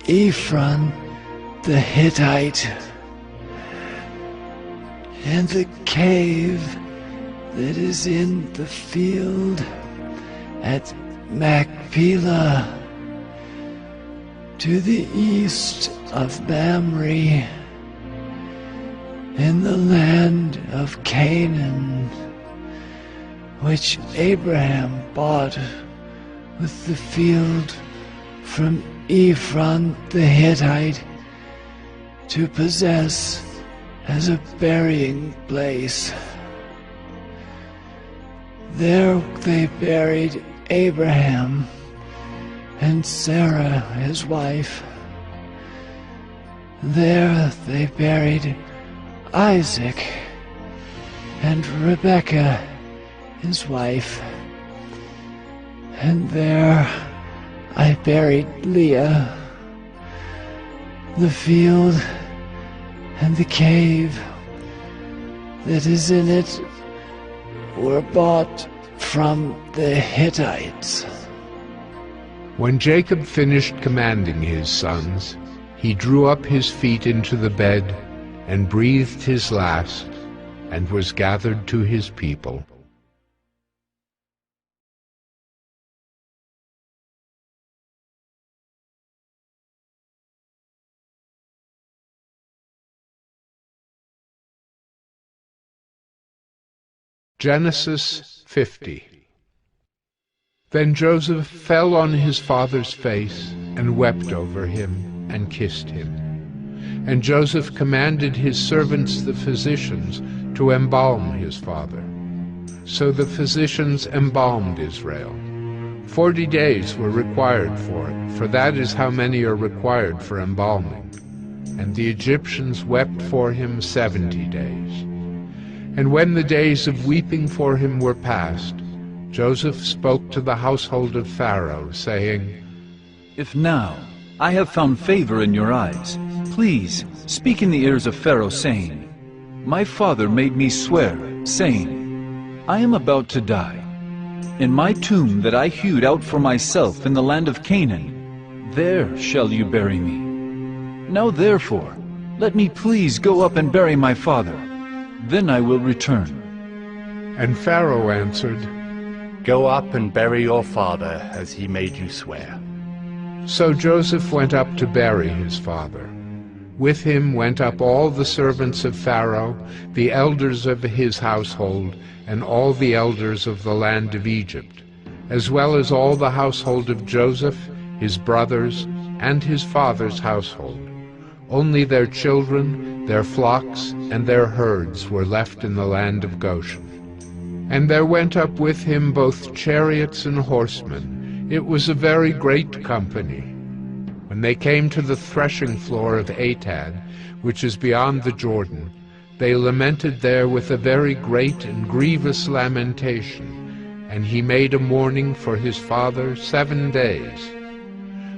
Ephron the Hittite, in the cave that is in the field at Machpelah, to the east of Mamre, in the land of Canaan, which Abraham bought with the field from Ephron the Hittite, to possess as a burying place. There they buried Abraham and Sarah his wife. There they buried Isaac and Rebekah his wife. And there I buried Leah. The field and the cave that is in it were bought from the Hittites. When Jacob finished commanding his sons, he drew up his feet into the bed and breathed his last and was gathered to his people. Genesis 50. Then Joseph fell on his father's face and wept over him and kissed him. And Joseph commanded his servants the physicians to embalm his father. So the physicians embalmed Israel. 40 days were required for it, for that is how many are required for embalming. And the Egyptians wept for him 70 days. And when the days of weeping for him were past, Joseph spoke to the household of Pharaoh, saying, If now I have found favor in your eyes, please speak in the ears of Pharaoh, saying, My father made me swear, saying, I am about to die. In my tomb that I hewed out for myself in the land of Canaan, there shall you bury me. Now therefore, let me please go up and bury my father. Then I will return. And Pharaoh answered, Go up and bury your father as he made you swear. So Joseph went up to bury his father. With him went up all the servants of Pharaoh, the elders of his household, and all the elders of the land of Egypt, as well as all the household of Joseph, his brothers, and his father's household. Only their children, their flocks, and their herds were left in the land of Goshen. And there went up with him both chariots and horsemen. It was a very great company. When they came to the threshing floor of Atad, which is beyond the Jordan, they lamented there with a very great and grievous lamentation, and he made a mourning for his father 7 days.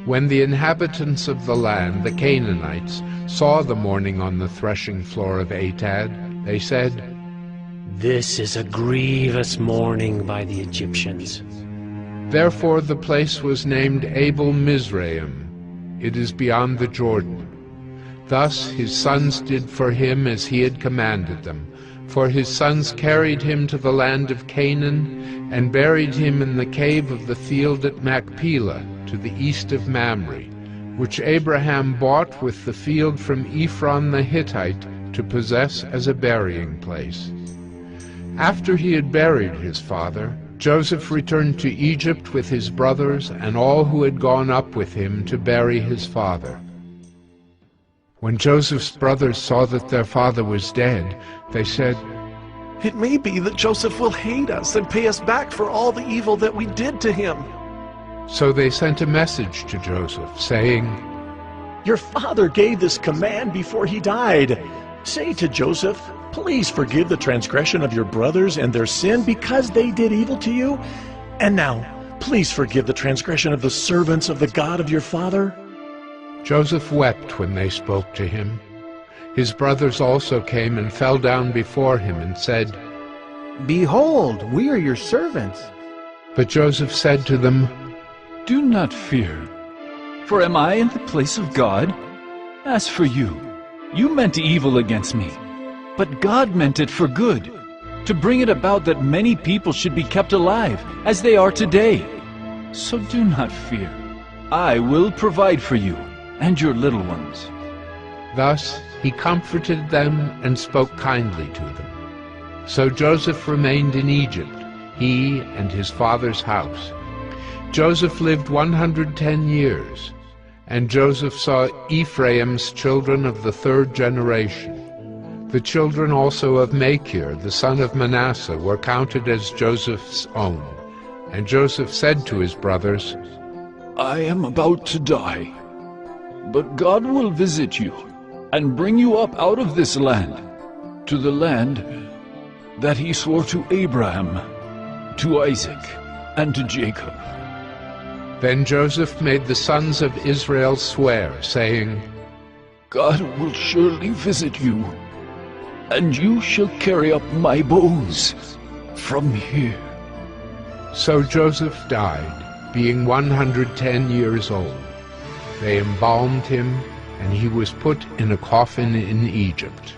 When the inhabitants of the land, the Canaanites, saw the mourning on the threshing floor of Atad, they said, This is a grievous mourning by the Egyptians. Therefore the place was named Abel Mizraim. It is beyond the Jordan. Thus his sons did for him as he had commanded them. For his sons carried him to the land of Canaan, and buried him in the cave of the field at Machpelah, to the east of Mamre, which Abraham bought with the field from Ephron the Hittite to possess as a burying place. After he had buried his father, Joseph returned to Egypt with his brothers and all who had gone up with him to bury his father. When Joseph's brothers saw that their father was dead, they said, It may be that Joseph will hate us and pay us back for all the evil that we did to him. So they sent a message to Joseph, saying, Your father gave this command before he died. Say to Joseph, Please forgive the transgression of your brothers and their sin because they did evil to you. And now, please forgive the transgression of the servants of the God of your father. Joseph wept when they spoke to him. His brothers also came and fell down before him and said, Behold, we are your servants. But Joseph said to them, Do not fear, for am I in the place of God? As for you, you meant evil against me, but God meant it for good, to bring it about that many people should be kept alive, as they are today. So do not fear. I will provide for you and your little ones. Thus he comforted them and spoke kindly to them. So Joseph remained in Egypt, he and his father's house. Joseph lived 110 years, and Joseph saw Ephraim's children of the 3rd generation. The children also of Machir, the son of Manasseh, were counted as Joseph's own. And Joseph said to his brothers, I am about to die, but God will visit you and bring you up out of this land, to the land that he swore to Abraham, to Isaac, and to Jacob. Then Joseph made the sons of Israel swear, saying, God will surely visit you, and you shall carry up my bones from here. So Joseph died, being 110 years old. They embalmed him, and he was put in a coffin in Egypt.